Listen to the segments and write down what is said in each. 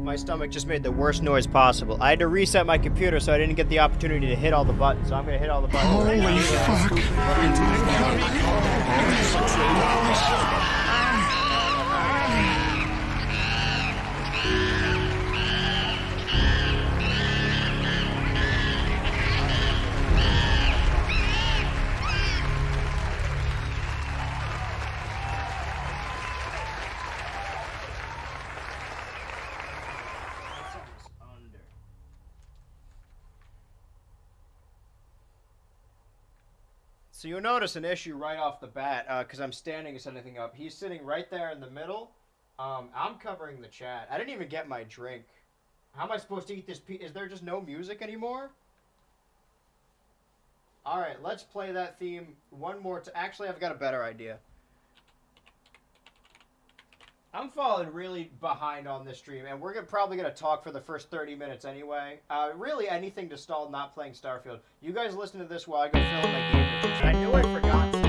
My stomach just made the worst noise possible. I had to reset my computer so I didn't get the opportunity to hit all the buttons. So I'm gonna hit all the buttons. Holy fuck! So you'll notice an issue right off the bat, because I'm standing and setting up. He's sitting right there in the middle. I'm covering the chat. I didn't even get my drink. How am I supposed to eat this? Is there just no music anymore? All right, let's play that theme one more. Actually, I've got a better idea. I'm falling really behind on this stream, and we're probably going to talk for the first 30 minutes anyway. Really, anything to stall not playing Starfield. You guys listen to this while I go fill in my game pictures. I knew I forgot to.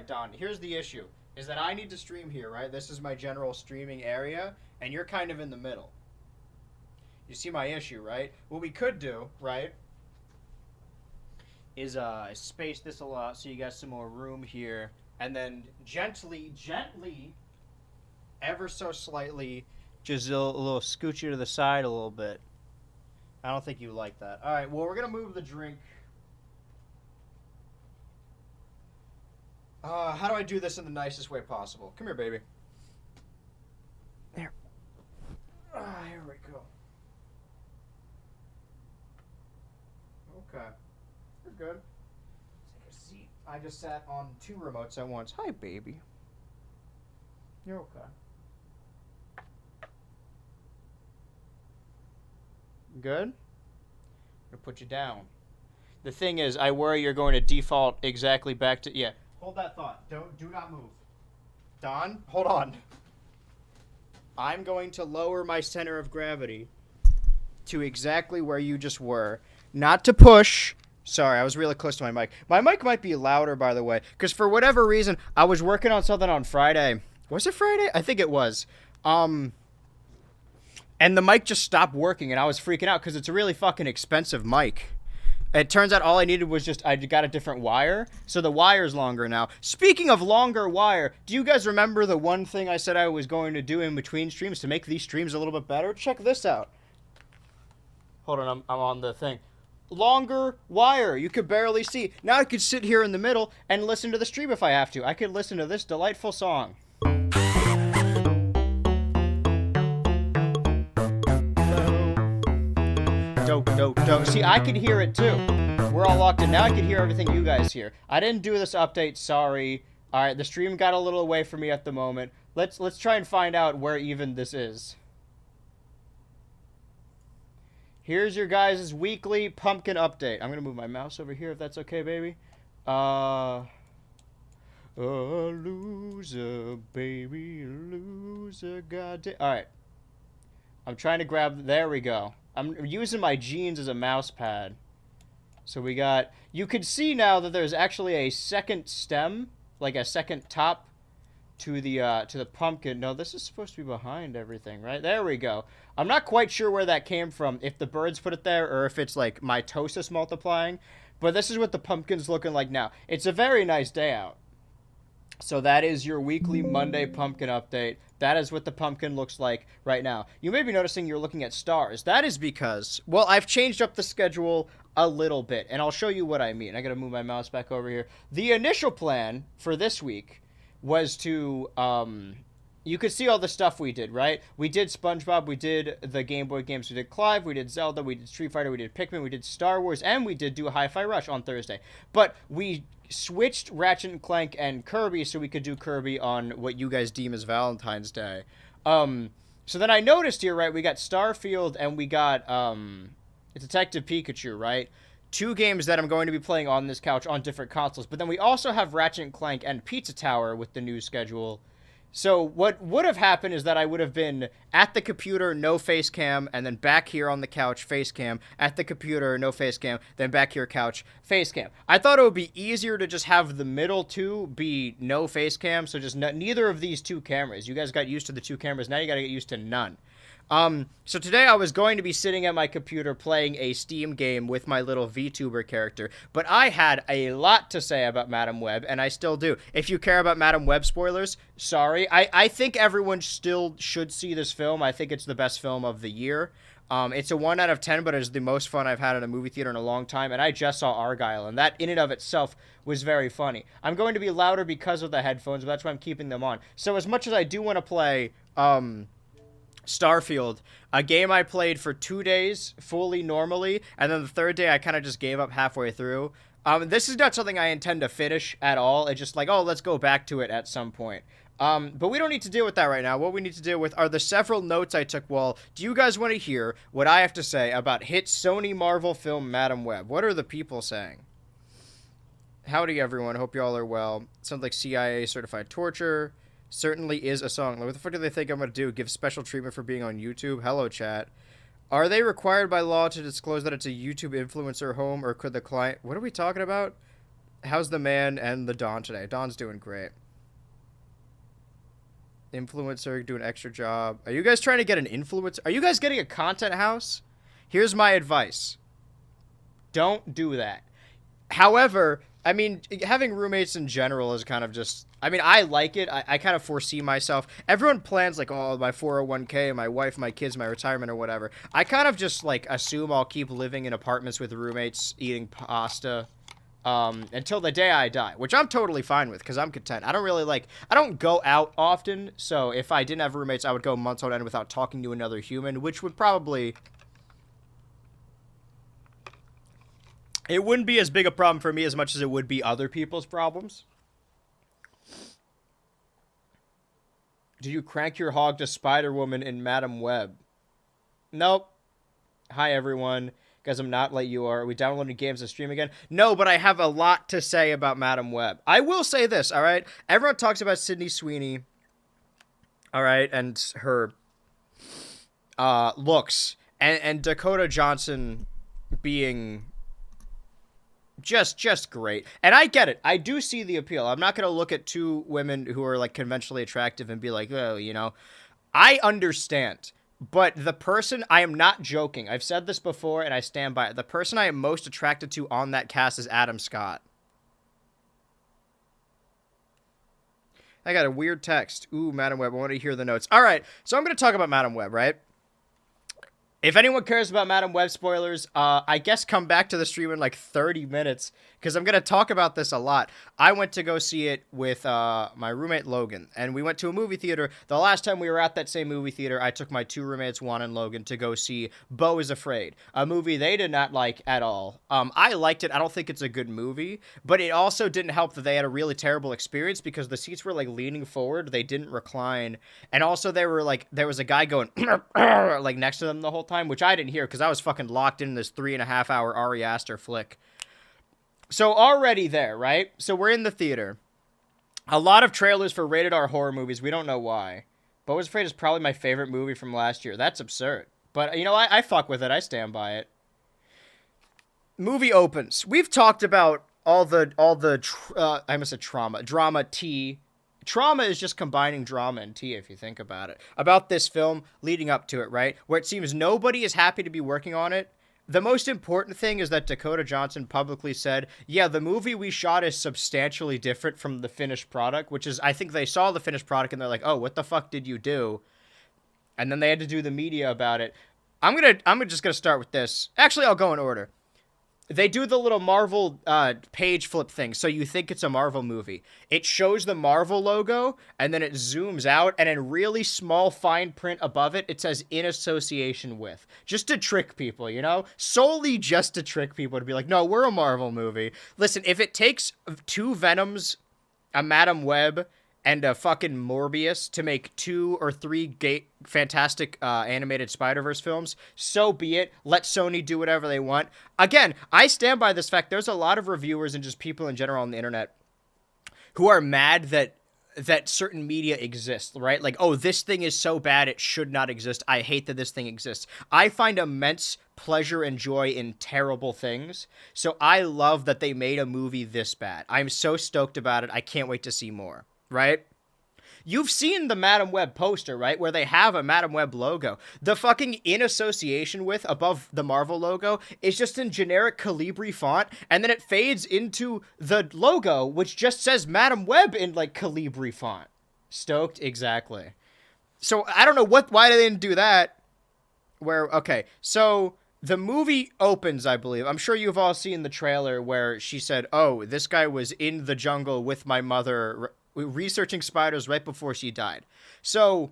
Don, here's the issue, is that I need to stream here, right? This is my general streaming area, and you're kind of in the middle. You see my issue, right? What we could do, right, is space this a lot so you got some more room here, and then gently, ever so slightly, just a little scooch you to the side a little bit. I don't think you like that. All right, well, we're going to move the drink. How do I do this in the nicest way possible? Come here, baby. There. Here we go. Okay. You're good. Take a seat. I just sat on 2 remotes at once. Hi, baby. You're okay. Good? I'm gonna put you down. The thing is, I worry you're going to default exactly back to... Yeah. Hold that thought. Do not move. Don, hold on. I'm going to lower my center of gravity to exactly where you just were. Not to push. Sorry, I was really close to my mic. My mic might be louder, by the way, because for whatever reason, I was working on something on Friday. Was it Friday? I think it was. And the mic just stopped working, and I was freaking out because it's a really fucking expensive mic. It turns out all I needed was just, I got a different wire, so the wire's longer now. Speaking of longer wire, do you guys remember the one thing I said I was going to do in between streams to make these streams a little bit better? Check this out. Hold on, I'm on the thing. Longer wire, you could barely see. Now I could sit here in the middle and listen to the stream if I have to. I could listen to this delightful song. Don't. See, I could hear it too. We're all locked in. Now I can hear everything you guys hear. I didn't do this update, sorry. Alright, the stream got a little away from me at the moment. Let's try and find out where even this is. Here's your guys' weekly pumpkin update. I'm gonna move my mouse over here if that's okay, baby. A loser, baby, loser, goddamn. Alright. I'm trying to grab, there we go. I'm using my jeans as a mouse pad. So we got, you can see now that there's actually a second stem, like a second top to the pumpkin. No, this is supposed to be behind everything, right? There we go. I'm not quite sure where that came from, if the birds put it there or if it's like mitosis multiplying. But this is what the pumpkin's looking like now. It's a very nice day out. So that is your weekly Monday pumpkin update. That is what the pumpkin looks like right now. You may be noticing you're looking at stars. That is because, well, I've changed up the schedule a little bit, and I'll show you what I mean. I gotta move my mouse back over here. The initial plan for this week was to, you could see all the stuff we did, right? We did SpongeBob, we did the Game Boy games, we did Clive, we did Zelda, we did Street Fighter, we did Pikmin, we did Star Wars, and we did do a Hi-Fi Rush on Thursday. But we switched Ratchet and Clank and Kirby so we could do Kirby on what you guys deem as Valentine's Day. So then I noticed here, right, we got Starfield and we got Detective Pikachu, right? Two games that I'm going to be playing on this couch on different consoles. But then we also have Ratchet and Clank and Pizza Tower with the new schedule. So what would have happened is that I would have been at the computer, no face cam, and then back here on the couch, face cam, at the computer, no face cam, then back here, couch, face cam. I thought it would be easier to just have the middle two be no face cam, so just neither of these two cameras. You guys got used to the two cameras, now you got to get used to none. So today I was going to be sitting at my computer playing a Steam game with my little VTuber character, but I had a lot to say about Madam Web, and I still do. If you care about Madam Web spoilers, sorry. I think everyone still should see this film. I think it's the best film of the year. It's a 1 out of 10, but it's the most fun I've had in a movie theater in a long time, and I just saw Argyle, and that in and of itself was very funny. I'm going to be louder because of the headphones, but that's why I'm keeping them on. So as much as I do want to play, Starfield, a game I played for 2 days fully normally, and then the third day I kind of just gave up halfway through. This is not something I intend to finish at all. It's just like, oh, let's go back to it at some point. But we don't need to deal with that right now. What we need to deal with are the several notes I took. Well, do you guys want to hear what I have to say about hit Sony Marvel film Madam Web? What are the people saying? Howdy, everyone. Hope you all are well. Sounds like CIA certified torture. Certainly is a song. What the fuck do they think I'm going to do? Give special treatment for being on YouTube? Hello, chat. Are they required by law to disclose that it's a YouTube influencer home, or could the client... What are we talking about? How's the man and the Don today? Don's doing great. Influencer doing an extra job. Are you guys trying to get an influencer? Are you guys getting a content house? Here's my advice. Don't do that. However, I mean, having roommates in general is kind of just... I mean, I like it. I kind of foresee myself. Everyone plans, like, oh, my 401k, my wife, my kids, my retirement, or whatever. I kind of just, like, assume I'll keep living in apartments with roommates, eating pasta, until the day I die, which I'm totally fine with, because I'm content. I don't really, like... I don't go out often, so if I didn't have roommates, I would go months on end without talking to another human, which would probably... It wouldn't be as big a problem for me as much as it would be other people's problems. Did you crank your hog to Spider-Woman in Madam Web? Nope. Hi, everyone. Because I'm not like you are. Are we downloading games to stream again? No, but I have a lot to say about Madam Web. I will say this, all right? Everyone talks about Sydney Sweeney, all right, and her looks, and Dakota Johnson being just great. And I get it. I do see the appeal. I'm not going to look at two women who are like conventionally attractive and be like, oh, you know, I understand. But the person, I am not joking. I've said this before and I stand by it. The person I am most attracted to on that cast is Adam Scott. I got a weird text. Ooh, Madam Web. I want to hear the notes. All right. So I'm going to talk about Madam Web, right? If anyone cares about Madam Web spoilers, I guess come back to the stream in like 30 minutes, because I'm going to talk about this a lot. I went to go see it with my roommate Logan, and we went to a movie theater. The last time we were at that same movie theater, I took my two roommates, Juan and Logan, to go see Beau is Afraid, a movie they did not like at all. I liked it. I don't think it's a good movie, but it also didn't help that they had a really terrible experience because the seats were like leaning forward. They didn't recline. And also they were like, there was a guy going like next to them the whole time, which I didn't hear because I was fucking locked in this 3.5 hour Ari Aster flick. So already there, right? So we're in the theater. A lot of trailers for rated R horror movies. We don't know why. Beau is Afraid is probably my favorite movie from last year. That's absurd. But, you know, I fuck with it. I stand by it. Movie opens. We've talked about all the I almost said trauma. Drama T. Trauma is just combining drama and tea, if you think about it. About this film leading up to it, right? Where it seems nobody is happy to be working on it. The most important thing is that Dakota Johnson publicly said, yeah, the movie we shot is substantially different from the finished product, which is, I think they saw the finished product and they're like, oh, what the fuck did you do? And then they had to do the media about it. I'm just gonna start with this. Actually, I'll go in order. They do the little Marvel page flip thing, so you think it's a Marvel movie. It shows the Marvel logo, and then it zooms out, and in really small fine print above it, it says, in association with. Just to trick people, you know? Solely just to trick people, to be like, no, we're a Marvel movie. Listen, if it takes two Venoms, a Madam Web, and a fucking Morbius to make 2 or 3 fantastic animated Spider-Verse films, so be it. Let Sony do whatever they want. Again, I stand by this fact. There's a lot of reviewers and just people in general on the internet who are mad that certain media exists, right? Like, oh, this thing is so bad it should not exist. I hate that this thing exists. I find immense pleasure and joy in terrible things. So I love that they made a movie this bad. I'm so stoked about it. I can't wait to see more. Right? You've seen the Madam Web poster, right? Where they have a Madam Web logo. The fucking in association with above the Marvel logo is just in generic Calibri font, and then it fades into the logo, which just says Madam Web in like Calibri font. Stoked? Exactly. So I don't know why they didn't do that. Okay, so the movie opens, I believe. I'm sure you've all seen the trailer where she said, oh, this guy was in the jungle with my mother researching spiders right before she died. So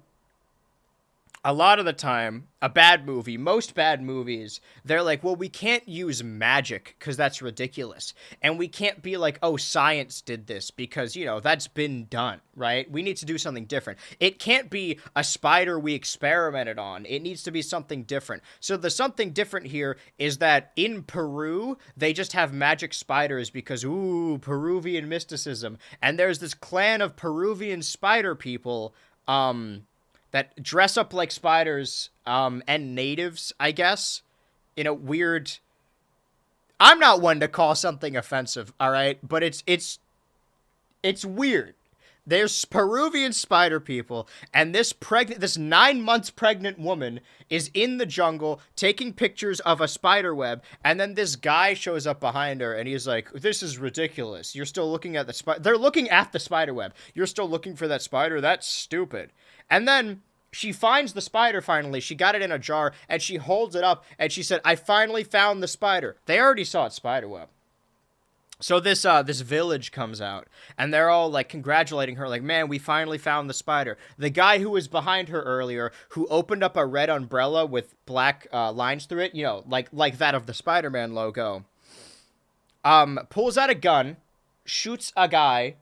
a lot of the time, a bad movie, most bad movies, they're like, well, we can't use magic because that's ridiculous. And we can't be like, oh, science did this because, you know, that's been done, right? We need to do something different. It can't be a spider we experimented on. It needs to be something different. So the something different here is that in Peru, they just have magic spiders because, ooh, Peruvian mysticism. And there's this clan of Peruvian spider people, that dress up like spiders, and natives, I guess, in a weird... I'm not one to call something offensive, all right? But it's weird. There's Peruvian spider people, and this 9 months pregnant woman is in the jungle taking pictures of a spider web, and then this guy shows up behind her, and he's like, this is ridiculous. You're still looking at the spider. They're looking at the spider web. You're still looking for that spider? That's stupid. And then she finds the spider finally. She got it in a jar, and she holds it up, and she said, I finally found the spider. They already saw its spider web. So this village comes out, and they're all, like, congratulating her, like, man, we finally found the spider. The guy who was behind her earlier, who opened up a red umbrella with black lines through it, you know, like that of the Spider-Man logo, pulls out a gun, shoots a guy,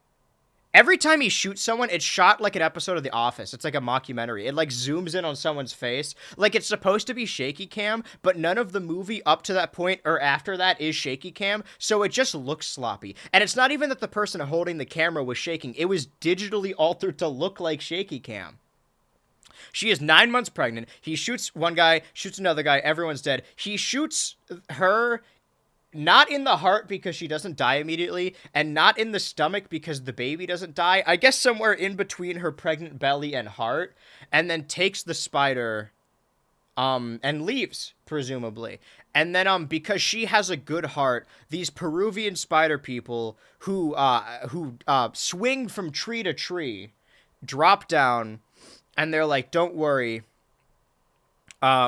Every time he shoots someone, it's shot like an episode of The Office. It's like a mockumentary. It like zooms in on someone's face. Like it's supposed to be shaky cam, but none of the movie up to that point or after that is shaky cam, so it just looks sloppy. And it's not even that the person holding the camera was shaking. It was digitally altered to look like shaky cam. She is 9 months pregnant. He shoots one guy, shoots another guy, everyone's dead. He shoots her not in the heart because she doesn't die immediately, and not in the stomach because the baby doesn't die. I guess somewhere in between her pregnant belly and heart, and then takes the spider, and leaves, presumably. And then, because she has a good heart, these Peruvian spider people who swing from tree to tree, drop down, and they're like, don't worry,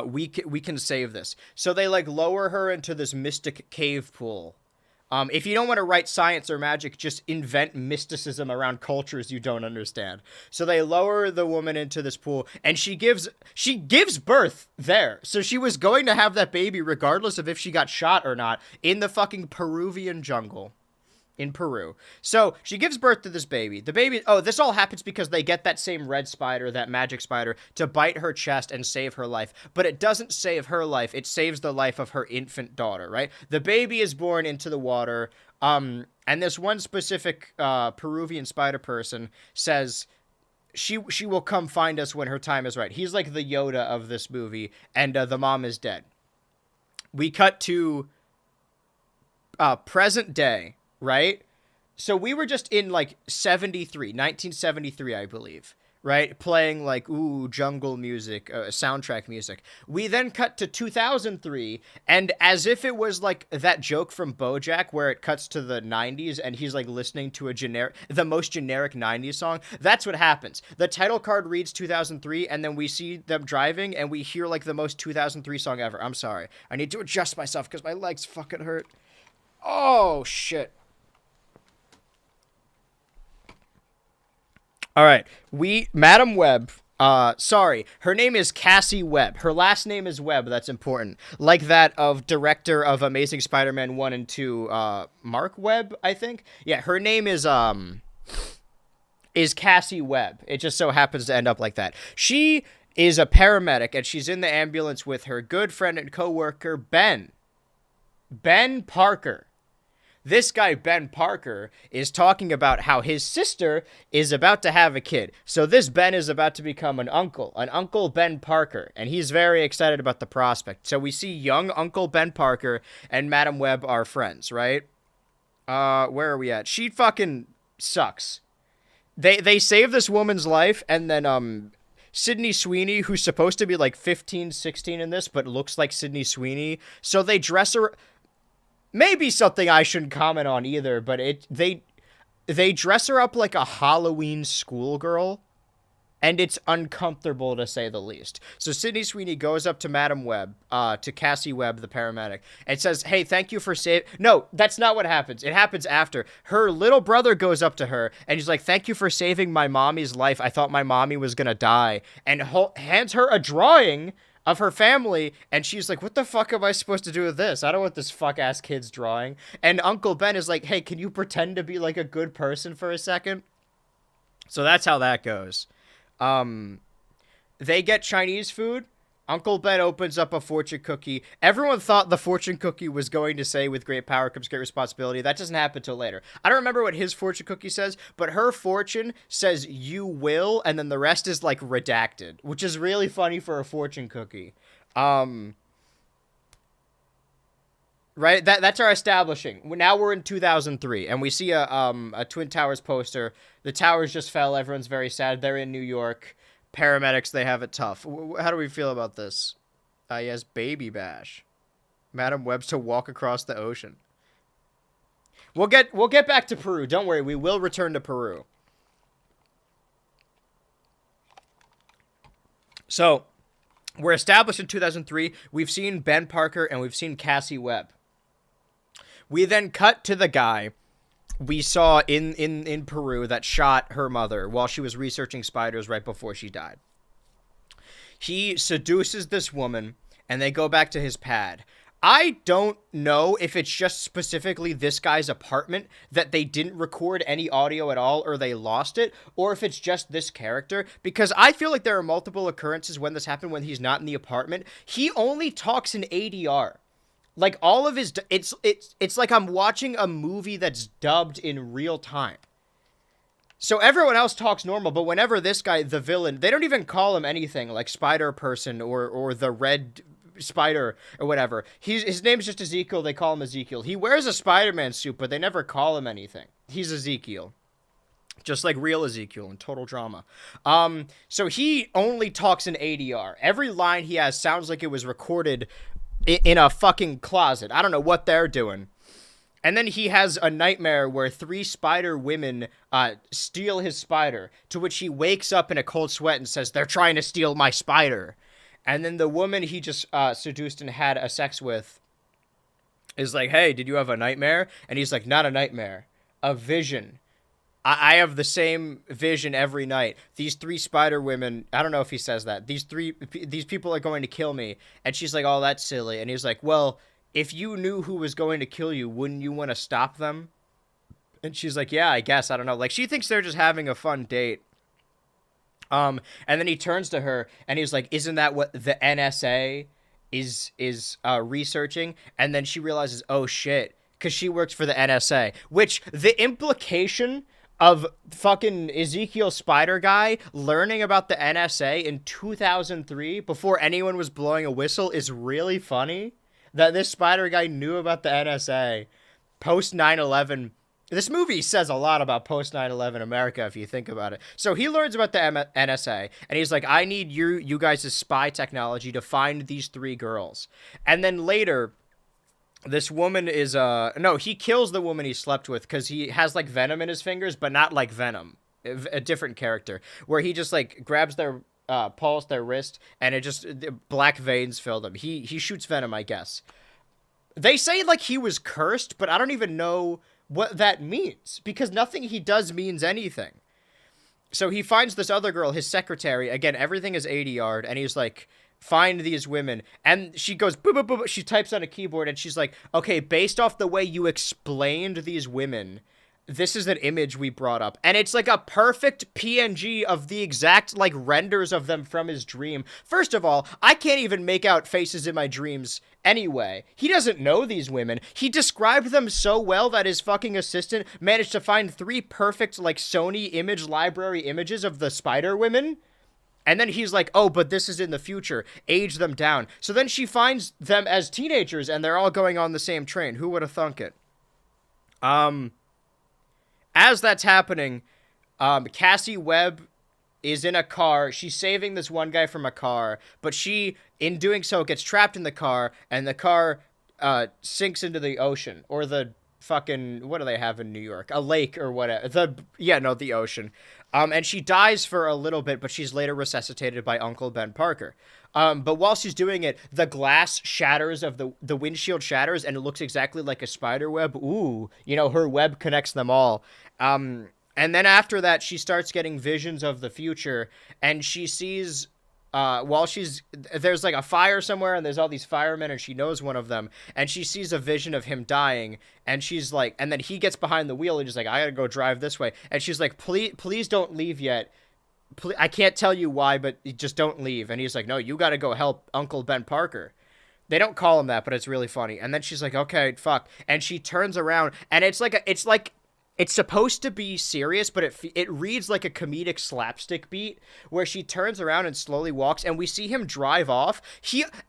we can save this. So they like lower her into this mystic cave pool. If you don't want to write science or magic, just invent mysticism around cultures you don't understand. So they lower the woman into this pool, and she gives birth there. So she was going to have that baby regardless of if she got shot or not in the fucking Peruvian jungle. In Peru. So she gives birth to this baby. The baby, this all happens because they get that same red spider, that magic spider, to bite her chest and save her life. But it doesn't save her life. It saves the life of her infant daughter, right? The baby is born into the water. And this one specific Peruvian spider person says she will come find us when her time is right. He's like the Yoda of this movie, and the mom is dead. We cut to present day. Right? So we were just in like 1973, I believe, right? Playing like, jungle music, soundtrack music. We then cut to 2003, and as if it was like that joke from BoJack where it cuts to the 90s and he's like listening to the most generic 90s song, that's what happens. The title card reads 2003, and then we see them driving and we hear like the most 2003 song ever. I'm sorry. I need to adjust myself because my legs fucking hurt. Oh, shit. All right, Madam Web, her name is Cassie Webb. Her last name is Webb, that's important. Like that of director of Amazing Spider-Man 1 and 2, Mark Webb, I think? Yeah, her name is Cassie Webb. It just so happens to end up like that. She is a paramedic, and she's in the ambulance with her good friend and coworker, Ben Parker. This guy, Ben Parker, is talking about how his sister is about to have a kid. So this Ben is about to become an Uncle Ben Parker, and he's very excited about the prospect. So we see young Uncle Ben Parker and Madam Web are friends, right? Where are we at? She fucking sucks. They save this woman's life, and then, Sydney Sweeney, who's supposed to be like 15, 16 in this, but looks like Sydney Sweeney. So they dress her... Maybe something I shouldn't comment on either, but they dress her up like a Halloween schoolgirl, and it's uncomfortable to say the least. So Sydney Sweeney goes up to Madam Web, to Cassie Webb, the paramedic, and says, hey, thank you for saving... No, that's not what happens. It happens after. Her little brother goes up to her, and he's like, thank you for saving my mommy's life. I thought my mommy was gonna die. And hands her a drawing of her family, and she's like, what the fuck am I supposed to do with this? I don't want this fuck-ass kid's drawing. And Uncle Ben is like, hey, can you pretend to be, like, a good person for a second? So that's how that goes. They get Chinese food. Uncle Ben opens up a fortune cookie. Everyone thought the fortune cookie was going to say, with great power comes great responsibility. That doesn't happen till later. I don't remember what his fortune cookie says, but her fortune says, you will, and then the rest is, like, redacted, which is really funny for a fortune cookie. Right? That's our establishing. Now we're in 2003, and we see a Twin Towers poster. The towers just fell. Everyone's very sad. They're in New York. Paramedics, they have it tough. How do we feel about this? Yes, Baby Bash. Madam Web's to walk across the ocean. We'll get back to Peru. Don't worry, we will return to Peru. So, we're established in 2003. We've seen Ben Parker and we've seen Cassie Webb. We then cut to the guy we saw in Peru that shot her mother while she was researching spiders right before she died. He seduces this woman, and they go back to his pad. I don't know if it's just specifically this guy's apartment that they didn't record any audio at all or they lost it, or if it's just this character, because I feel like there are multiple occurrences when this happened when he's not in the apartment. He only talks in ADR. Like all of his it's like I'm watching a movie that's dubbed in real time. So everyone else talks normal, but whenever this guy, the villain, they don't even call him anything like Spider Person or the Red Spider or whatever. His name's just Ezekiel. They call him Ezekiel. He wears a Spider-Man suit, but they never call him anything. He's Ezekiel. Just like real Ezekiel in Total Drama. So he only talks in ADR. Every line he has sounds like it was recorded in a fucking closet. I don't know what they're doing. And then he has a nightmare where 3 spider women steal his spider, to which he wakes up in a cold sweat and says, "They're trying to steal my spider." And then the woman he just seduced and had a sex with is like, "Hey, did you have a nightmare?" And he's like, "Not a nightmare, a vision. I have the same vision every night. These 3 spider women," I don't know if he says that, these people are going to kill me." And she's like, "Oh, that's silly." And he's like, "Well, if you knew who was going to kill you, wouldn't you want to stop them?" And she's like, "Yeah, I guess. I don't know." Like, she thinks they're just having a fun date. And then he turns to her and he's like, "Isn't that what the NSA is researching?" And then she realizes, oh shit, because she works for the NSA. Which, the implication of fucking Ezekiel Spider Guy learning about the NSA in 2003 before anyone was blowing a whistle is really funny. That this Spider Guy knew about the NSA post 9/11. This movie says a lot about post 9/11 America if you think about it. So he learns about the NSA and he's like, "I need you guys' spy technology to find these 3 girls." And then later, this woman is no, he kills the woman he slept with because he has like venom in his fingers, but not like Venom, a different character, where he just like grabs their pulse, their wrist, and it just black veins fill them. He shoots venom, I guess. They say like he was cursed, but I don't even know what that means because nothing he does means anything. So he finds this other girl, his secretary. Again, everything is ADR'd, and he's like, "Find these women." And she goes, boop, boop, boop. She types on a keyboard, and she's like, "Okay, based off the way you explained these women, this is an image we brought up." And it's like a perfect PNG of the exact like renders of them from his dream. First of all, I can't even make out faces in my dreams anyway. He doesn't know these women. He described them so well that his fucking assistant managed to find 3 perfect like Sony image library images of the spider women. And then he's like, "Oh, but this is in the future. Age them down." So then she finds them as teenagers and they're all going on the same train. Who would have thunk it? As that's happening, Cassie Webb is in a car. She's saving this one guy from a car, but she, in doing so, gets trapped in the car, and the car sinks into the ocean, or the fucking, what do they have in New York? A lake or whatever. The ocean. And she dies for a little bit, but she's later resuscitated by Uncle Ben Parker. But while she's doing it, the glass shatters of the windshield shatters, and it looks exactly like a spider web. Ooh, her web connects them all. And then after that, she starts getting visions of the future, and she sees, there's like a fire somewhere, and there's all these firemen, and she knows one of them, and she sees a vision of him dying, and she's like, and then he gets behind the wheel, and he's like, "I gotta go drive this way," and she's like, please don't leave yet. I can't tell you why, but just don't leave. And he's like, "No, you gotta go help Uncle Ben Parker." They don't call him that, but it's really funny. And then she's like, "Okay, fuck," and she turns around, and it's supposed to be serious, but it reads like a comedic slapstick beat where she turns around and slowly walks, and we see him drive off.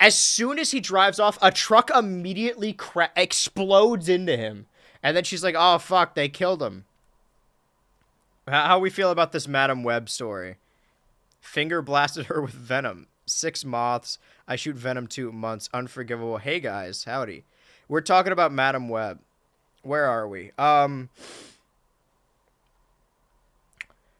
As soon as he drives off, a truck immediately explodes into him. And then she's like, "Oh, fuck, they killed him." How we feel about this Madam Web story? Finger blasted her with venom. 6 moths. I shoot venom 2 months. Unforgivable. Hey, guys. Howdy. We're talking about Madam Web. Where are we?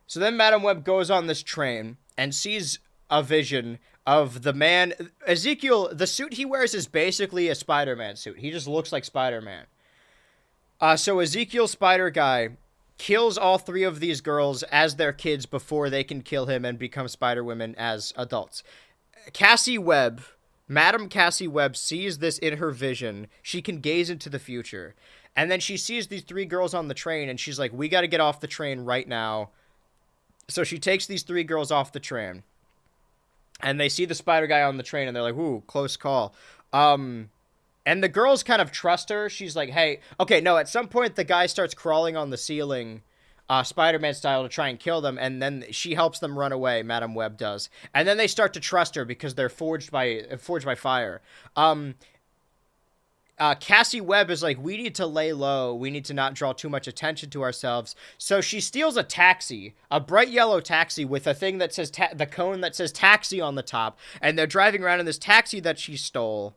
So then Madam Web goes on this train and sees a vision of the man. Ezekiel, the suit he wears is basically a Spider-Man suit. He just looks like Spider-Man. So Ezekiel Spider Guy kills all 3 of these girls as their kids before they can kill him and become Spider-Women as adults. Cassie Webb Madam Cassie Webb sees this in her vision. She can gaze into the future. And then she sees these three girls on the train, and she's like, we got to get off the train right now. So she takes these three girls off the train. And they see the spider guy on the train, and they're like, ooh, close call. And the girls kind of trust her. She's like, hey, okay, no, at some point the guy starts crawling on the ceiling, Spider-Man style, to try and kill them, and then she helps them run away, Madam Web does. And then they start to trust her because they're forged by fire. Cassie Webb is like, we need to lay low. We need to not draw too much attention to ourselves. So she steals a taxi, a bright yellow taxi with a thing that says, the cone that says taxi on the top. And they're driving around in this taxi that she stole.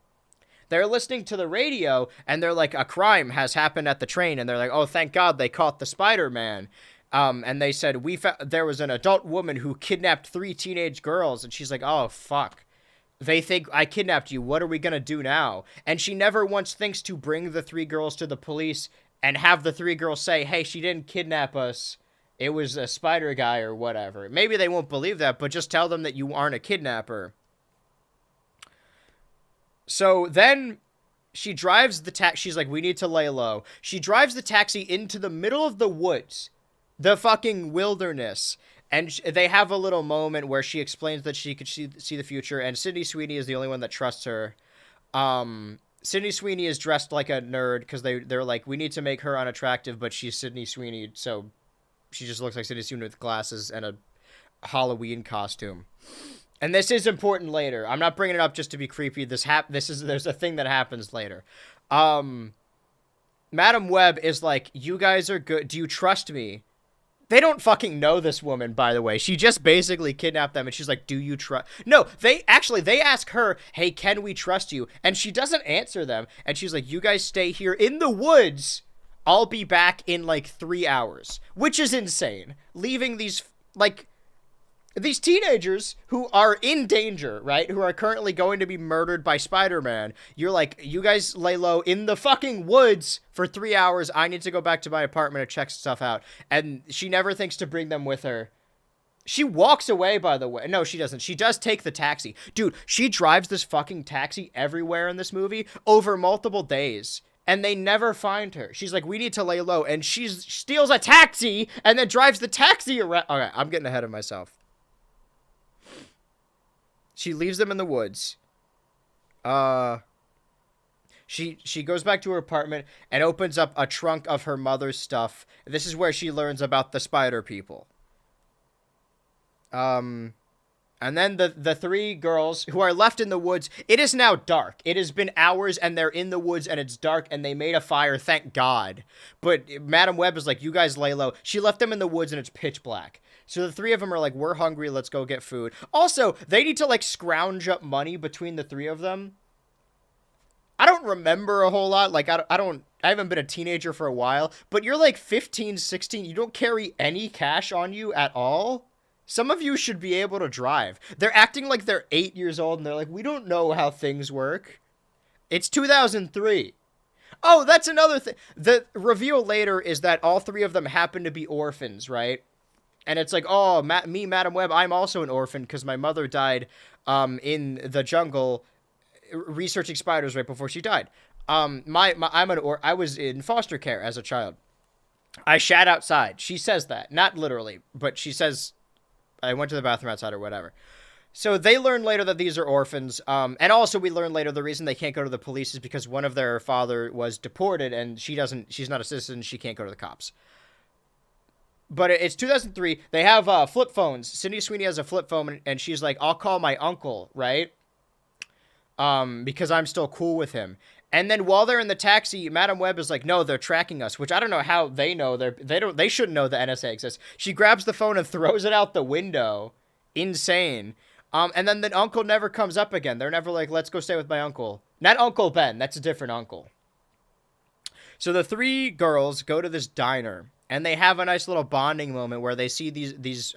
They're listening to the radio, and they're like, a crime has happened at the train. And they're like, oh, thank God they caught the Spider-Man. And they said, there was an adult woman who kidnapped 3 teenage girls. And she's like, oh, fuck. They think I kidnapped you. What are we going to do now? And she never once thinks to bring the 3 girls to the police and have the 3 girls say, hey, she didn't kidnap us. It was a spider guy or whatever. Maybe they won't believe that, but just tell them that you aren't a kidnapper. So then she drives the taxi. She's like, we need to lay low. She drives the taxi into the middle of the woods, the fucking wilderness. And they have a little moment where she explains that she could see the future, and Sydney Sweeney is the only one that trusts her. Sydney Sweeney is dressed like a nerd because they're like, we need to make her unattractive, but she's Sydney Sweeney, so she just looks like Sydney Sweeney with glasses and a Halloween costume. And this is important later. I'm not bringing it up just to be creepy. There's a thing that happens later. Madam Webb is like, you guys are good. Do you trust me? They don't fucking know this woman, by the way. She just basically kidnapped them, and she's like, do you trust? No, they ask her, hey, can we trust you? And she doesn't answer them, and she's like, you guys stay here in the woods. I'll be back in, 3 hours, which is insane. Leaving these teenagers who are in danger, right? Who are currently going to be murdered by Spider-Man. You're like, you guys lay low in the fucking woods for 3 hours. I need to go back to my apartment and check stuff out. And she never thinks to bring them with her. She walks away, by the way. No, she doesn't. She does take the taxi. Dude, she drives this fucking taxi everywhere in this movie over multiple days. And they never find her. She's like, we need to lay low. And she steals a taxi and then drives the taxi around. Okay, I'm getting ahead of myself. She leaves them in the woods. She goes back to her apartment and opens up a trunk of her mother's stuff. This is where she learns about the spider people. And then the 3 girls who are left in the woods, it is now dark. It has been hours and they're in the woods and it's dark and they made a fire, thank God. But Madam Webb is like, you guys lay low. She left them in the woods and it's pitch black. So the 3 of them are like, we're hungry, let's go get food. Also, they need to scrounge up money between the 3 of them. I don't remember a whole lot. I haven't been a teenager for a while, but you're 15, 16, you don't carry any cash on you at all. Some of you should be able to drive. They're acting like they're 8 years old and they're like, we don't know how things work. It's 2003. Oh, that's another thing. The reveal later is that all 3 of them happen to be orphans, right? And it's like, oh, me, Madam Webb, I'm also an orphan because my mother died in the jungle researching spiders right before she died. I was in foster care as a child. I shat outside. She says that. Not literally, but she says I went to the bathroom outside or whatever. So they learn later that these are orphans. And also we learn later the reason they can't go to the police is because one of their father was deported and she's not a citizen. She can't go to the cops. But it's 2003. They have flip phones. Sydney Sweeney has a flip phone, and she's like, I'll call my uncle, right? Because I'm still cool with him. And then while they're in the taxi, Madam Webb is like, no, they're tracking us, which I don't know how they know. They shouldn't know the NSA exists. She grabs the phone and throws it out the window. Insane. And then the uncle never comes up again. They're never like, let's go stay with my uncle. Not Uncle Ben. That's a different uncle. So the 3 girls go to this diner. And they have a nice little bonding moment where they see these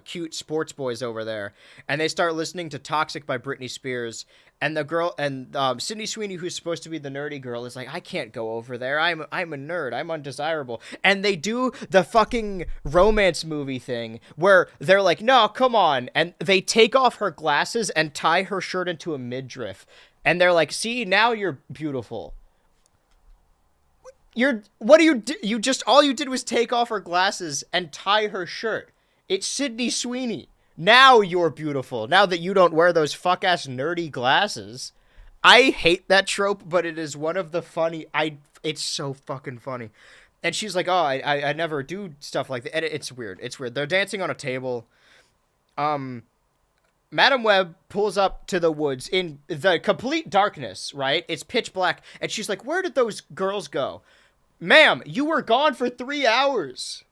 cute sports boys over there, and they start listening to "Toxic" by Britney Spears. And the girl and Sydney Sweeney, who's supposed to be the nerdy girl, is like, "I can't go over there. I'm a nerd. I'm undesirable." And they do the fucking romance movie thing where they're like, "No, come on," and they take off her glasses and tie her shirt into a midriff, and they're like, "See, now you're beautiful." What do you do? You just all you did was take off her glasses and tie her shirt. It's Sydney Sweeney. Now you're beautiful. Now that you don't wear those fuck ass nerdy glasses. I hate that trope, but it is one of the funny. It's so fucking funny. And she's like, "Oh, I never do stuff like that." And it's weird. It's weird. They're dancing on a table. Madam Web pulls up to the woods in the complete darkness. Right? It's pitch black, and she's like, "Where did those girls go?" "Ma'am, you were gone for 3 hours."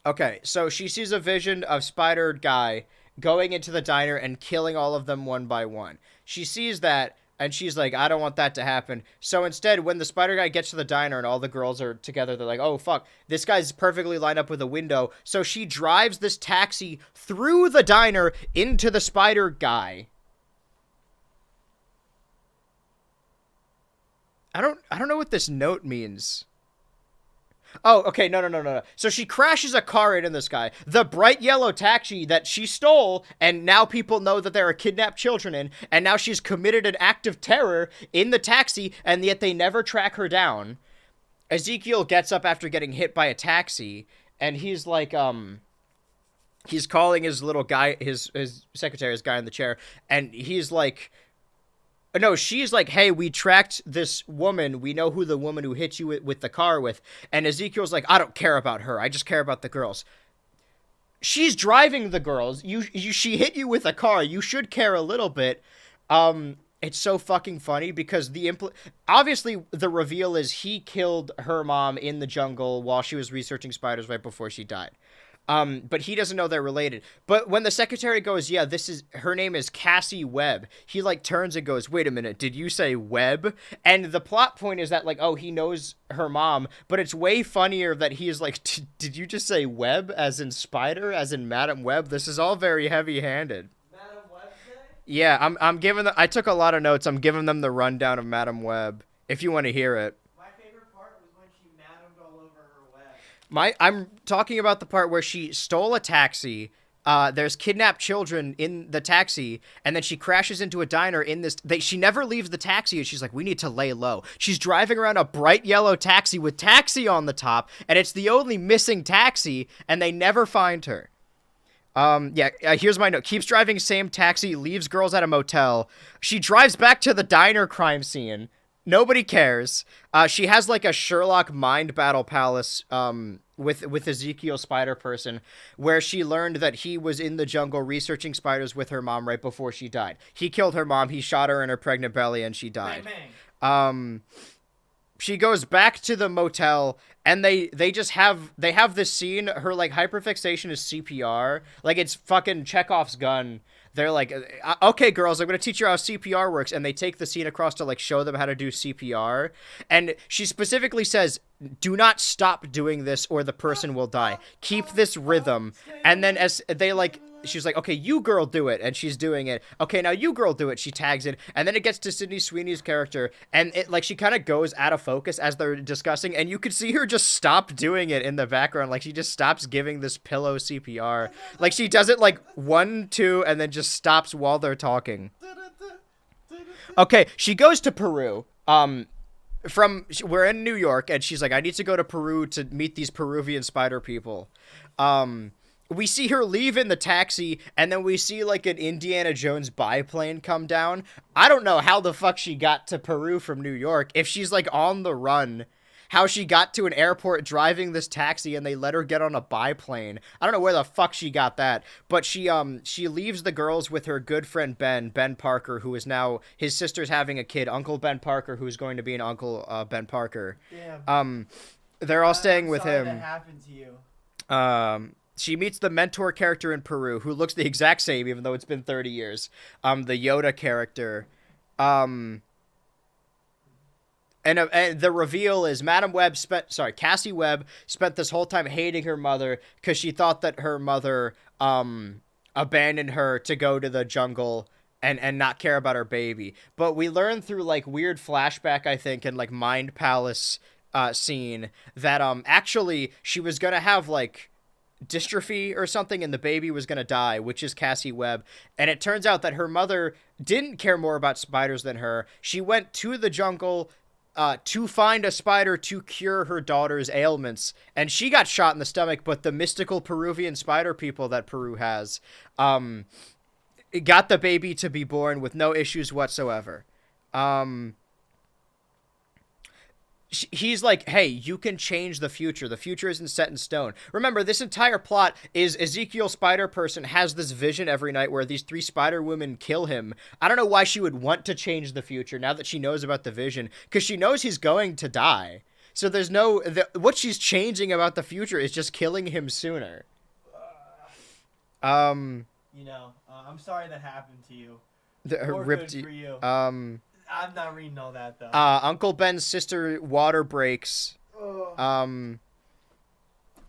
Okay, so she sees a vision of Spider Guy going into the diner and killing all of them one by one. She sees that, and she's like, "I don't want that to happen." So instead, when the Spider Guy gets to the diner and all the girls are together, they're like, "Oh, fuck, this guy's perfectly lined up with a window." So she drives this taxi through the diner into the Spider Guy. I don't know what this note means. Oh, okay, no. So she crashes a car into this guy. The bright yellow taxi that she stole, and now people know that there are kidnapped children in, and now she's committed an act of terror in the taxi, and yet they never track her down. Ezekiel gets up after getting hit by a taxi, and he's like, he's calling his little guy, his secretary, his guy in the chair, and he's like, no, she's like, "Hey, we tracked this woman. We know who the woman who hit you with the car with." And Ezekiel's like, "I don't care about her. I just care about the girls." She's driving the girls. She hit you with a car. You should care a little bit. It's so fucking funny because obviously the reveal is he killed her mom in the jungle while she was researching spiders right before she died. But he doesn't know they're related. But when the secretary goes, "Yeah, her name is Cassie Webb," he like turns and goes, "Wait a minute, did you say Webb?" And the plot point is that like, oh, he knows her mom, but it's way funnier that he is like, "Did you just say Webb as in spider, as in Madam Web?" This is all very heavy-handed. Madam Wednesday? Yeah, I'm giving I took a lot of notes. I'm giving them the rundown of Madam Web if you want to hear it. My favorite part was when she madamed all over her web. I'm talking about the part where she stole a taxi. There's kidnapped children in the taxi, and then she crashes into a diner in this. She never leaves the taxi, and she's like, "We need to lay low." She's driving around a bright yellow taxi with taxi on the top, and it's the only missing taxi, and they never find her. Here's my note. Keeps driving same taxi, leaves girls at a motel. She drives back to the diner crime scene. Nobody cares. She has like a Sherlock mind battle palace with Ezekiel Spider Person, where she learned that he was in the jungle researching spiders with her mom right before she died. He killed her mom. He shot her in her pregnant belly, and she died. Bang. She goes back to the motel, and they have this scene. Her like hyperfixation is CPR, like it's fucking Chekhov's gun. They're like, "Okay, girls, I'm gonna teach you how CPR works," and they take the scene across to like show them how to do CPR. And she specifically says, "Do not stop doing this, or the person will die. Keep this rhythm." And then as they like, she's like, "Okay, you girl do it," and she's doing it. "Okay, now you girl do it." She tags it, and then it gets to Sydney Sweeney's character, and it like she kind of goes out of focus as they're discussing, and you could see her just stop doing it in the background. Like she just stops giving this pillow CPR. Like she does it like 1, 2, and then just stops while they're talking. Okay, she goes to Peru. We're in New York, and she's like, "I need to go to Peru to meet these Peruvian spider people." We see her leave in the taxi, and then we see like an Indiana Jones biplane come down. I don't know how the fuck she got to Peru from New York. If she's like on the run, how she got to an airport driving this taxi and they let her get on a biplane. I don't know where the fuck she got that. But she leaves the girls with her good friend Ben Parker, who is now his sister's having a kid, Uncle Ben Parker, who's going to be an Uncle Ben Parker. Damn. They're all staying with him. That happened to you. She meets the mentor character in Peru, who looks the exact same, even though it's been 30 years. The Yoda character. And the reveal is Cassie Webb spent this whole time hating her mother because she thought that her mother abandoned her to go to the jungle and not care about her baby. But we learn through like weird flashback, I think, and like Mind Palace scene that actually she was gonna have like dystrophy or something and the baby was going to die, which is Cassie Webb. And it turns out that her mother didn't care more about spiders than her. She went to the jungle to find a spider to cure her daughter's ailments, and she got shot in the stomach, but the mystical Peruvian spider people that Peru has got the baby to be born with no issues whatsoever. He's like, hey, you can change the future. The future isn't set in stone. Remember, this entire plot is Ezekiel Spider-Person has this vision every night where these 3 spider women kill him. I don't know why she would want to change the future now that she knows about the vision, because she knows he's going to die. So there's what she's changing about the future is just killing him sooner. I'm sorry that happened to you. Ripped good for you. I'm not reading all that though. Uncle Ben's sister water breaks. And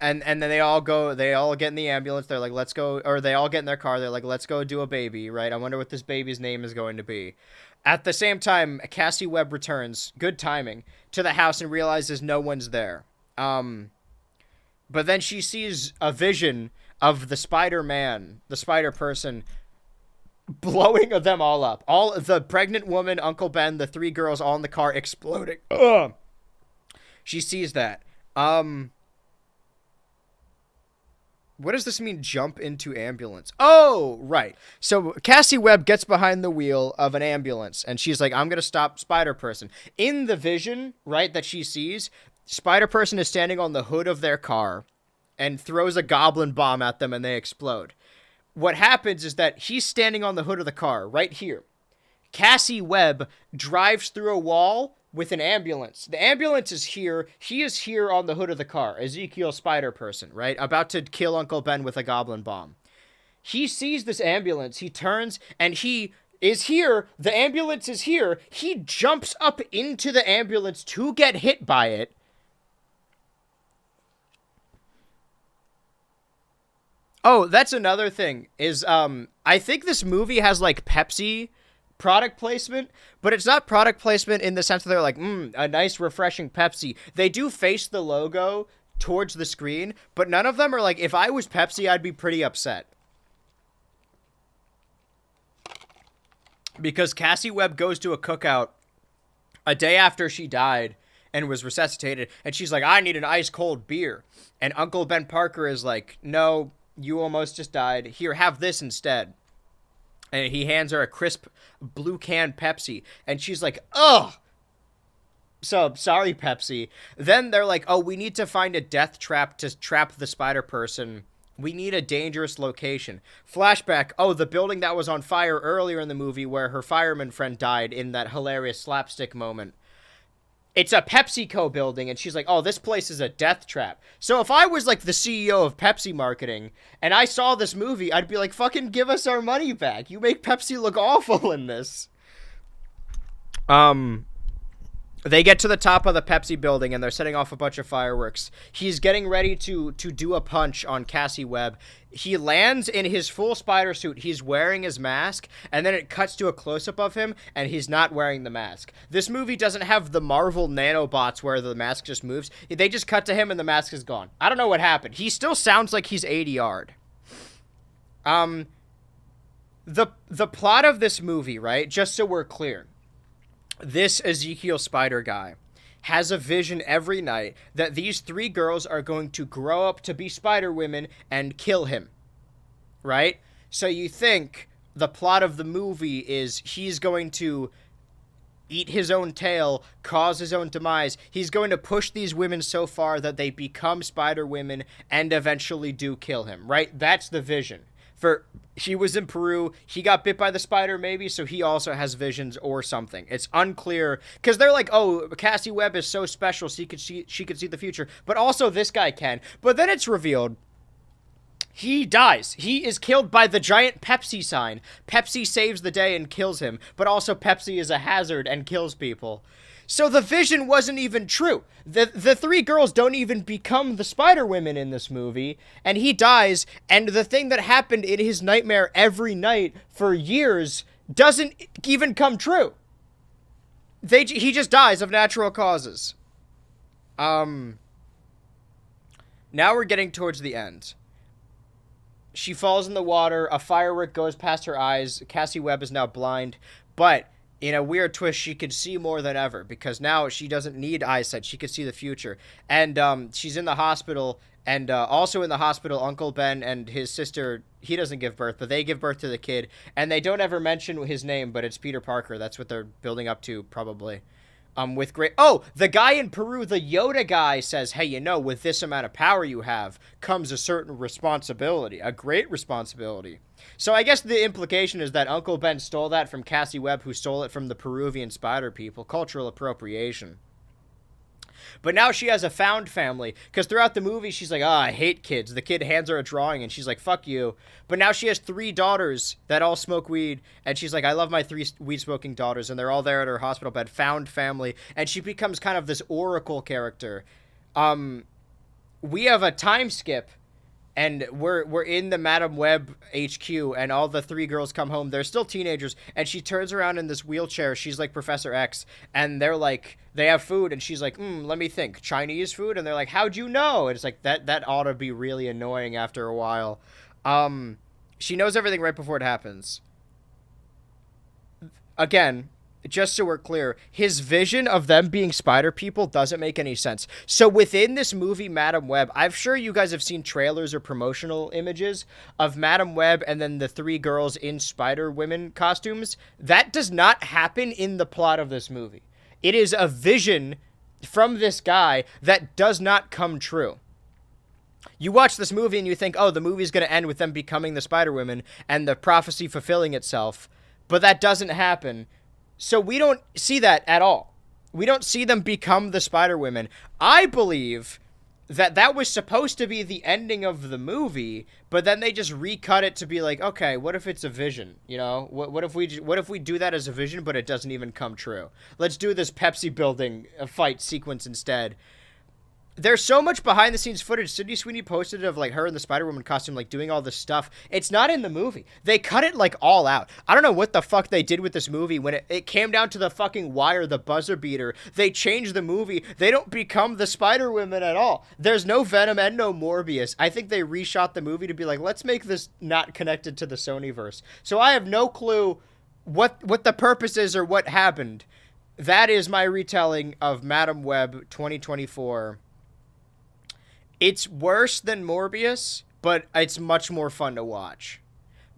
then they all get in the ambulance. They're like, let's go, or they all get in their car. They're like, let's go do a baby, right? I wonder what this baby's name is going to be. At the same time, Cassie Webb returns, good timing, to the house and realizes no one's there. But then she sees a vision of the Spider-Man, the Spider-Person, blowing them all up. All the pregnant woman, Uncle Ben, the 3 girls all in the car exploding. Ugh. She sees that. What does this mean, jump into ambulance? Oh, right. So Cassie Webb gets behind the wheel of an ambulance, and she's like, I'm going to stop Spider-Person. In the vision, right, that she sees, Spider-Person is standing on the hood of their car and throws a goblin bomb at them, and they explode. What happens is that he's standing on the hood of the car, right here. Cassie Webb drives through a wall with an ambulance. The ambulance is here. He is here on the hood of the car. Ezekiel Spider-Person, right? About to kill Uncle Ben with a goblin bomb. He sees this ambulance. He turns, and he is here. The ambulance is here. He jumps up into the ambulance to get hit by it. Oh, that's another thing, is I think this movie has, like, Pepsi product placement, but it's not product placement in the sense that they're like, a nice, refreshing Pepsi. They do face the logo towards the screen, but none of them are like, if I was Pepsi, I'd be pretty upset. Because Cassie Webb goes to a cookout a day after she died and was resuscitated, and she's like, I need an ice-cold beer. And Uncle Ben Parker is like, no, you almost just died. Here, have this instead. And he hands her a crisp blue can Pepsi. And she's like, ugh. So, sorry, Pepsi. Then they're like, oh, we need to find a death trap to trap the Spider-Person. We need a dangerous location. Flashback, oh, the building that was on fire earlier in the movie where her fireman friend died in that hilarious slapstick moment. It's a PepsiCo building, and she's like, oh, this place is a death trap. So if I was, like, the CEO of Pepsi marketing, and I saw this movie, I'd be like, fucking give us our money back. You make Pepsi look awful in this. They get to the top of the Pepsi building, and they're setting off a bunch of fireworks. He's getting ready to do a punch on Cassie Webb. He lands in his full spider suit. He's wearing his mask, and then it cuts to a close-up of him, and he's not wearing the mask. This movie doesn't have the Marvel nanobots where the mask just moves. They just cut to him, and the mask is gone. I don't know what happened. He still sounds like he's 80-yard. The plot of this movie, right, just so we're clear, this Ezekiel Spider guy has a vision every night that these 3 girls are going to grow up to be Spider Women and kill him, right? So you think the plot of the movie is he's going to eat his own tail, cause his own demise. He's going to push these women so far that they become Spider Women and eventually do kill him, right? That's the vision. He was in Peru, he got bit by the spider maybe, so he also has visions or something. It's unclear, because they're like, oh, Cassie Webb is so special, she could see the future, but also this guy can. But then it's revealed He dies. He is killed by the giant Pepsi sign. Pepsi saves the day and kills him, but also Pepsi is a hazard and kills people. So the vision wasn't even true. The three girls don't even become the Spider-Women in this movie, and he dies, and the thing that happened in his nightmare every night for years doesn't even come true. He just dies of natural causes. Now we're getting towards the end. She falls in the water, a firework goes past her eyes, Cassie Webb is now blind, but in a weird twist, she can see more than ever, because now she doesn't need eyesight, she can see the future. And she's in the hospital, and also in the hospital, Uncle Ben and his sister, he doesn't give birth, but they give birth to the kid, and they don't ever mention his name, but it's Peter Parker, that's what they're building up to, probably. With great... Oh, the guy in Peru, the Yoda guy, says, hey, you know, with this amount of power you have comes a certain responsibility, a great responsibility. So I guess the implication is that Uncle Ben stole that from Cassie Webb, who stole it from the Peruvian spider people. Cultural appropriation. But now she has a found family, because throughout the movie, she's like, I hate kids. The kid hands her a drawing, and she's like, fuck you. But now she has 3 daughters that all smoke weed, and she's like, I love my 3 weed-smoking daughters, and they're all there at her hospital bed, found family, and she becomes kind of this oracle character. We have a time skip, and we're in the Madam Web HQ, and all the 3 girls come home. They're still teenagers, and she turns around in this wheelchair. She's like Professor X, and they're like, they have food, and she's like, let me think, Chinese food? And they're like, how'd you know? And it's like, that ought to be really annoying after a while. She knows everything right before it happens. Again, just so we're clear, his vision of them being spider people doesn't make any sense. So within this movie, Madam Web, I'm sure you guys have seen trailers or promotional images of Madam Web and then the 3 girls in Spider-Women costumes. That does not happen in the plot of this movie. It is a vision from this guy that does not come true. You watch this movie and you think, oh, the movie's going to end with them becoming the Spider-Women and the prophecy fulfilling itself. But that doesn't happen. So we don't see that at all. We don't see them become the Spider-Women. I believe that was supposed to be the ending of the movie, but then they just recut it to be like, okay, what if it's a vision? You know, what if we do that as a vision, but it doesn't even come true? Let's do this Pepsi building fight sequence instead. There's so much behind the scenes footage Sydney Sweeney posted of like her in the Spider-Woman costume, like doing all this stuff. It's not in the movie. They cut it like all out. I don't know what the fuck they did with this movie when it came down to the fucking wire, the buzzer beater. They changed the movie. They don't become the Spider-Women at all. There's no Venom and no Morbius. I think they reshot the movie to be like, let's make this not connected to the Sonyverse. So I have no clue what the purpose is or what happened. That is my retelling of Madam Web 2024. It's worse than Morbius, but it's much more fun to watch.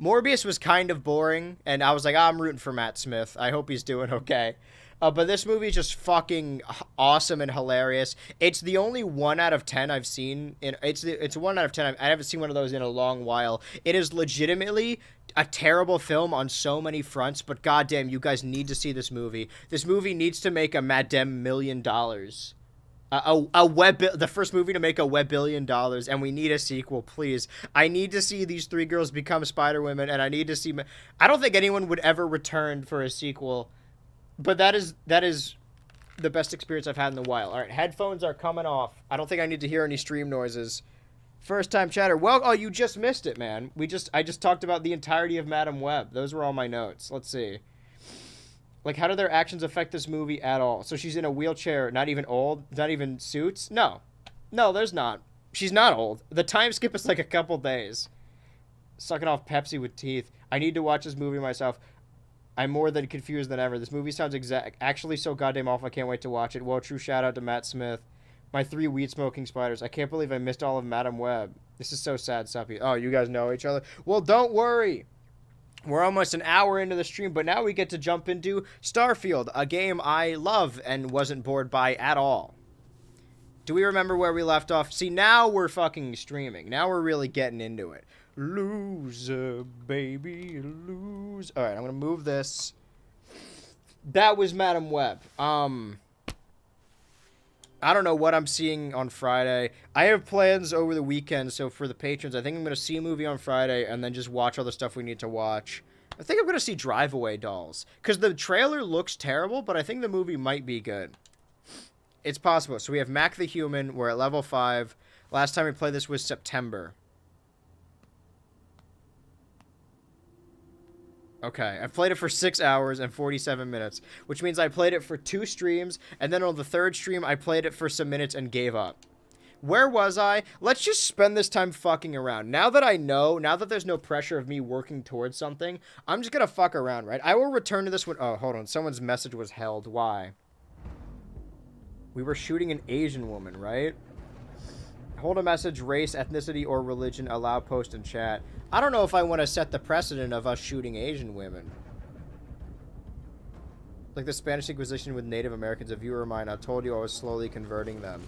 Morbius was kind of boring, and I was like, I'm rooting for Matt Smith. I hope he's doing okay. But this movie is just fucking awesome and hilarious. It's the only 1 out of 10 I've seen. It's 1 out of 10. I haven't seen one of those in a long while. It is legitimately a terrible film on so many fronts, but goddamn, you guys need to see this movie. This movie needs to make a Madem $1 million. The first movie to make a $1 billion, and we need a sequel, please. I need to see these 3 girls become Spider-Women, and I need to see... I don't think anyone would ever return for a sequel, but that is the best experience I've had in a while. All right, headphones are coming off. I don't think I need to hear any stream noises. First time chatter. Well, oh, you just missed it, man. I just talked about the entirety of Madam Web. Those were all my notes. Let's see. Like, how do their actions affect this movie at all? So she's in a wheelchair, not even old, not even suits? No, there's not. She's not old. The time skip is like a couple days. Sucking off Pepsi with teeth. I need to watch this movie myself. I'm more than confused than ever. This movie sounds actually so goddamn awful. I can't wait to watch it. Well, true shout out to Matt Smith. My 3 weed-smoking spiders. I can't believe I missed all of Madam Web. This is so sad, Suppy. Oh, you guys know each other? Well, don't worry. We're almost an hour into the stream, but now we get to jump into Starfield, a game I love and wasn't bored by at all. Do we remember where we left off? See, now we're fucking streaming. Now we're really getting into it. Loser, baby, lose. All right, I'm going to move this. That was Madam Web. I don't know what I'm seeing on Friday. I have plans over the weekend, so for the patrons, I think I'm going to see a movie on Friday and then just watch all the stuff we need to watch. I think I'm going to see Drive Away Dolls, because the trailer looks terrible, but I think the movie might be good. It's possible. So we have Mac the Human. We're at level 5. Last time we played this was September. Okay, I've played it for 6 hours and 47 minutes, which means I played it for 2 streams, and then on the 3rd stream, I played it for some minutes and gave up. Where was I? Let's just spend this time fucking around. Now that I know, now that there's no pressure of me working towards something, I'm just gonna fuck around, right? I will return to this one. Oh, hold on. Someone's message was held. Why? We were shooting an Asian woman, right? Hold a message, race, ethnicity, or religion. Allow post and chat. I don't know if I want to set the precedent of us shooting Asian women. Like the Spanish Inquisition with Native Americans. A viewer of mine, I told you I was slowly converting them.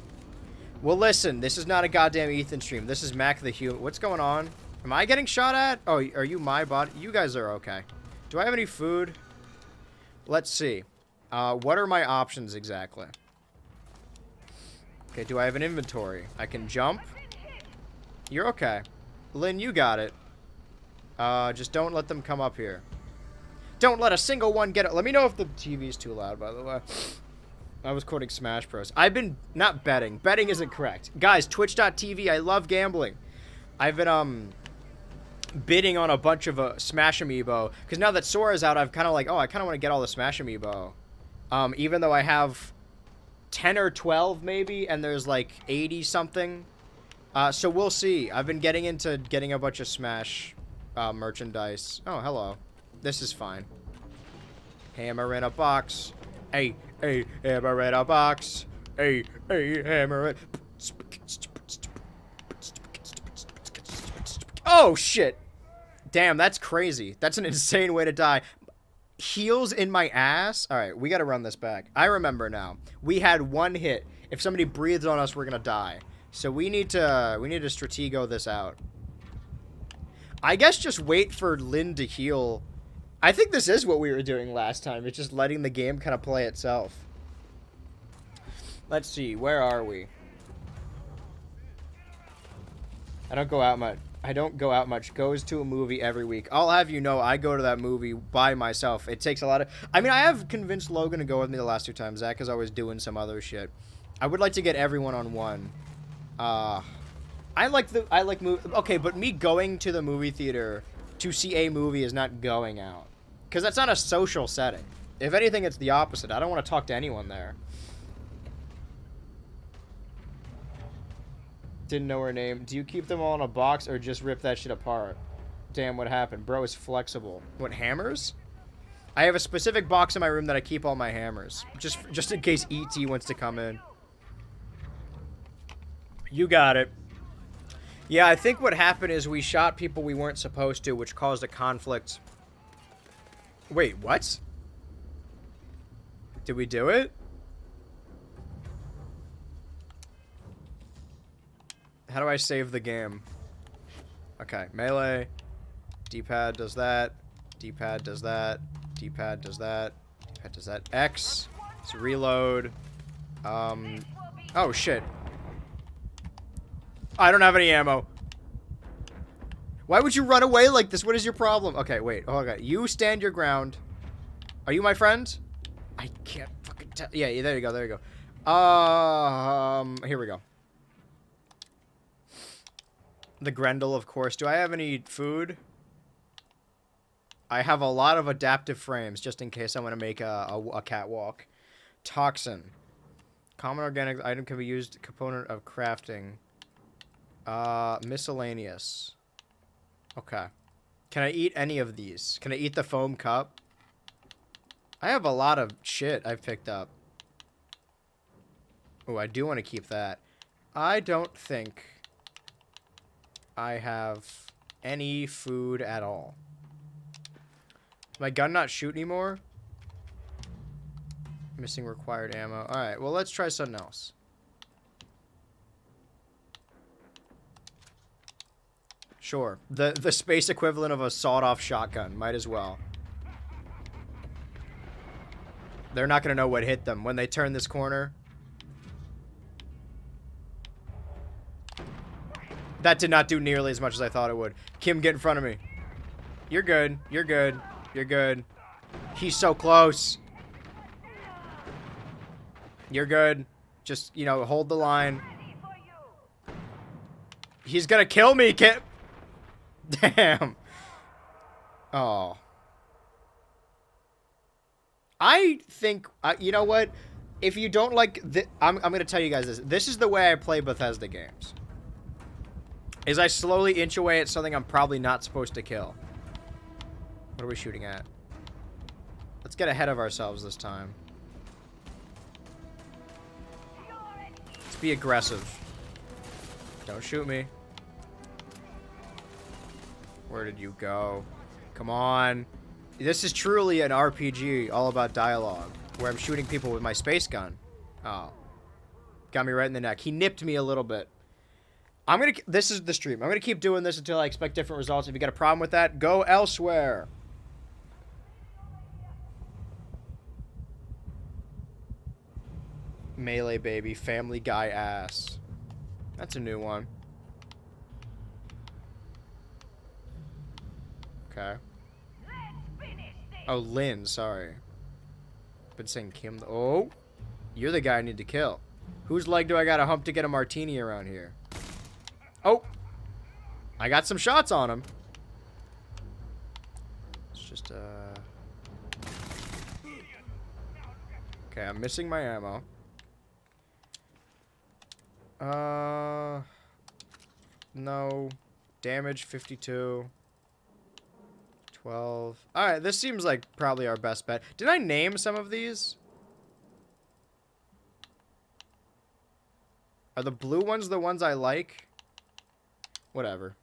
Well, listen, this is not a goddamn Ethan stream. This is Mac the Human. What's going on? Am I getting shot at? Oh, are you my body? You guys are okay. Do I have any food? Let's see. What are my options exactly? Okay, do I have an inventory? I can jump. You're okay. Lynn, you got it. Just don't let them come up here. Don't let a single one get it. Let me know if the TV's too loud, by the way. I was quoting Smash Bros. I've been not betting. Betting isn't correct. Guys, twitch.tv, I love gambling. I've been, bidding on a bunch of Smash Amiibo. Because now that Sora's out, I've kind of like, oh, I kind of want to get all the Smash Amiibo. Even though I have 10 or 12 maybe, and there's like 80 something. So we'll see. I've been getting into getting a bunch of Smash merchandise. Oh, hello. This is fine. Hammer in a box. Hey, hammer in a box. Hey, hammer in... Oh, shit. Damn, that's crazy. That's an insane way to die. Heels in my ass? Alright, we gotta run this back. I remember now. We had 1 hit. If somebody breathes on us, we're gonna die. So we need to stratego this out. I guess just wait for Lynn to heal. I think this is what we were doing last time. It's just letting the game kind of play itself. Let's see. Where are we? I don't go out much. Goes to a movie every week. I'll have you know I go to that movie by myself. It takes a lot of... I mean, I have convinced Logan to go with me the last 2 times. Zach is always doing some other shit. I would like to get everyone on one. I like movie... Okay, but me going to the movie theater to see a movie is not going out. Because that's not a social setting. If anything, it's the opposite. I don't want to talk to anyone there. Didn't know her name. Do you keep them all in a box or just rip that shit apart? Damn, what happened? Bro is flexible. What, hammers? I have a specific box in my room that I keep all my hammers. Just in case E.T. wants to come in. You got it. Yeah, I think what happened is we shot people we weren't supposed to, which caused a conflict. Wait, what? Did we do it? How do I save the game? Okay, melee. D-pad does that. D-pad does that. D-pad does that. D-pad does that. X. Let's reload. Oh, shit. I don't have any ammo. Why would you run away like this? What is your problem? Okay, wait. Oh, okay. You stand your ground. Are you my friend? I can't fucking tell. Yeah, there you go. There you go. Here we go. The Grendel, of course. Do I have any food? I have a lot of adaptive frames, just in case I want to make a catwalk. Toxin. Common organic item can be used component of crafting. Miscellaneous. Okay. Can I eat any of these? Can I eat the foam cup? I have a lot of shit I've picked up. Oh, I do want to keep that. I don't think I have any food at all. Does my gun not shoot anymore? Missing required ammo. Alright, well, let's try something else. Sure. The space equivalent of a sawed-off shotgun. Might as well. They're not going to know what hit them when they turn this corner. That did not do nearly as much as I thought it would. Kim, get in front of me. You're good. You're good. You're good. He's so close. You're good. Just, you know, hold the line. He's gonna kill me, Kim. Damn. Oh. I think, you know what? If you don't like, I'm gonna tell you guys this. This is the way I play Bethesda games. Is I slowly inch away at something I'm probably not supposed to kill. What are we shooting at? Let's get ahead of ourselves this time. Let's be aggressive. Don't shoot me. Where did you go? Come on. This is truly an RPG all about dialogue, where I'm shooting people with my space gun. Oh. Got me right in the neck. He nipped me a little bit. This is the stream. I'm gonna keep doing this until I expect different results. If you got a problem with that, go elsewhere. Melee baby, Family Guy ass. That's a new one. Okay. Oh, Lynn, sorry. Been saying Kim. Oh, you're the guy I need to kill. Whose leg do I gotta hump to get a martini around here? Oh, I got some shots on him. It's just, okay, I'm missing my ammo. No. Damage 52. 12. Alright, this seems like probably our best bet. Did I name some of these? Are the blue ones the ones I like? Whatever.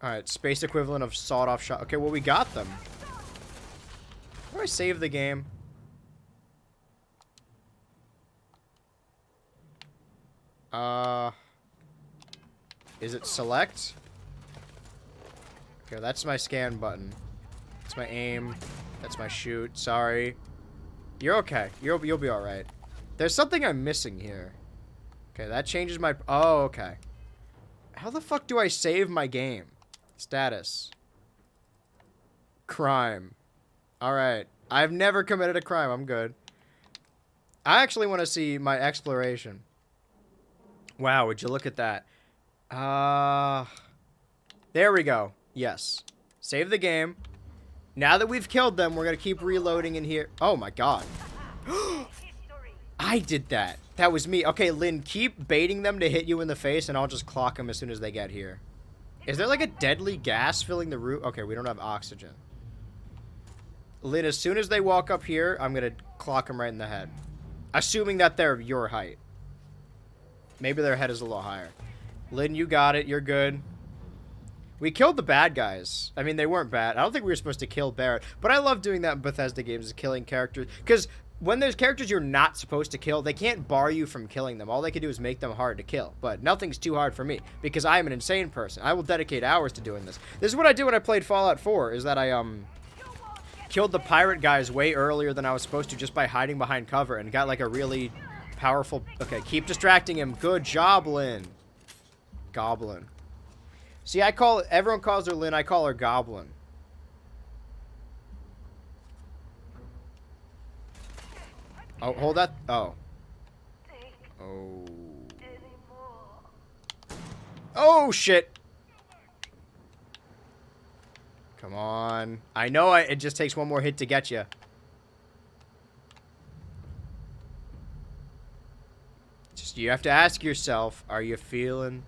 Alright, space equivalent of sawed-off shot. Okay, well, we got them. How do I save the game? Is it select? Okay, that's my scan button. That's my aim. That's my shoot. Sorry. You're okay. You'll be alright. There's something I'm missing here. Okay, that changes my... Oh, okay. How the fuck do I save my game? Status. Crime. Alright. I've never committed a crime. I'm good. I actually want to see my exploration. Wow, would you look at that? There we go. Yes. Save the game. Now that we've killed them, we're going to keep reloading in here. Oh my god. I did that. That was me. Okay, Lynn, keep baiting them to hit you in the face, and I'll just clock them as soon as they get here. Is there like a deadly gas filling the roof? Okay, we don't have oxygen. Lynn, as soon as they walk up here, I'm going to clock them right in the head. Assuming that they're your height. Maybe their head is a little higher. Lynn, you got it. You're good. We killed the bad guys. I mean, they weren't bad. I don't think we were supposed to kill Barrett. But I love doing that in Bethesda games, is killing characters. Because when there's characters you're not supposed to kill, they can't bar you from killing them. All they can do is make them hard to kill. But nothing's too hard for me. Because I am an insane person. I will dedicate hours to doing this. This is what I did when I played Fallout 4. Is that I, killed the pirate guys way earlier than I was supposed to just by hiding behind cover. And got like a really... powerful. Okay, keep distracting him. Good job, Lynn. Goblin. See, everyone calls her Lynn. I call her Goblin. Oh, hold that. Oh. Oh. Oh, shit. Come on. I know it just takes one more hit to get you. You have to ask yourself, are you feeling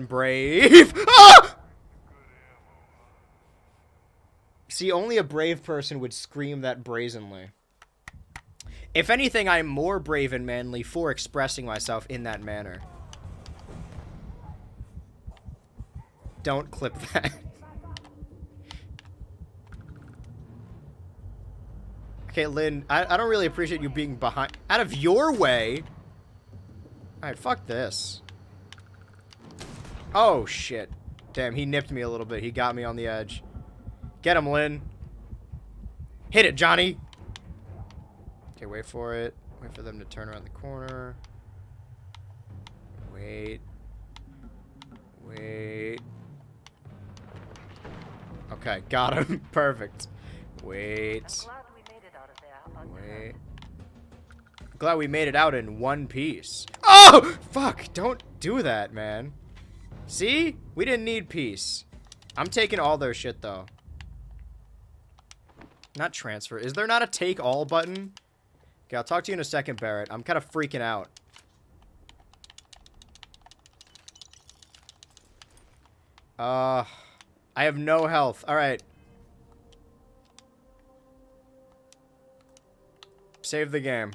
brave? Ah! See, only a brave person would scream that brazenly. If anything, I'm more brave and manly for expressing myself in that manner. Don't clip that. Okay, Lynn, I don't really appreciate you being out of your way. Alright, fuck this. Oh, shit. Damn, he nipped me a little bit. He got me on the edge. Get him, Lynn. Hit it, Johnny. Okay, wait for it. Wait for them to turn around the corner. Wait. Wait. Okay, got him. Perfect. Wait. Wait. Glad we made it out in one piece. Oh! Fuck! Don't do that, man. See? We didn't need peace. I'm taking all their shit, though. Not transfer. Is there not a take all button? Okay, I'll talk to you in a second, Barrett. I'm kind of freaking out. I have no health. Alright. Save the game.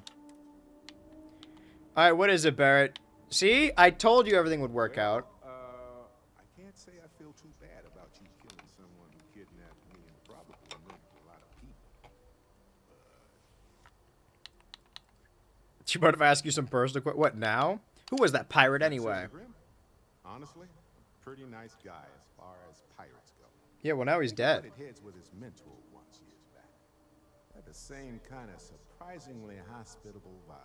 Alright, what is it, Barrett? See? I told you everything would work out. I can't say I feel too bad about you killing someone who kidnapped me and probably murdered a lot of people. Do you mind if I ask you some personal questions? What, now? Who was that pirate anyway? Honestly, pretty nice guy as far as pirates go. Yeah, well now he's dead. Butted heads with his mentor once years back. Had the same kind of surprisingly hospitable vibe.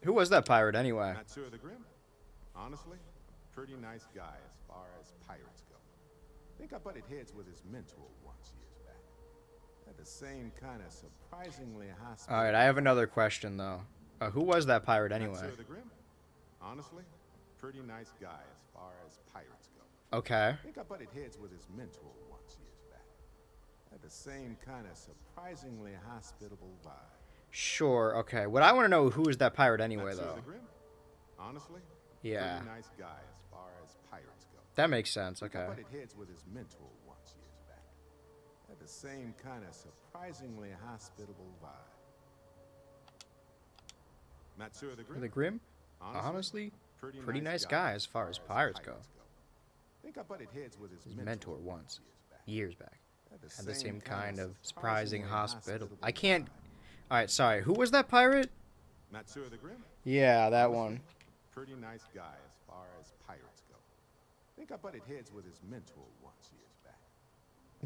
Who was that pirate anyway? Not sure of the Grim. Honestly, pretty nice guy as far as pirates go. Think I butted heads with his mentor once years back. Had the same kind of surprisingly hospitable. Alright, I have another question though. Who was that pirate Not anyway? sure of the Grim. Honestly, pretty nice guy as far as pirates go. Okay. Think I butted heads with his mentor once years back. Had the same kind of surprisingly hospitable vibe. Sure, okay. What I want to know, who is that pirate anyway, Not sure though? of the Grim. Honestly, Yeah. pretty nice guy as far as pirates go. That makes sense, Think I okay. butted heads with his mentor once years back. Had the same kind of surprisingly hospitable vibe. Not sure of the Grim. The Grim? Honestly, pretty nice guy as far as pirates go. Think I butted heads with His mentor once, years back. years back. Had the same kind of surprising hospitable. I can't... Alright, sorry. Who was that pirate? Not sure of the Grim. Yeah, that one. Pretty nice guy as far as pirates go. Think I butted heads with his mentor once years back.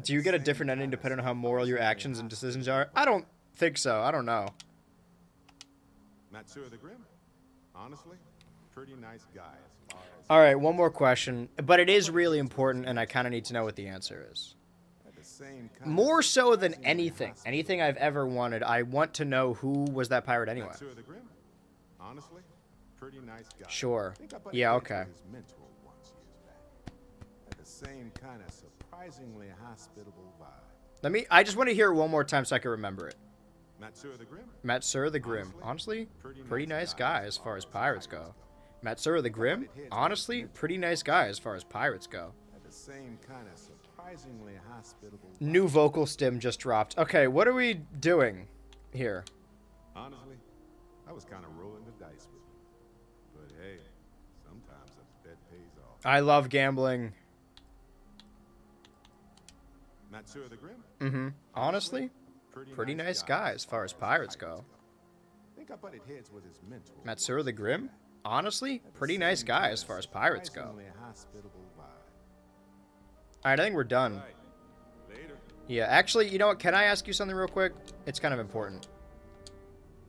Do you get a different ending depending on how moral your actions and decisions are? I don't think so. I don't know. Not sure of the Grim. Honestly, pretty nice guy as far as. Alright, one more question. But it is really important, and I kind of need to know what the answer is. Had the same kind of More so than surprisingly anything. hospitable. Anything I've ever wanted, I want to know who was that pirate anyway. Not sure of the Grim. Honestly, pretty nice guy. Sure. Think I butted Yeah, heads okay. with his mentor once years back. Had the same kind of surprisingly hospitable vibe. I just want to hear it one more time so I can remember it. Not sure of the Grim. Matsura the Grim. Honestly, pretty nice guy as far as pirates go. Matsura the Grim. Honestly, pretty nice guy as far as pirates go. Had the same kind of surprisingly hospitable vibe. New vocal stem just dropped. Okay, what are we doing here? Honestly, I was kind of rolling the dice with you. But hey, sometimes a bet pays off. I love gambling. Not sure of the Grim. Mm-hmm. Honestly, pretty nice guy as far as pirates go. Think I butted heads with his mentor. Matsura the Grim. Honestly, pretty nice guy as far as pirates go. Surprisingly hospitable vibe. Alright, I think we're done. Later. Yeah, actually, you know what? Can I ask you something real quick? It's kind of important.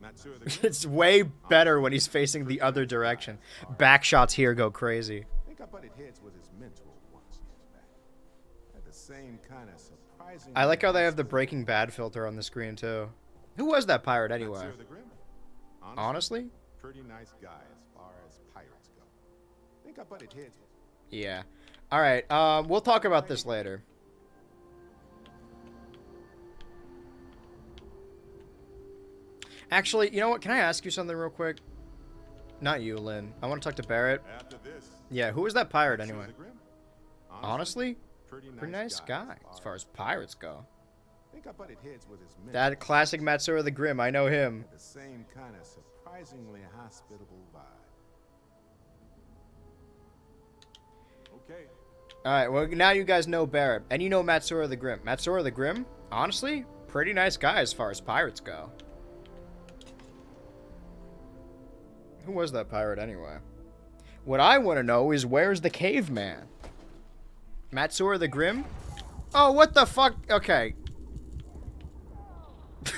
Not sure of the Grim. It's way better when he's facing the other direction. Back shots here go crazy. Think I butted heads with his mentor once years back. Had the same kind of surprising. I like how they have the Breaking Bad filter on the screen, too. Who was that pirate Not anyway? sure of the Grim. Honestly? Pretty nice guy as far as pirates go. Think I butted heads with. Yeah. Alright, we'll talk about this later. Actually, you know what? Can I ask you something real quick? Not you, Lynn. I want to talk to Barrett. After this. Yeah, who was that pirate Not sure anyway? of the Grim. Honestly? Pretty Nice guy, as far as pirates go. Think I butted heads with his mentor. That classic Matsura the Grim, I know him. Had the same kind of surprisingly hospitable vibe. Okay. Alright, well, now you guys know Barrett, and you know Matsura the Grim. Matsura the Grim, honestly, pretty nice guy as far as pirates go. Who was that pirate anyway? What I want to know is where's the caveman? Matsura the Grim? Oh, what the fuck? Okay.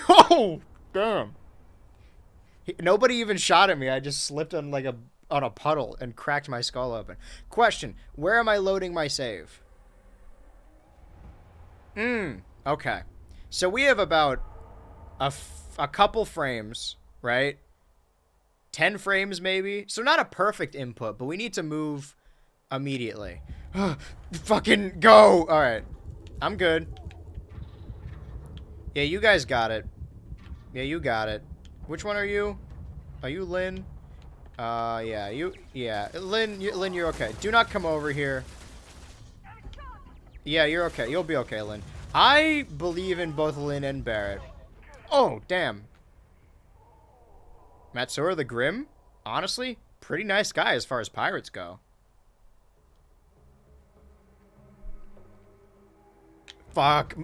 Oh, damn. Nobody even shot at me. I just slipped on like a on a puddle and cracked my skull open. Question, where am I loading my save? Okay. So we have about a couple frames, right? 10 frames maybe. So not a perfect input, but we need to move immediately. Fucking go! Alright. I'm good. Yeah, you guys got it. Yeah, you got it. Which one are you? Are you Lynn? Yeah, Lynn, you're okay. Do not come over here. Yeah, you're okay. You'll be okay, Lynn. I believe in both Lynn and Barrett. Oh, damn. Matsura the Grim? Honestly, pretty nice guy as far as pirates go. Fuck.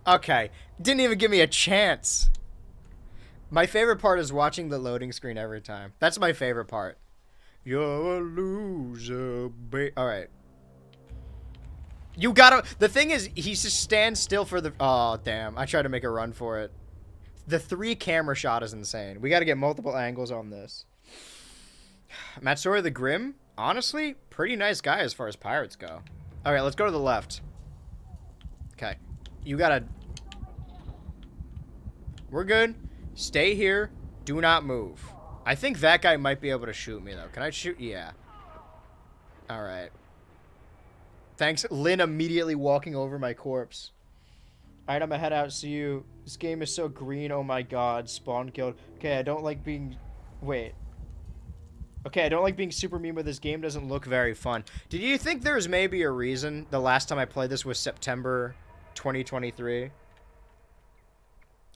Okay. Didn't even give me a chance. My favorite part is watching the loading screen every time. That's my favorite part. You're a loser, alright. You gotta... The thing is, he just stands still for the... Oh, damn. I tried to make a run for it. The 3 camera shot is insane. We gotta get multiple angles on this. Matsura the Grim? Honestly, pretty nice guy as far as pirates go. Alright, let's go to the left. Okay. You gotta... We're good. Stay here. Do not move. I think that guy might be able to shoot me, though. Can I shoot? Yeah. Alright. Thanks. Lynn immediately walking over my corpse. Alright, I'm gonna head out. See you. This game is so green. Oh my god. Spawn killed. Okay, I don't like being... Wait. Okay, I don't like being super mean, but this game doesn't look very fun. Did you think there was maybe a reason the last time I played this was September 2023?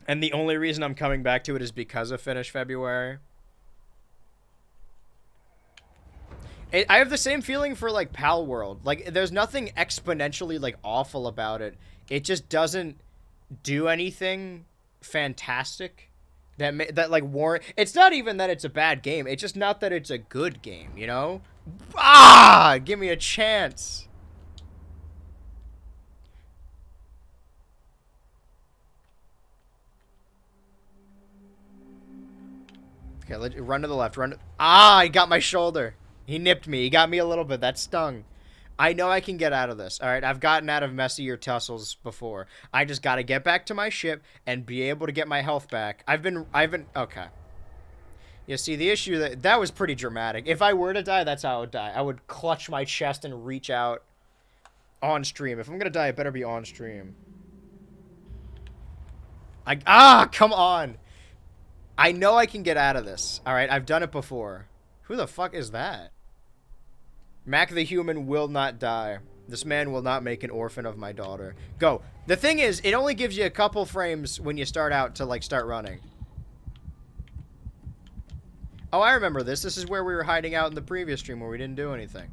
And the only reason I'm coming back to it is because of Finish February? I have the same feeling for, like, Pal World. Like, there's nothing exponentially, like, awful about it. It just doesn't do anything fantastic that like, warrant... It's not even that it's a bad game. It's just not that it's a good game, you know? Ah! Give me a chance. Okay, let's run to the left. Run to... Ah! He got my shoulder. He nipped me. He got me a little bit. That stung. I know I can get out of this. All right, I've gotten out of messier tussles before. I just got to get back to my ship and be able to get my health back. I've been okay. You see, the issue that was pretty dramatic. If I were to die, that's how I would die. I would clutch my chest and reach out on stream. If I'm going to die, it better be on stream. Come on. I know I can get out of this. All right, I've done it before. Who the fuck is that? Mac the human will not die. This man will not make an orphan of my daughter. Go. The thing is, it only gives you a couple frames when you start out to, like, start running. Oh, I remember this. This is where we were hiding out in the previous stream where we didn't do anything.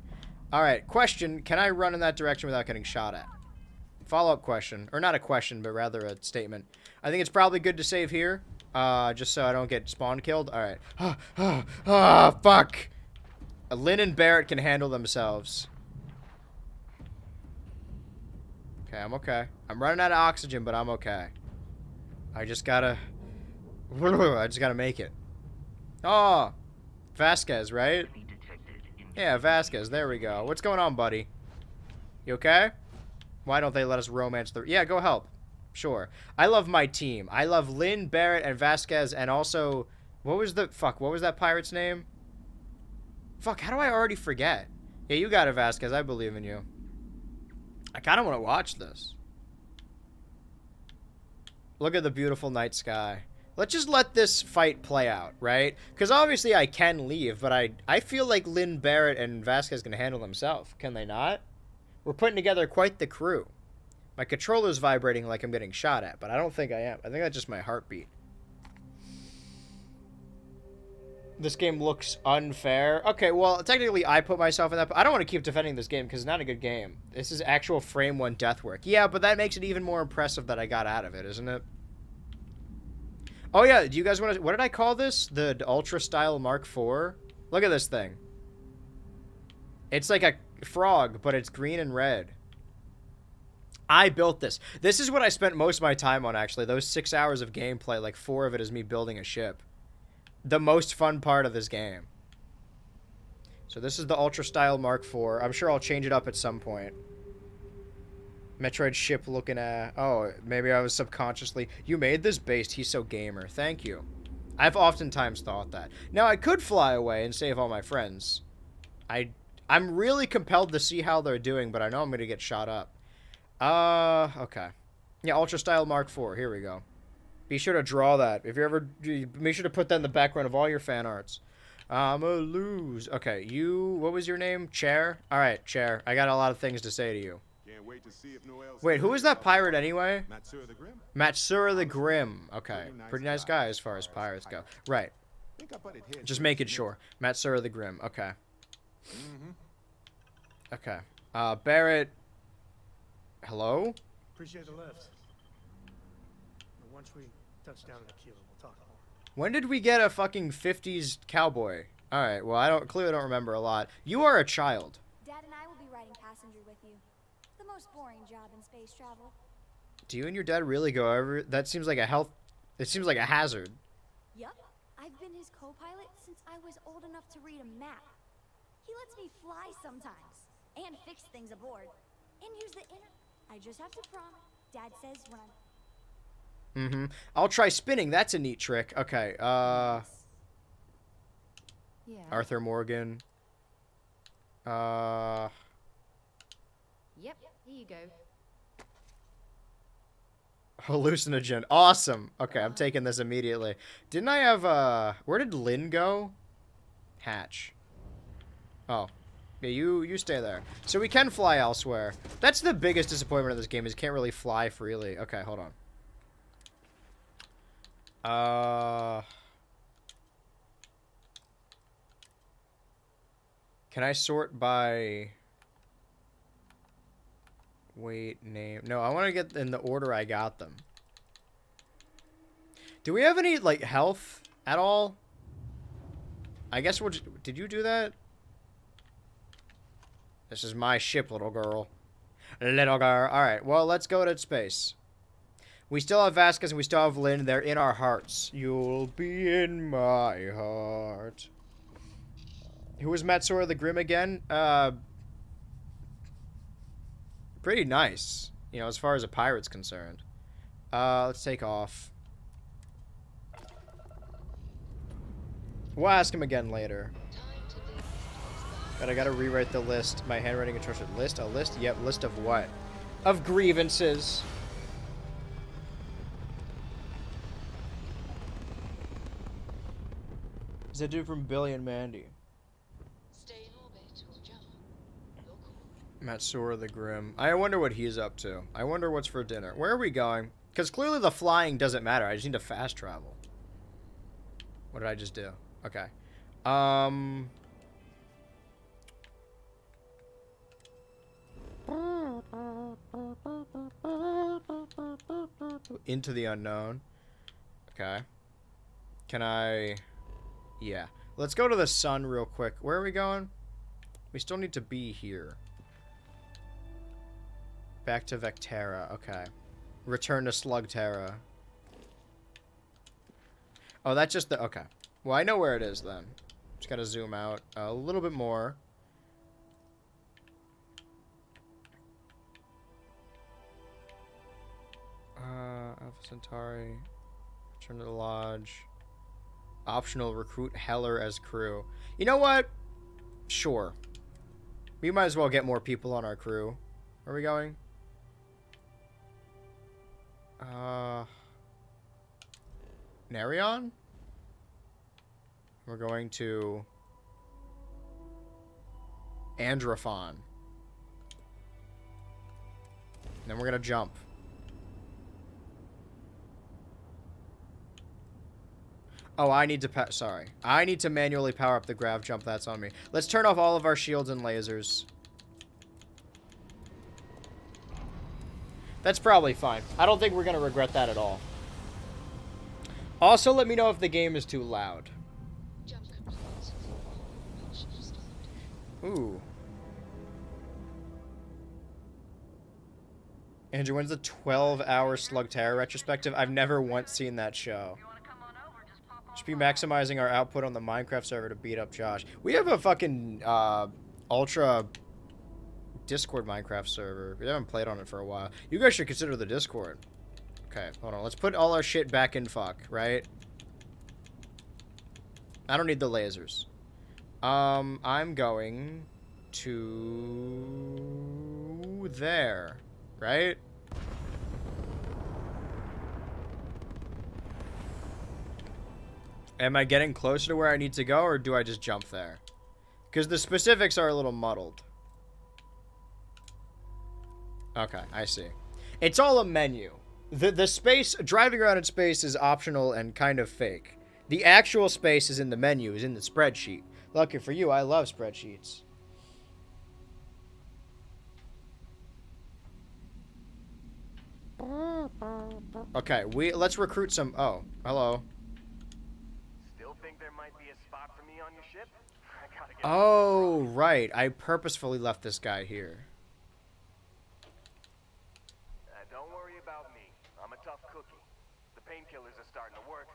Alright, question. Can I run in that direction without getting shot at? Follow-up question. Or not a question, but rather a statement. I think it's probably good to save here. Just so I don't get spawn killed. Alright. Fuck! Lynn and Barrett can handle themselves. Okay, I'm okay. I'm running out of oxygen, but I'm okay. I just gotta make it. Oh! Vasquez, right? Yeah, Vasquez. There we go. What's going on, buddy? You okay? Why don't they let us romance the... Yeah, go help. Sure. I love my team. I love Lynn, Barrett, and Vasquez, and also... What was that pirate's name? Fuck, how do I already forget? Yeah, you got it, Vasquez. I believe in you. I kind of want to watch this. Look at the beautiful night sky. Let's just let this fight play out, right? Because obviously I can leave, but I feel like Lynn, Barrett, and Vasquez can handle themselves. Can they not? We're putting together quite the crew. My controller's vibrating like I'm getting shot at, but I don't think I am. I think that's just my heartbeat. This game looks unfair. Okay, well, technically I put myself in that... I don't want to keep defending this game because it's not a good game. This is actual frame 1 death work. Yeah, but that makes it even more impressive that I got out of it, isn't it? Oh, yeah, do you guys want to... What did I call this? The Ultra Style Mark IV? Look at this thing. It's like a frog, but it's green and red. I built this. This is what I spent most of my time on, actually. Those 6 hours of gameplay, like 4 of it is me building a ship. The most fun part of this game. So this is the Ultra Style Mark IV. I'm sure I'll change it up at some point. Metroid ship looking at... Oh, maybe I was subconsciously... You made this based. He's so gamer. Thank you. I've oftentimes thought that. Now, I could fly away and save all my friends. I'm really compelled to see how they're doing, but I know I'm going to get shot up. Okay. Yeah, Ultra Style Mark IV. Here we go. Be sure to draw that. If you're ever... Make sure to put that in the background of all your fan arts. I'm a lose. Okay, you... What was your name? Chair? Alright, Chair. I got a lot of things to say to you. Can't wait to see if Noel's Wait, who is that pirate anyway? Matsura the Grim? Matsura the Grim. Okay. Pretty nice guy as far as pirates go. Right. Think I butted heads Just with making his sure. Matsura the Grim. Okay. Mm-hmm. Okay. Barrett. Hello? Appreciate the lift. But once we touch down in Aquila, we'll talk more. When did we get a fucking 50s cowboy? Alright, well, I clearly don't remember a lot. You are a child. Dad and I will be riding passenger with you. The most boring job in space travel. Do you and your dad really go over? That seems like a It seems like a hazard. Yup. I've been his co-pilot since I was old enough to read a map. He lets me fly sometimes. And fix things aboard. And use the inner... I just have to promise. Dad says when I'm... Mm-hmm. I'll try spinning. That's a neat trick. Okay, Yeah. Arthur Morgan. Yep, here you go. Hallucinogen. Awesome. Okay, I'm taking this immediately. Didn't I have, where did Lynn go? Hatch. Oh. Yeah, you stay there. So we can fly elsewhere. That's the biggest disappointment of this game is you can't really fly freely. Okay, hold on. Can I sort by... Wait, name... No, I want to get in the order I got them. Do we have any, like, health at all? I guess we'll just... Did you do that? This is my ship, little girl. Little girl. Alright, well, let's go to space. We still have Vasquez and we still have Lynn. They're in our hearts. You'll be in my heart. Who was Matsura the Grim again? Pretty nice. You know, as far as a pirate's concerned. Let's take off. We'll ask him again later. But I gotta rewrite the list. My handwriting atrocious. List? A list? Yep, list of what? Of grievances. Is that dude from Billy and Mandy? Stay in orbit or jump. Your call. Matsura the Grim. I wonder what he's up to. I wonder what's for dinner. Where are we going? Because clearly the flying doesn't matter. I just need to fast travel. What did I just do? Okay. Into the unknown. Okay. Can I... Yeah. Let's go to the sun real quick. Where are we going? We still need to be here. Back to Vectera. Okay. Return to Slugterra. Oh, that's just the... Okay. Well, I know where it is then. Just gotta zoom out a little bit more. Alpha Centauri. Return to the Lodge. Optional recruit Heller as crew. You know what? Sure. We might as well get more people on our crew. Where are we going? Narion? We're going to Androphon. Then we're gonna jump. Oh, I need to sorry. I need to manually power up the grav jump. That's on me. Let's turn off all of our shields and lasers. That's probably fine. I don't think we're gonna regret that at all. Also, let me know if the game is too loud. Jump complete. Launch started. Ooh. Andrew, when's the 12-hour Slugterra retrospective? I've never once seen that show. Should be maximizing our output on the Minecraft server to beat up Josh. We have a fucking ultra Discord Minecraft server. We haven't played on it for a while. You guys should consider the Discord. Okay, hold on. Let's put all our shit back in fuck, right? I don't need the lasers. I'm going to there, right? Am I getting closer to where I need to go, or do I just jump there? Because the specifics are a little muddled. Okay, I see. It's all a menu. The space, driving around in space is optional and kind of fake. The actual space is in the menu, is in the spreadsheet. Lucky for you, I love spreadsheets. Okay, let's recruit some. Oh, hello. Still think there might be a spot for me on your ship? I gotta get Oh, right. I purposefully left this guy here. Don't worry about me. I'm a tough cookie. The painkillers are starting to work.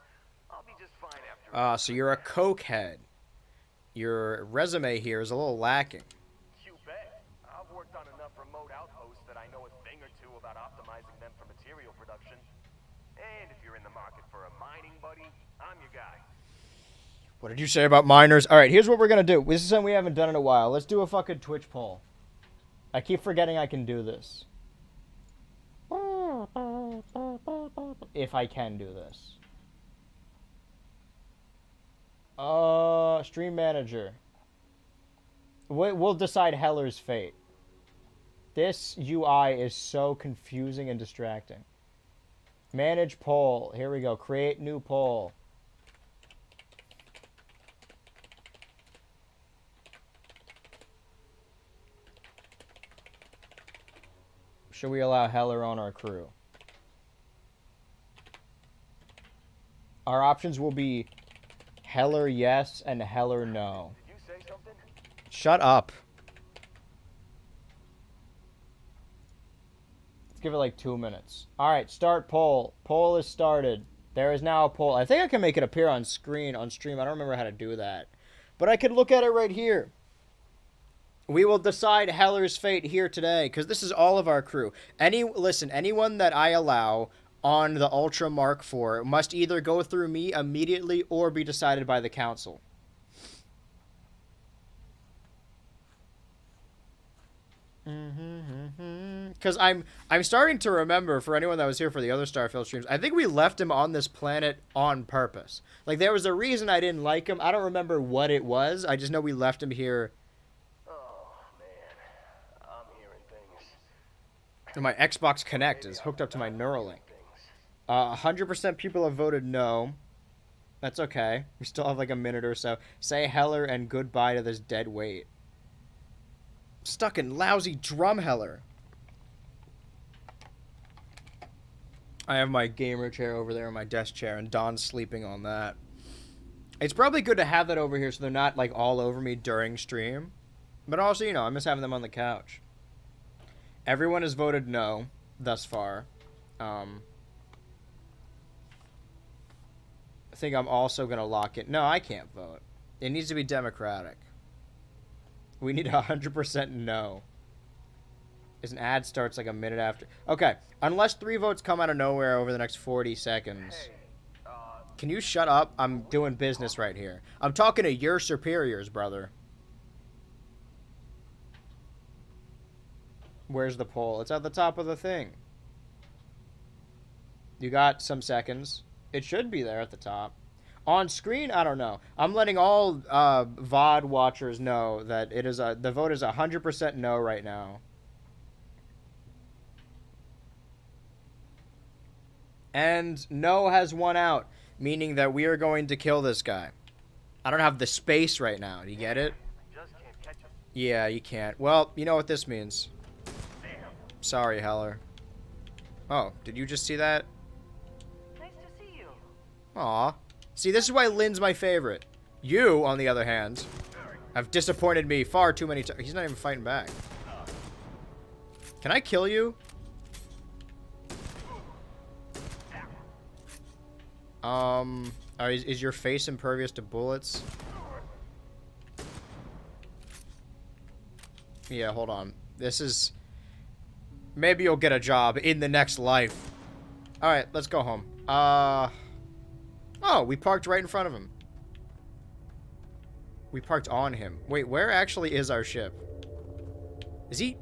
I'll be just fine after. So you're a cokehead. Your resume here is a little lacking. You bet. I've worked on enough remote outposts that I know a thing or two about optimizing them for material production. And if you're in the market for a mining buddy, I'm your guy. What did you say about miners? All right, here's what we're going to do. This is something we haven't done in a while. Let's do a fucking Twitch poll. I keep forgetting I can do this. If I can do this. Stream manager. We'll decide Heller's fate. This UI is so confusing and distracting. Manage poll. Here we go. Create new poll. Should we allow Heller on our crew? Our options will be Heller yes and Heller no. Did you say something? Shut up. Let's give it like 2 minutes. Alright, start poll. Poll is started. There is now a poll. I think I can make it appear on screen, on stream. I don't remember how to do that. But I could look at it right here. We will decide Heller's fate here today, because this is all of our crew. Listen, anyone that I allow on the Ultra Mark IV must either go through me immediately or be decided by the council. Because I'm starting to remember, for anyone that was here for the other Starfield streams, I think we left him on this planet on purpose. Like, there was a reason I didn't like him. I don't remember what it was. I just know we left him here. And my Xbox Connect is hooked up to my Neuralink. 100% people have voted no. That's okay. We still have like a minute or so. Say Heller and goodbye to this dead weight. Stuck in lousy drum Heller. I have my gamer chair over there, my desk chair, and Don's sleeping on that. It's probably good to have that over here so they're not like all over me during stream. But also, you know, I miss having them on the couch. Everyone has voted no thus far. I think I'm also going to lock it. No, I can't vote. It needs to be democratic. We need 100% no. As an ad starts like a minute after. Okay, unless 3 votes come out of nowhere over the next 40 seconds. Can you shut up? I'm doing business right here. I'm talking to your superiors, brother. Where's the poll? It's at the top of the thing. You got some seconds. It should be there at the top. On screen, I don't know. I'm letting all VOD watchers know that it is the vote is 100% no right now. And no has won out, meaning that we are going to kill this guy. I don't have the space right now. Do you get it? Yeah, you can't. Well, you know what this means. Sorry, Heller. Oh, did you just see that? Nice to see you. Aw. See, this is why Lynn's my favorite. You, on the other hand, have disappointed me far too many times. He's not even fighting back. Can I kill you? Is your face impervious to bullets? Yeah, hold on. This is... Maybe you'll get a job in the next life. Alright, let's go home. Oh, we parked right in front of him. We parked on him. Wait, where actually is our ship? Is he...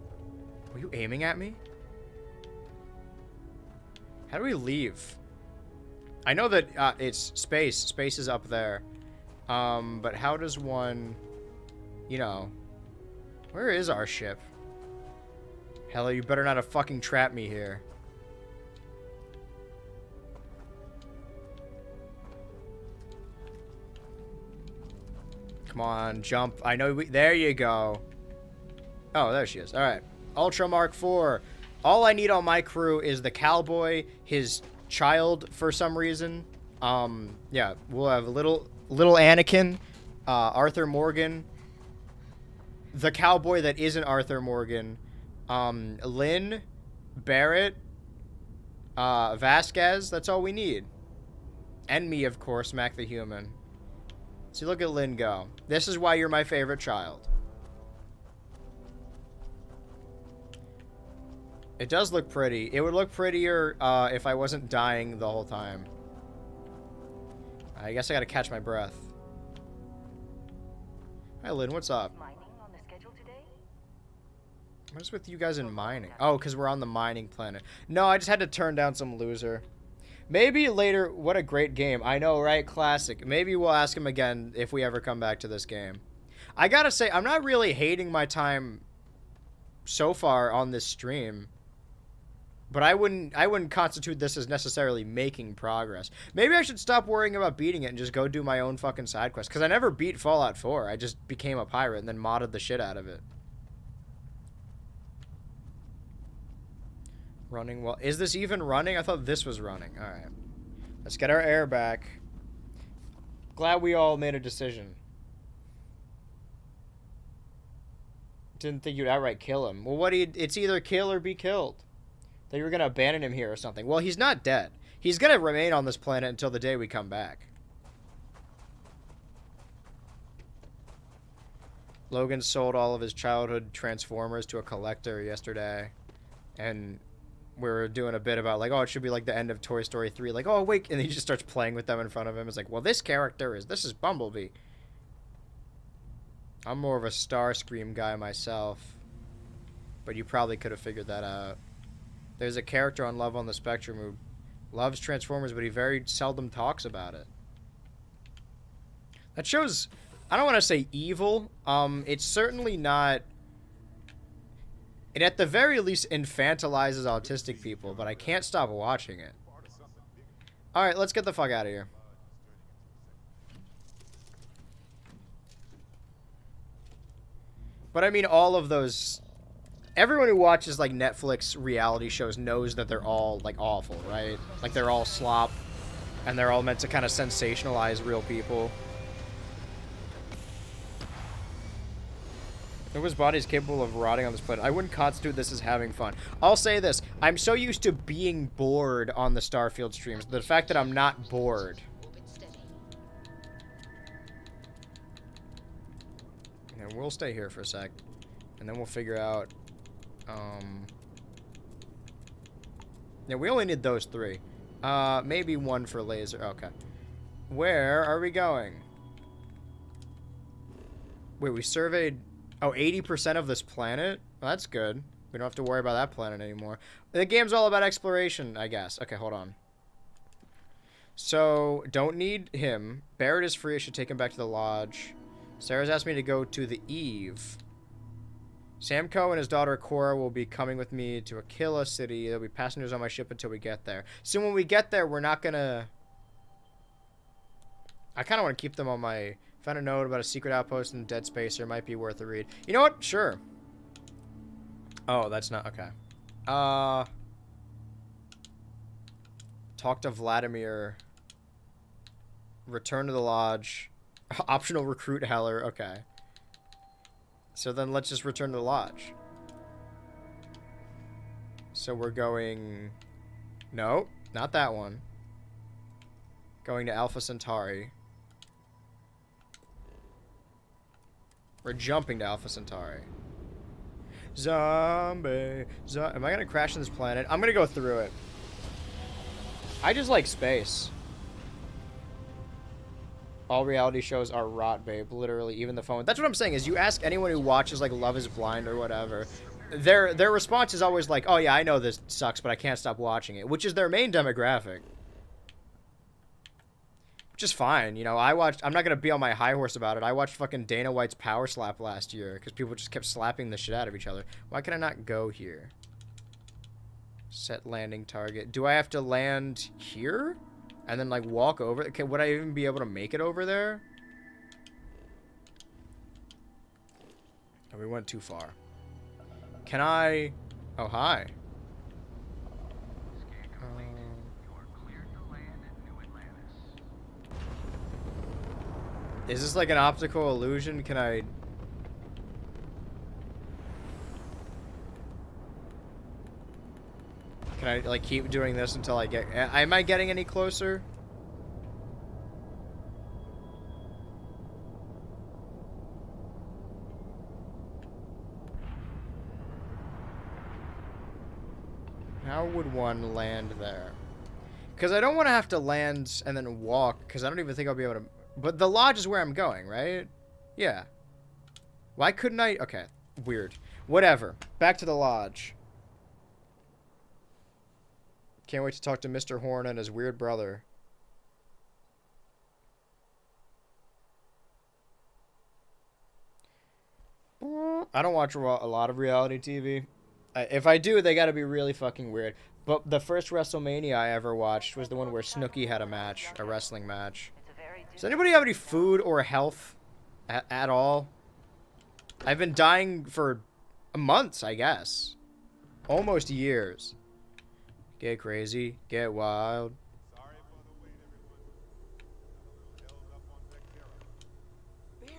Were you aiming at me? How do we leave? I know that it's space. Space is up there. But how does one... You know... Where is our ship? Hella, you better not have fucking trapped me here. Come on, jump. I know we... There you go. Oh, there she is. Alright. Ultra Mark IV. All I need on my crew is the cowboy, his child for some reason. Yeah, we'll have little Anakin, Arthur Morgan, the cowboy that isn't Arthur Morgan, Lynn, Barrett, Vasquez. That's all we need. And me, of course, Mac the Human. See, look at Lynn go. This is why you're my favorite child. It does look pretty. It would look prettier if I wasn't dying the whole time. I guess I gotta catch my breath. Hi, Lynn. What's up? Mining on the schedule today? What's with you guys in mining? Oh, because we're on the mining planet. No, I just had to turn down some loser. Maybe later. What a great game. I know, right? Classic. Maybe we'll ask him again if we ever come back to this game. I gotta say, I'm not really hating my time so far on this stream. But I wouldn't constitute this as necessarily making progress. Maybe I should stop worrying about beating it and just go do my own fucking side quest. Because I never beat Fallout 4. I just became a pirate and then modded the shit out of it. Running well. Is this even running? I thought this was running. Alright. Let's get our air back. Glad we all made a decision. Didn't think you'd outright kill him. Well, it's either kill or be killed. That you were going to abandon him here or something. Well, he's not dead. He's going to remain on this planet until the day we come back. Logan sold all of his childhood Transformers to a collector yesterday. And we were doing a bit about, like, oh, it should be like the end of Toy Story 3. Like, oh, wait. And he just starts playing with them in front of him. It's like, well, this is Bumblebee. I'm more of a Starscream guy myself. But you probably could have figured that out. There's a character on Love on the Spectrum who loves Transformers, but he very seldom talks about it. That show's... I don't want to say evil. It's certainly not... It at the very least infantilizes autistic people, but I can't stop watching it. Alright, let's get the fuck out of here. But I mean, all of those... Everyone who watches, like, Netflix reality shows knows that they're all, like, awful, right? Like, they're all slop, and they're all meant to kind of sensationalize real people. Nova's body is capable of rotting on this planet. I wouldn't constitute this as having fun. I'll say this. I'm so used to being bored on the Starfield streams. The fact that I'm not bored. And we'll stay here for a sec. And then we'll figure out... Yeah, we only need those three. Maybe one for laser. Okay. Where are we going? Wait, we surveyed... Oh, 80% of this planet? Well, that's good. We don't have to worry about that planet anymore. The game's all about exploration, I guess. Okay, hold on. So, don't need him. Barrett is free. I should take him back to the lodge. Sarah's asked me to go to the Eve. Samco and his daughter Cora will be coming with me to Aquila City. There'll be passengers on my ship until we get there. So when we get there, we're not gonna... I kind of want to keep them on my... Found a note about a secret outpost in Dead Space. It might be worth a read. You know what? Sure. Oh, that's not... Okay. Talk to Vladimir. Return to the lodge. Optional recruit Heller. Okay. So then let's just return to the lodge. So we're going... No, not that one. Going to Alpha Centauri. We're jumping to Alpha Centauri. Zombie. Am I gonna crash on this planet? I'm gonna go through it. I just like space. All reality shows are rot, babe. Literally, even the phone. That's what I'm saying. Is you ask anyone who watches like Love Is Blind or whatever, their response is always like, "Oh yeah, I know this sucks, but I can't stop watching it," which is their main demographic. Which is fine, you know. I'm not gonna be on my high horse about it. I watched fucking Dana White's Power Slap last year because people just kept slapping the shit out of each other. Why can I not go here? Set landing target. Do I have to land here? And then, like, walk over? Okay, would I even be able to make it over there? Oh, we went too far. Can I... Oh, hi. Is this like an optical illusion? Can I... Can I, like, keep doing this until I get... Am I getting any closer? How would one land there? Because I don't want to have to land and then walk, because I don't even think I'll be able to... But the lodge is where I'm going, right? Yeah. Why couldn't I... Okay. Weird. Whatever. Back to the lodge. Can't wait to talk to Mr. Horn and his weird brother. I don't watch a lot of reality TV. If I do, they gotta be really fucking weird. But the first WrestleMania I ever watched was the one where Snooki had a match. A wrestling match. Does anybody have any food or health at all? I've been dying for months, I guess. Almost years. Get crazy. Get wild.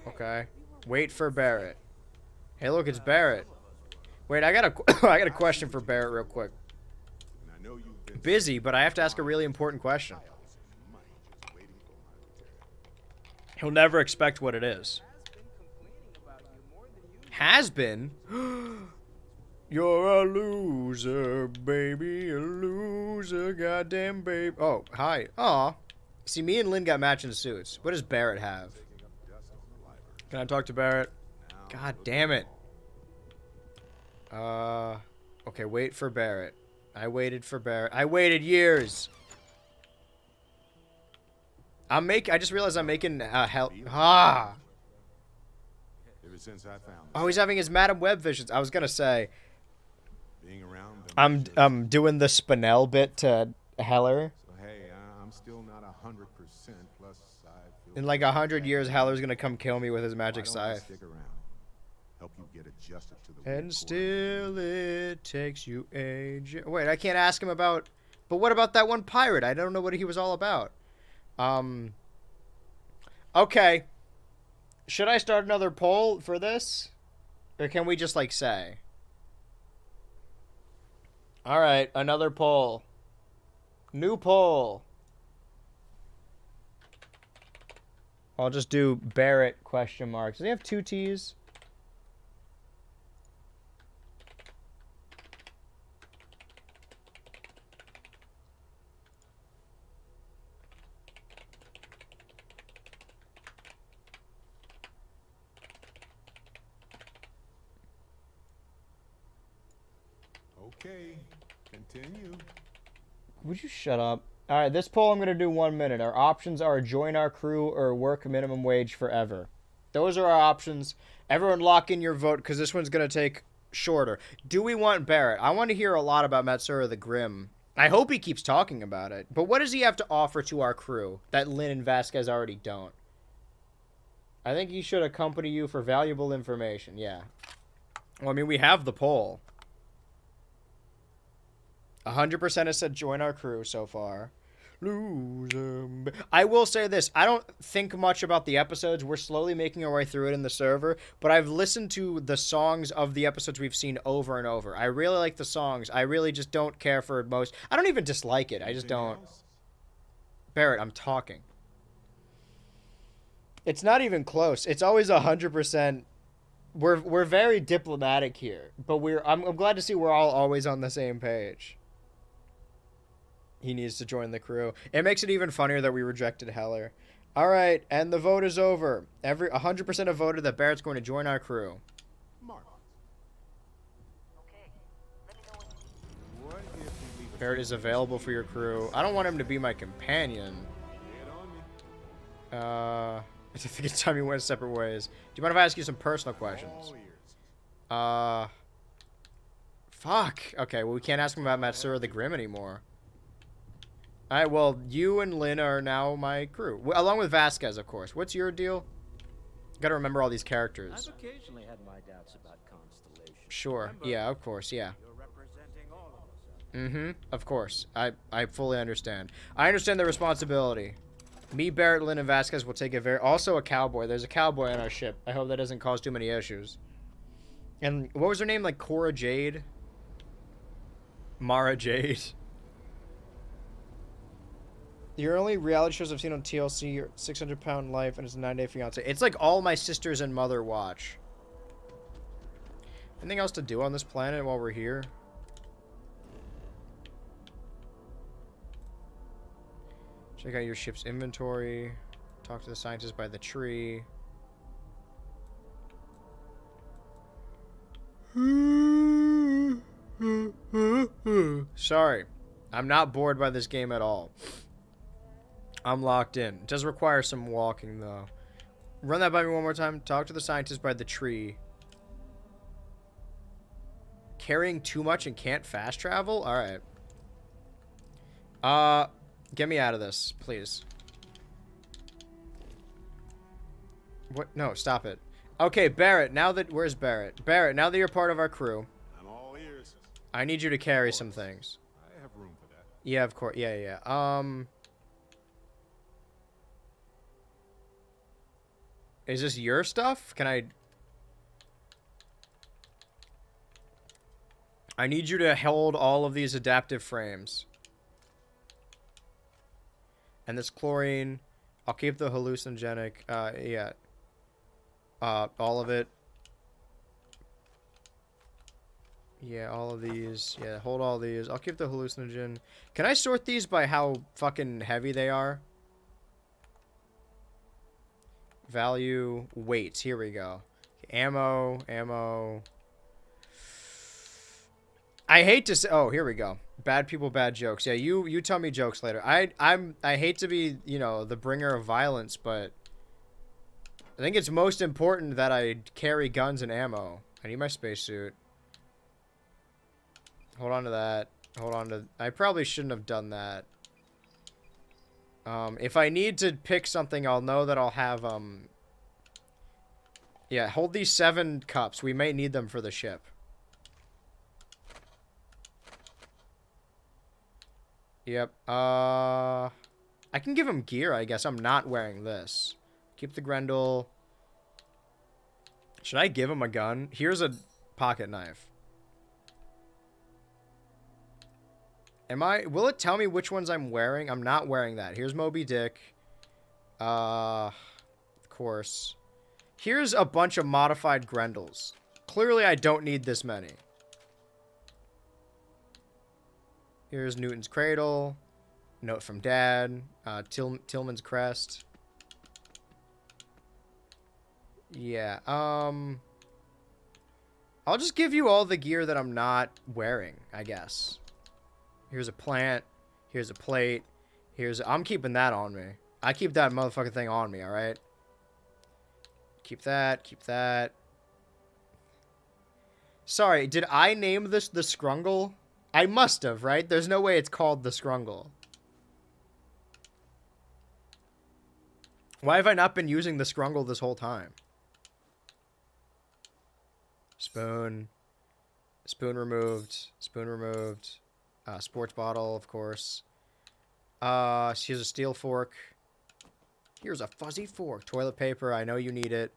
Okay. Wait for Barrett. Hey, look, it's Barrett. Wait, I got a question for Barrett real quick. Busy, but I have to ask a really important question. He'll never expect what it is. Has been? You're a loser, baby, a loser, goddamn babe. Oh, hi. Aw. See, me and Lynn got matching suits. What does Barrett have? Can I talk to Barrett? God damn it. Okay, wait for Barrett. I waited for Barrett. I waited years. I just realized I'm making help. Ah. Ever since I found Oh, he's having his Madam Web visions. I was gonna say. being around them, I'm doing the Spinel bit to Heller. So hey, I'm still not 100%. Plus, I feel In like 100 years, Heller's gonna come kill me with his magic why don't I scythe. stick around, help you get adjusted to the weird And quarters. still it takes you age. Wait, I can't ask him about. But what about that one pirate? I don't know what he was all about. Okay. Should I start another poll for this? Or can we just, like, say? Alright, another poll. New poll. I'll just do Barrett question mark. Does he have two T's? Okay, continue. Would you shut up? Alright, this poll I'm going to do 1 minute. Our options are join our crew or work minimum wage forever. Those are our options. Everyone lock in your vote because this one's going to take shorter. Do we want Barrett? I want to hear a lot about Matsura the Grim. I hope he keeps talking about it. But what does he have to offer to our crew that Lynn and Vasquez already don't? I think he should accompany you for valuable information. Yeah. Well, I mean, we have the poll. 100% has said join our crew so far. Loser. I will say this. I don't think much about the episodes. We're slowly making our way through it in the server. But I've listened to the songs of the episodes we've seen over and over. I really like the songs. I really just don't care for most. I don't even dislike it. I just don't. Barrett, I'm talking. It's not even close. It's always 100%. We're very diplomatic here, but I'm glad to see we're all always on the same page. He needs to join the crew. It makes it even funnier that we rejected Heller. All right, and the vote is over. 100% have voted that Barrett's going to join our crew. Marvelous. Okay. Let me know when What if we leave a Barrett is available for your crew. I don't want him to be my companion. Lay it on me. I think it's time we went separate ways. Do you mind if I ask you some personal questions? All ears. Fuck. Okay, well, we can't ask him about Matsura the Grim anymore. Alright, well, you and Lynn are now my crew. Along with Vasquez, of course. What's your deal? Gotta remember all these characters. I've occasionally had my doubts about Constellation. Sure. Remember, Yeah, of course, yeah. you're representing all of us. Mm-hmm. Of course. I fully understand. I understand the responsibility. Me, Barrett, Lynn, and Vasquez will take it very... Also a cowboy. There's a cowboy on our ship. I hope that doesn't cause too many issues. And what was her name? Like Cora Jade? Mara Jade? Your only reality shows I've seen on TLC are 600 Pound Life and It's a 9-Day Fiance. It's like all my sisters and mother watch. Anything else to do on this planet while we're here? Check out your ship's inventory. Talk to the scientist by the tree. Sorry. I'm not bored by this game at all. I'm locked in. It does require some walking, though. Run that by me one more time. Talk to the scientist by the tree. Carrying too much and can't fast travel? Alright. Get me out of this, please. What? No, stop it. Okay, Barrett, now that... Where's Barrett? Barrett, now that you're part of our crew, I'm all ears. I need you to carry some things. I have room for that. Yeah, of course. Yeah. Is this your stuff? Can I need you to hold all of these adaptive frames. And this chlorine, I'll keep the hallucinogenic, yeah. All of it. Yeah, all of these. Yeah, hold all these. I'll keep the hallucinogen. Can I sort these by how fucking heavy they are? Value, weight. Here we go. Ammo. I hate to say... Oh, here we go. Bad people, bad jokes. Yeah, you tell me jokes later. I hate to be, you know, the bringer of violence, but I think it's most important that I carry guns and ammo. I need my spacesuit. Hold on to that. Hold on to... I probably shouldn't have done that. If I need to pick something, I'll know that I'll have, yeah, hold these 7 cups. We may need them for the ship. Yep. I can give him gear, I guess. I'm not wearing this. Keep the Grendel. Should I give him a gun? Here's a pocket knife. Will it tell me which ones I'm wearing? I'm not wearing that. Here's Moby Dick. Of course. Here's a bunch of modified Grendels. Clearly, I don't need this many. Here's Newton's Cradle. Note from Dad. Tillman's Crest. Yeah, I'll just give you all the gear that I'm not wearing, I guess. Here's a plant. Here's a plate. I'm keeping that on me. I keep that motherfucking thing on me, alright? Keep that. Sorry, did I name this the Scrungle? I must have, right? There's no way it's called the Scrungle. Why have I not been using the Scrungle this whole time? Spoon. Spoon removed. Sports bottle, of course. Here's a steel fork. Here's a fuzzy fork. Toilet paper. I know you need it.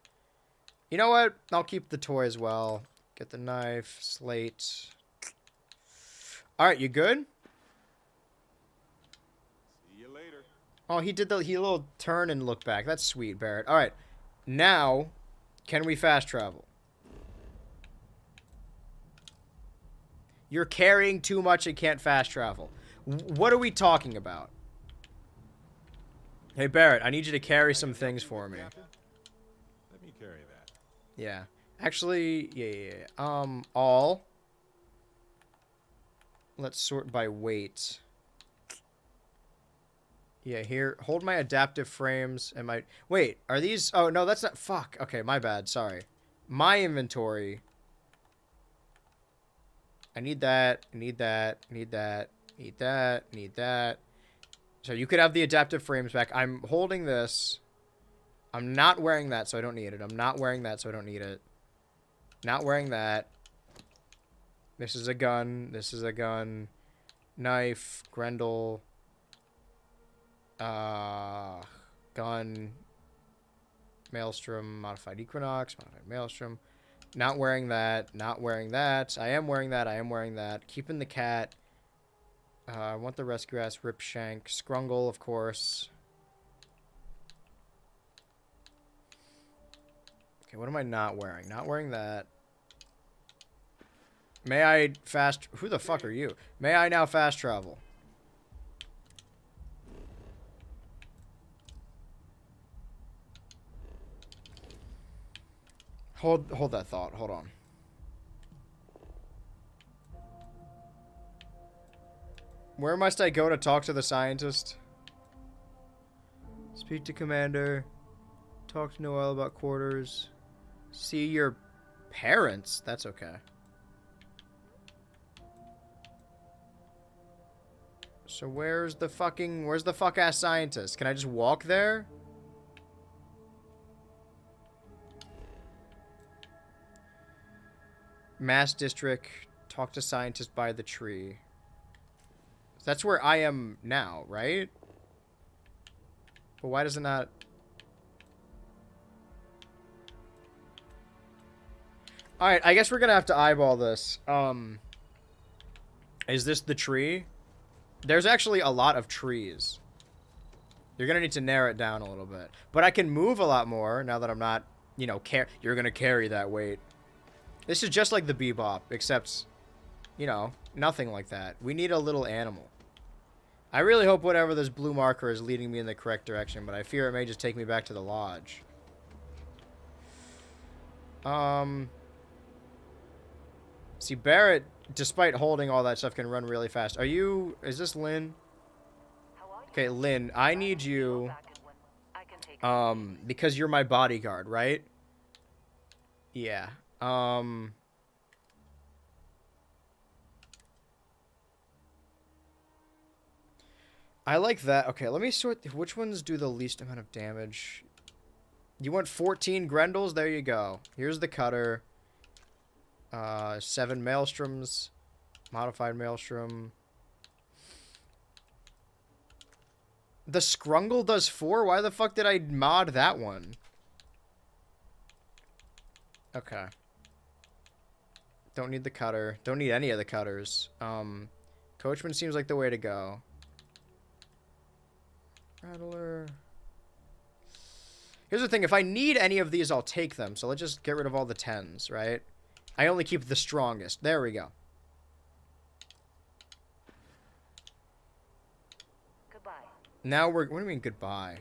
You know what? I'll keep the toy as well. Get the knife. Slate. Alright, you good? See you later. Oh, he did he little turn and look back. That's sweet, Barrett. All right. Now, can we fast travel? You're carrying too much and can't fast travel. What are we talking about? Hey, Barrett, I need you to carry some things for me. Let me carry that. Yeah. Actually, yeah. All. Let's sort by weight. Yeah, here. Hold my adaptive frames and my... Wait, are these... Oh, no, that's not... Fuck. Okay, my bad. Sorry. My inventory. I need that. I need that. Need that. Need that. Need that. So you could have the adaptive frames back. I'm holding this. I'm not wearing that, so I don't need it. I'm not wearing that, so I don't need it. Not wearing that. This is a gun. This is a gun. Knife. Grendel. Gun. Maelstrom. Modified Equinox. Modified Maelstrom. Not wearing that. Not wearing that. I am wearing that. I am wearing that. Keeping the cat. I want the rescue ass. Ripshank. Scrungle, of course. Okay, what am I not wearing? Not wearing that. May I fast... Who the fuck are you? May I now fast travel? Hold that thought. Hold on. Where must I go to talk to the scientist? Speak to Commander. Talk to Noel about quarters. See your parents? That's okay. So where's the fuck-ass scientist? Can I just walk there? Mass District. Talk to scientist by the tree. That's where I am now, right? But why does it not... Alright, I guess we're gonna have to eyeball this. Is this the tree? There's actually a lot of trees. You're gonna need to narrow it down a little bit. But I can move a lot more now that I'm not, you know, you're gonna carry that weight. This is just like the Bebop, except, you know, nothing like that. We need a little animal. I really hope whatever this blue marker is leading me in the correct direction, but I fear it may just take me back to the lodge. See, Barrett, despite holding all that stuff, can run really fast. Is this Lynn? Okay, Lynn, I need you, because you're my bodyguard, right? Yeah. I like that. Okay, let me sort... Which ones do the least amount of damage? You want 14 Grendels? There you go. Here's the cutter. 7 Maelstroms. Modified Maelstrom. The Scrungle does 4? Why the fuck did I mod that one? Okay. Don't need the cutter. Don't need any of the cutters. Coachman seems like the way to go. Rattler. Here's the thing. If I need any of these, I'll take them. So let's just get rid of all the 10s, right? I only keep the strongest. There we go. Goodbye. Now we're... What do you mean, goodbye?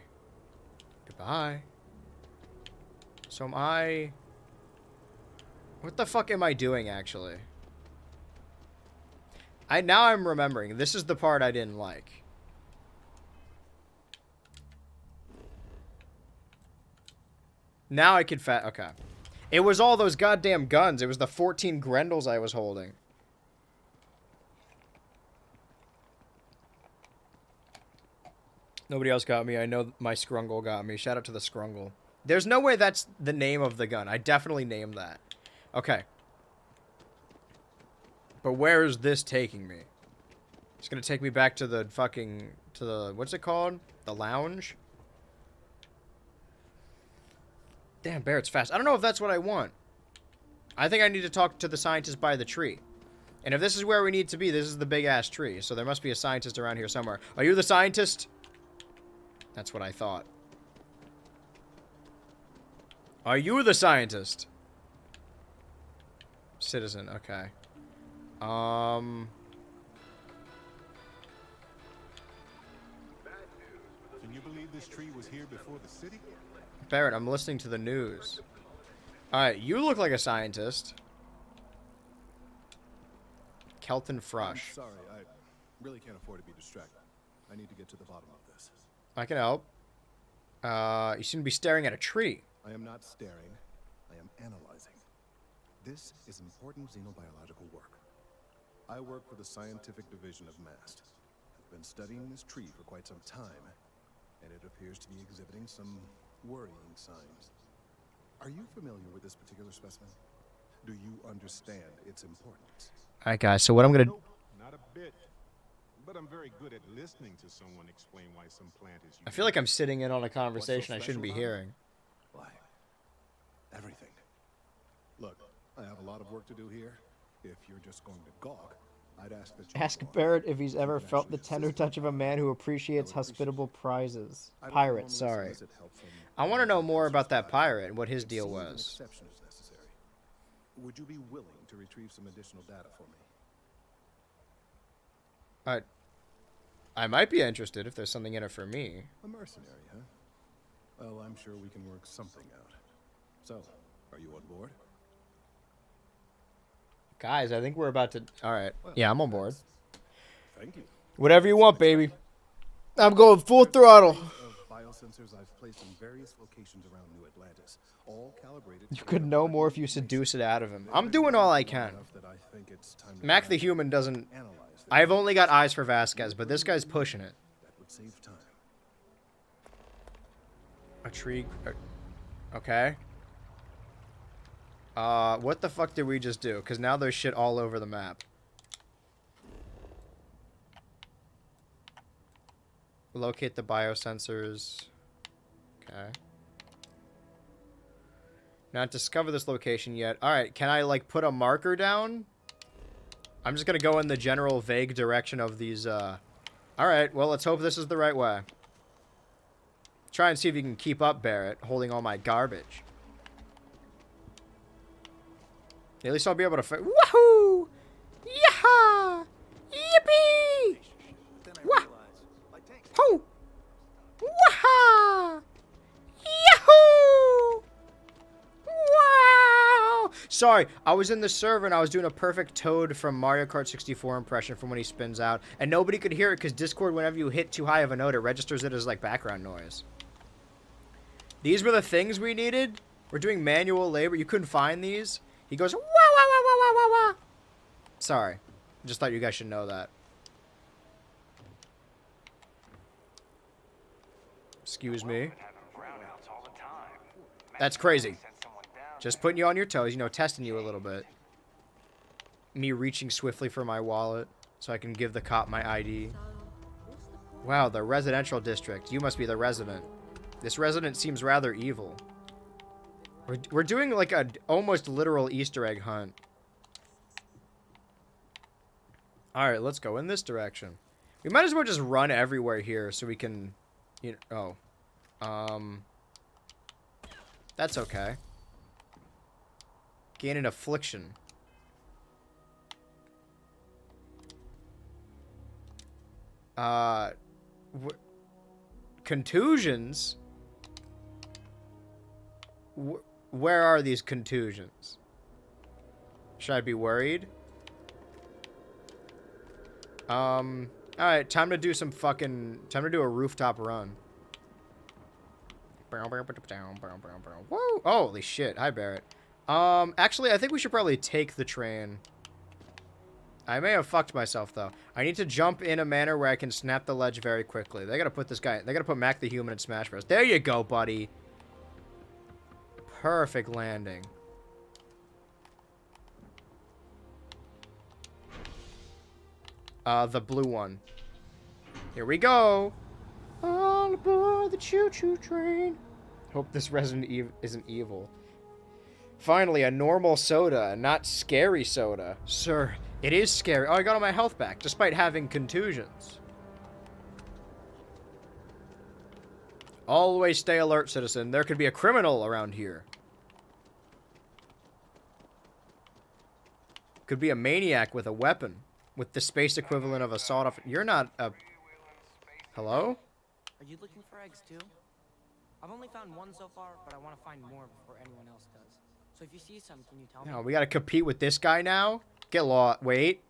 Goodbye. So am I... What the fuck am I doing, actually? Now I'm remembering. This is the part I didn't like. Now I can okay. It was all those goddamn guns. It was the 14 Grendels I was holding. Nobody else got me. I know my Scrungle got me. Shout out to the Scrungle. There's no way that's the name of the gun. I definitely named that. Okay. But where is this taking me? It's gonna take me back to the fucking... To the... What's it called? The lounge? Damn, Barrett's fast. I don't know if that's what I want. I think I need to talk to the scientist by the tree. And if this is where we need to be, this is the big-ass tree. So there must be a scientist around here somewhere. Are you the scientist? That's what I thought. Are you the scientist? Citizen, okay. Can you believe this tree was here before the city? Barrett, I'm listening to the news. Alright, you look like a scientist. Kelton Frush. Sorry, I really can't afford to be distracted. I need to get to the bottom of this. I can help. You seem to be staring at a tree. I am not staring. I am analyzing. This is important xenobiological work. I work for the scientific division of MAST. I've been studying this tree for quite some time, and it appears to be exhibiting some worrying signs. Are you familiar with this particular specimen? Do you understand its importance? Alright, guys, so what I'm gonna... Nope, not a bit. But I'm very good at listening to someone explain why some plant is I feel like I'm sitting in on a conversation I shouldn't be hearing. Why? Everything. Look, I have a lot of work to do here. If you're just going to gawk, I'd ask that you Ask go on. Barrett if he's ever You can felt actually the tender assist me. touch of a man who appreciates I would appreciate hospitable prizes. I don't Pirate, normally sorry. solicit help from I want to know more individuals, about that but pirate and what his it deal seems an was. exception is necessary. Would you be willing to retrieve some additional data for me? I might be interested if there's something in it for me. A mercenary, huh? Well, I'm sure we can work something out. So, are you on board? Guys, I think we're about to... Alright. Well, Yeah, I'm on board. Thank you. Whatever you want, baby. I'm going full throttle. Of biosensors I've placed in various locations around New Atlantis, all calibrated. You could know more if you seduce it out of him. I'm doing all I can. Mac the human doesn't... I've only got eyes for Vasquez, but this guy's pushing it. That would save time. A tree... Okay. What the fuck did we just do? Because now there's shit all over the map. Locate the biosensors. Okay. Not discover this location yet. Alright, can I, like, put a marker down? I'm just gonna go in the general vague direction of these, Alright, well, let's hope this is the right way. Try and see if you can keep up, Barrett, holding all my garbage. At least I'll be able to Woohoo! Yaha! Yippee! Wah! Ho! Waha! Yahoo! Wow! Sorry, I was in the server and I was doing a perfect Toad from Mario Kart 64 impression from when he spins out, and nobody could hear it because Discord, whenever you hit too high of a note, it registers it as like background noise. These were the things we needed. We're doing manual labor. You couldn't find these. He goes, wah, wah, wah, wah, wah, wah, wah. Sorry. Just thought you guys should know that. Excuse me. That's crazy. Just putting you on your toes, you know, testing you a little bit. Me reaching swiftly for my wallet so I can give the cop my ID. Wow, the residential district. You must be the resident. This resident seems rather evil. We're doing like a almost literal Easter egg hunt. Alright, let's go in this direction. We might as well just run everywhere here so we can... You know, that's okay. Gain an affliction. Contusions? Where are these contusions? Should I be worried? Alright, time to do some fucking... Time to do a rooftop run. Whoa! Holy shit. Hi, Barrett. Actually, I think we should probably take the train. I may have fucked myself, though. I need to jump in a manner where I can snap the ledge very quickly. They gotta put this guy... They gotta put Mac the Human in Smash Bros. There you go, buddy. Perfect landing. The blue one. Here we go. All aboard the choo-choo train. Hope this Resident Evil isn't evil. Finally, a normal soda, not scary soda. Sir, it is scary. Oh, I got all my health back, despite having contusions. Always stay alert, citizen. There could be a criminal around here. Could be a maniac with a weapon. With the space equivalent of a sawed-off... You're not a... Hello? Are you looking for eggs too? I've only found one so far, but I want to find more before anyone else does. So if you see some, can you tell me? No, we gotta compete with this guy now? Get lost. Wait.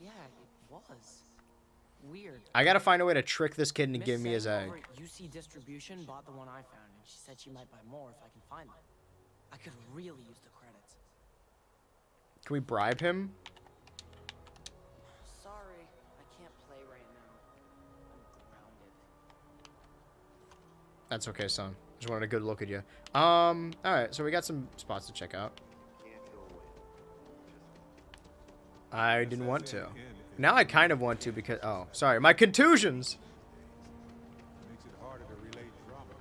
Yeah, it was. Weird. I gotta find a way to trick this kid into Miss giving me his Sam egg. over at UC Distribution bought the one I found, and she said she might buy more if I can find them. I could really use the credits. Can we bribe him? Sorry, I can't play right now. I'm grounded. That's okay, son. Just wanted a good look at you. Alright, so we got some spots to check out. I didn't want to. Now I kind of want to because... Oh, sorry. My contusions! Makes it harder to relate drama.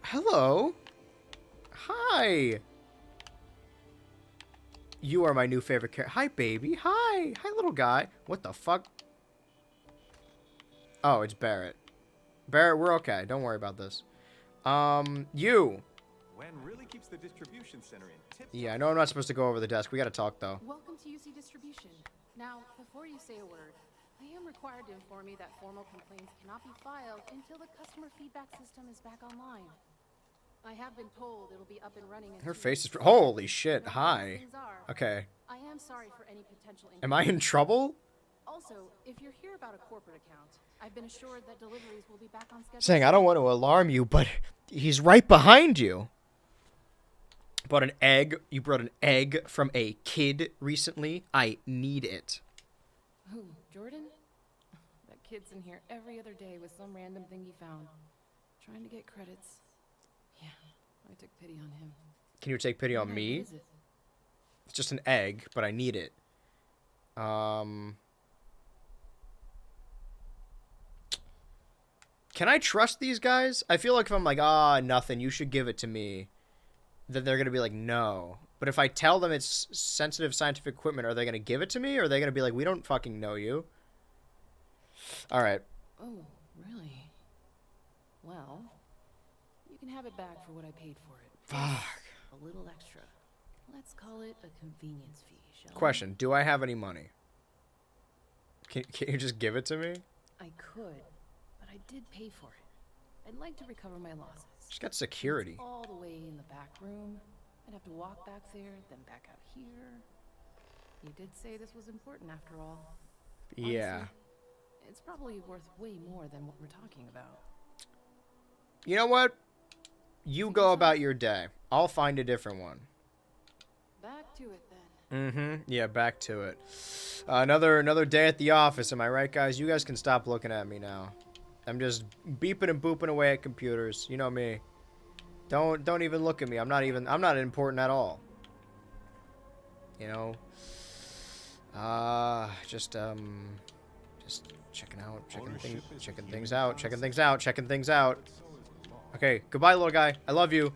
Hello. Hi. You are my new favorite character. Hi, baby. Hi. Hi, little guy. What the fuck? Oh, it's Barrett. Barrett, we're okay. Don't worry about this. You. Wen really keeps the distribution center in tip-top. Yeah, I know I'm not supposed to go over the desk. We gotta talk, though. Welcome to UC Distribution. Now, before you say a word, I am required to inform you that formal complaints cannot be filed until the customer feedback system is back online. I have been told it'll be up and running in Her 2 face is... weeks. Holy shit. Now, Hi. things are, Okay. I am sorry for any potential Am I in trouble? Also, if you're here about a corporate account, I've been assured that deliveries will be back on schedule. Saying I don't want to alarm you, but he's right behind you. Bought an egg. You brought an egg from a kid recently. I need it. Who, Jordan? That kid's in here every other day with some random thing he found. Trying to get credits. Yeah, I took pity on him. Can you take pity on Why, me? what is it? It's just an egg, but I need it. Can I trust these guys? I feel like if I'm like, nothing, you should give it to me, that they're going to be like, no. But if I tell them it's sensitive scientific equipment, are they going to give it to me? Or are they going to be like, we don't fucking know you? All right. Oh, really? Well, you can have it back for what I paid for it. Fuck. A little extra. Let's call it a convenience fee, shall we? Question, do I have any money? Can you just give it to me? I could, but I did pay for it. I'd like to recover my losses. She's got security. It's all the way in the back room. I'd have to walk back there, then back out here. You did say this was important after all. Yeah. Honestly, it's probably worth way more than what we're talking about. You know what? You go about your day. I'll find a different one. Back to it then. Mm-hmm. Yeah, back to it. Another day at the office. Am I right, guys? You guys can stop looking at me now. I'm just beeping and booping away at computers. You know me. Don't even look at me. I'm not important at all. You know. Just checking things out. Okay, goodbye, little guy. I love you.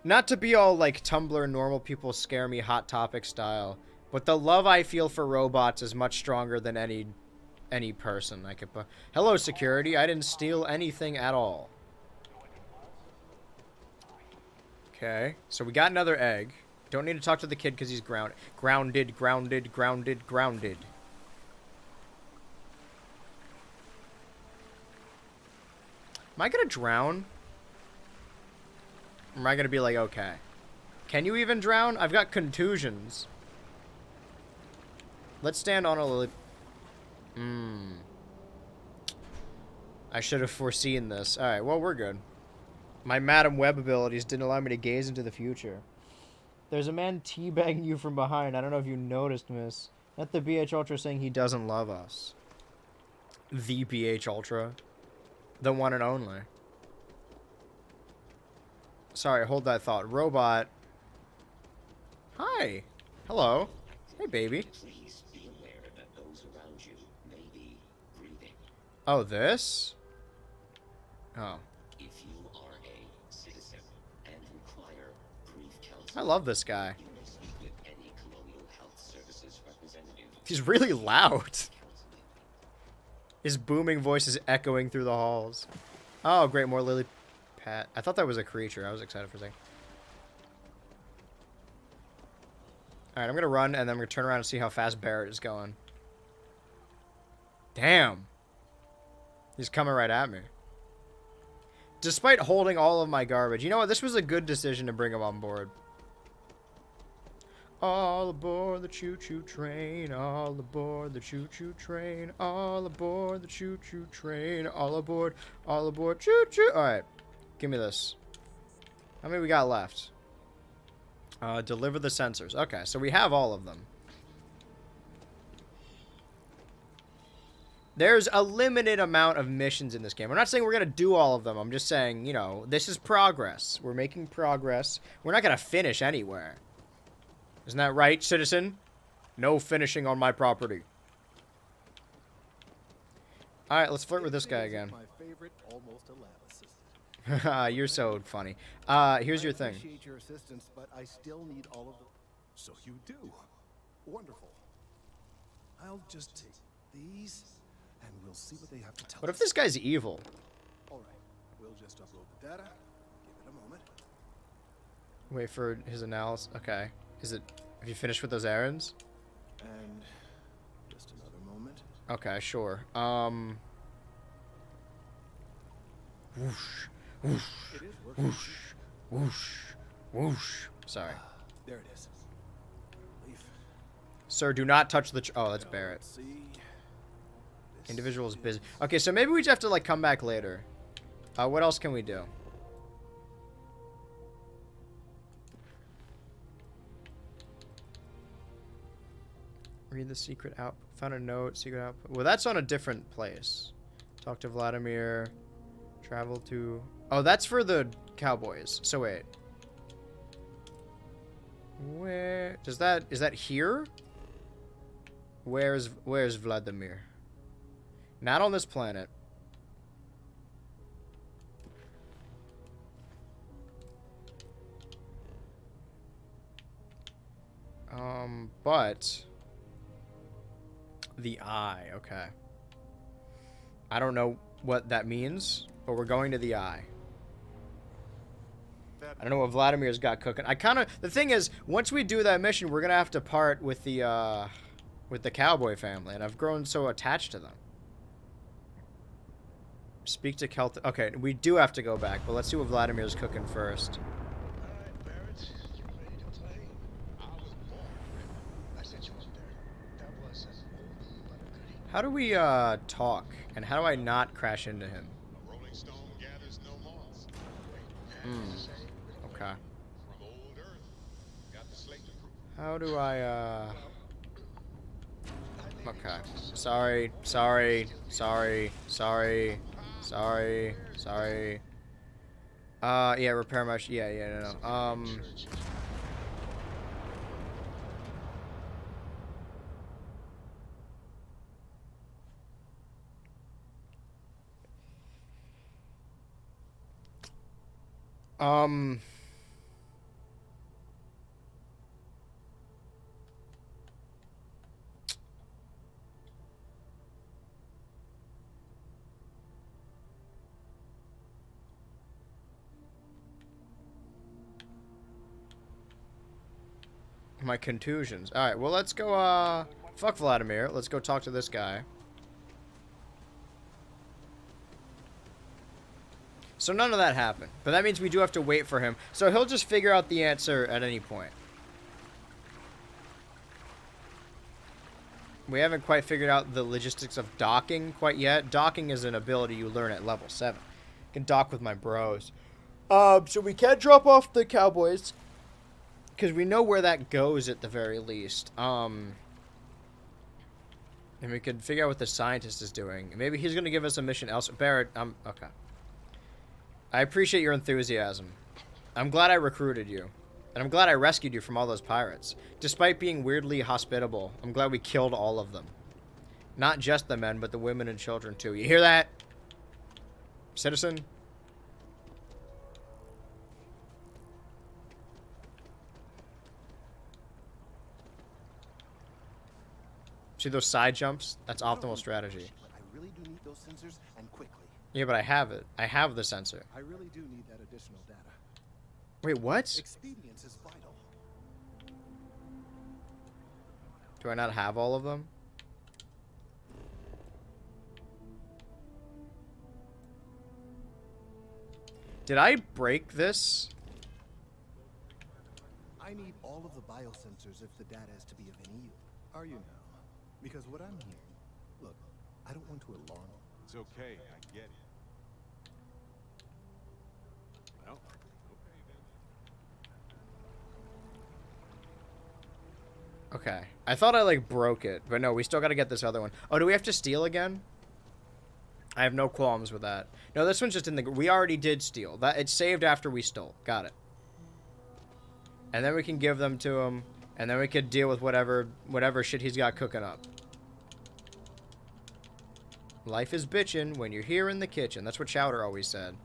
Not to be all like Tumblr normal people scare me Hot Topic style, but the love I feel for robots is much stronger than any person I could put. Hello, security. I didn't steal anything at all. Okay, so we got another egg. Don't need to talk to the kid because he's grounded. Grounded. Am I gonna drown? Or am I gonna be like, okay? Can you even drown? I've got contusions. Let's stand on a lily. I should have foreseen this. Alright, well, we're good. My Madam Web abilities didn't allow me to gaze into the future. There's a man teabagging you from behind. I don't know if you noticed, miss. Not the BH Ultra saying he doesn't love us. The BH Ultra. The one and only. Sorry, hold that thought. Robot. Hi. Hello. Hey, baby. Please be aware that those around Oh, this? Oh. If you are a citizen and require brief I counsel, love this guy. you may speak with any Colonial Health Services representative. He's really loud. His booming voice is echoing through the halls. Oh, great, more lily pad. I thought that was a creature. I was excited for a second. Alright, I'm gonna run, and then I'm gonna turn around and see how fast Barrett is going. Damn. He's coming right at me. Despite holding all of my garbage. You know what? This was a good decision to bring him on board. All aboard the choo-choo train. All aboard the choo-choo train. All aboard the choo-choo train. All aboard. All aboard. Choo-choo. Alright. Give me this. How many we got left? Deliver the sensors. Okay, so we have all of them. There's a limited amount of missions in this game. I'm not saying we're going to do all of them. I'm just saying, you know, this is progress. We're making progress. We're not going to finish anywhere. Isn't that right, citizen? No finishing on my property. Alright, let's flirt with this guy again. My favorite, almost a lab assistant. You're so funny. Here's your thing. I appreciate your assistance, but I still need all of the... So you do. Wonderful. I'll just take these, and we'll see what they have to tell What if us. this guy's evil? All right, we'll just upload the data. Give it a moment. Wait for his analysis. Okay. Is it... Have you finished with those errands? And just another moment. Okay, sure. Whoosh. Whoosh. It is working. Whoosh. Whoosh. Whoosh. Sorry. There it is. Relief. Sir, do not touch the... Oh, that's Barrett. Let's see. Individual is busy. Okay, so maybe we just have to, like, come back later. What else can we do? Read the secret out. Found a note. Secret out. Well, that's on a different place. Talk to Vladimir. Travel to... Oh, that's for the cowboys. So wait. Where... Does that... Is that here? Where's Vladimir? Not on this planet. But... The eye, okay. I don't know what that means, but we're going to the eye. I don't know what Vladimir's got cooking. The thing is, once we do that mission, we're gonna have to part with the cowboy family, and I've grown so attached to them. Speak to Celtic. Okay, we do have to go back, but let's see what Vladimir's cooking first. Alright, Barrett, you ready to play? I was born ready. I said you was there. That was an oldie but a goodie. How do we talk, and how do I not crash into him? A rolling stone gathers no moss. Okay. From old Earth, got the slate to prove. How do I Okay. Sorry. Yeah, repair my no. My contusions. Alright, well, let's go, fuck Vladimir. Let's go talk to this guy. So none of that happened. But that means we do have to wait for him. So he'll just figure out the answer at any point. We haven't quite figured out the logistics of docking quite yet. Docking is an ability you learn at level 7. I can dock with my bros. So we can't drop off the cowboys. Because we know where that goes at the very least. And we could figure out what the scientist is doing. Maybe he's going to give us a mission elsewhere. Barrett, okay. I appreciate your enthusiasm. I'm glad I recruited you. And I'm glad I rescued you from all those pirates. Despite being weirdly hospitable, I'm glad we killed all of them. Not just the men, but the women and children too. You hear that? Citizen? See those side jumps? That's optimal strategy. But I really do need those sensors, and quickly. Yeah, but I have it. I have the sensor. I really do need that additional data. Wait, what? Expedience is vital. Do I not have all of them? Did I break this? I need all of the biosensors if the data is to be of any use. Are you now? Because what I'm hearing... Look, I don't want to alarm you. It's okay, I get it. Well, okay then. Okay. I thought I, like, broke it. But no, we still gotta get this other one. Oh, do we have to steal again? I have no qualms with that. No, this one's just in the... We already did steal. It's saved after we stole. Got it. And then we can give them to him. And then we could deal with whatever shit he's got cooking up. Life is bitchin' when you're here in the kitchen. That's what Chowder always said.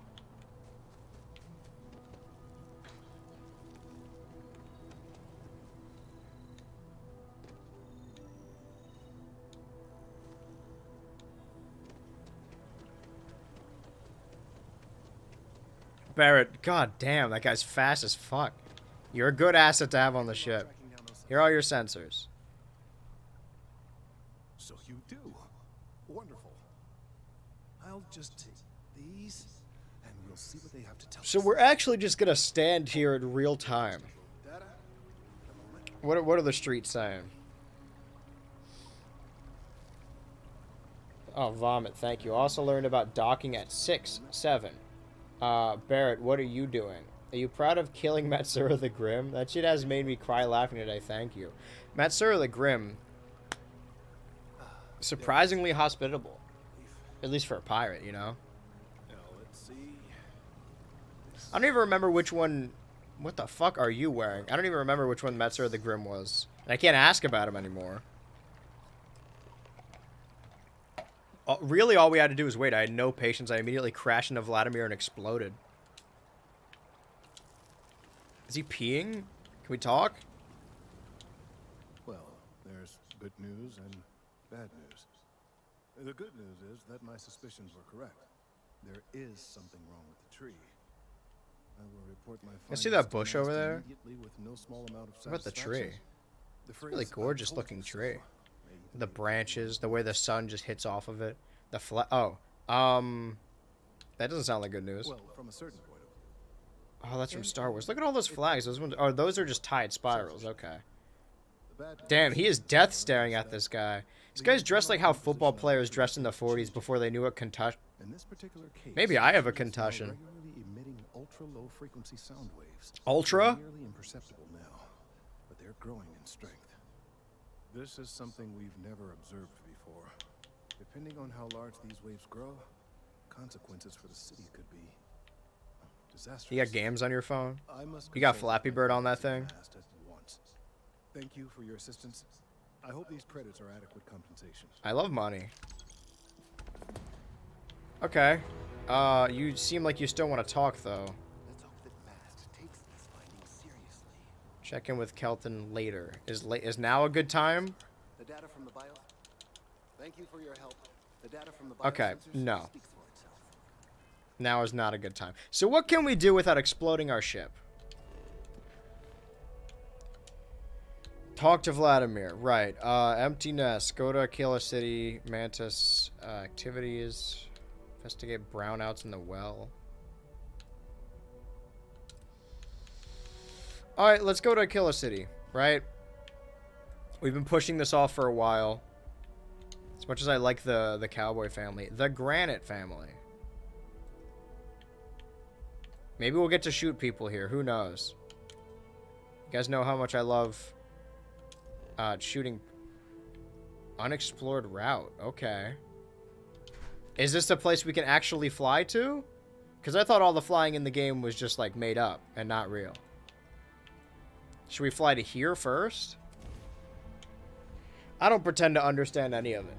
Barrett, god damn, that guy's fast as fuck. You're a good asset to have on the ship. Here are your sensors. So you do. Wonderful. I'll just take these, and we'll see what they have to tell us. So we're actually just gonna stand here in real time. What are the streets saying? Oh, vomit, thank you. Also learned about docking at 6-7. Barrett, what are you doing? Are you proud of killing Matsura the Grim? That shit has made me cry laughing today, thank you. Matsura the Grim, surprisingly hospitable. At least for a pirate, you know? Now, let's see. I don't even remember which one... What the fuck are you wearing? I don't even remember which one Matsura the Grim was. And I can't ask about him anymore. Really, all we had to do was wait. I had no patience. I immediately crashed into Vladimir and exploded. Is he peeing? Can we talk? Well, there's good news and bad news. The good news is that my suspicions were correct. There is something wrong with the tree. I will report my findings. You see that bush over there? With no small amount of What about the tree? It's a really gorgeous looking tree. The branches, the way the sun just hits off of it. The that doesn't sound like good news. Well, from a certain point of Oh, that's from Star Wars. Look at all those flags. Those ones, oh, those are just tied spirals. Okay. Damn, he is death staring at this guy. This guy's dressed like how football players dressed in the 40s before they knew what concussion. In this particular case, maybe I have a concussion. Regularly emitting ultra-low frequency sound waves. Ultra? They're nearly imperceptible now, but they're growing in strength. This is something we've never observed before. Depending on how large these waves grow, consequences for the city could be disastrous. You got games on your phone? I must You got Flappy Bird on that thing? Thank you for your assistance. I hope these credits are adequate compensation. I love money. Okay. You seem like you still want to talk, though. Let's hope that Mast takes these findings seriously. Check in with Kelton later. Is now a good time? The data from the bio. Thank you for your help. The data from the bio Okay, no. speaks for itself. Now is not a good time. So what can we do without exploding our ship? Talk to Vladimir. Right. Empty nest. Go to Killer City. Mantis. Activities. Investigate brownouts in the well. Alright, let's go to Killer City. Right? We've been pushing this off for a while. As much as I like the Cowboy family. The Granite family. Maybe we'll get to shoot people here. Who knows? You guys know how much I love shooting. Unexplored route. Okay. Is this a place we can actually fly to? Because I thought all the flying in the game was just like made up and not real. Should we fly to here first? I don't pretend to understand any of it.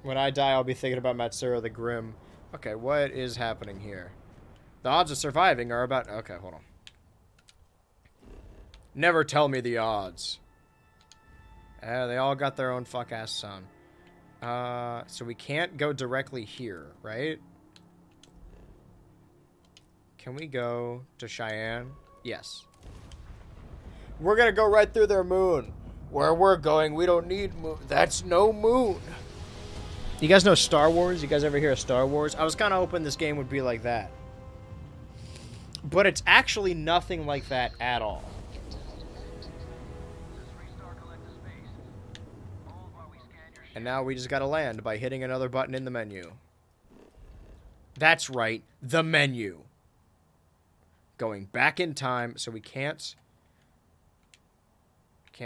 When I die, I'll be thinking about Matsuro the Grim. Okay, what is happening here? The odds of surviving are about... Okay, hold on. Never tell me the odds. They all got their own fuck-ass son. So we can't go directly here, right? Can we go to Cheyenne? Yes. We're gonna go right through their moon. Where we're going, we don't need moon. That's no moon. You guys know Star Wars? You guys ever hear of Star Wars? I was kind of hoping this game would be like that. But it's actually nothing like that at all. And now we just gotta land by hitting another button in the menu. That's right, the menu. Going back in time, so we can't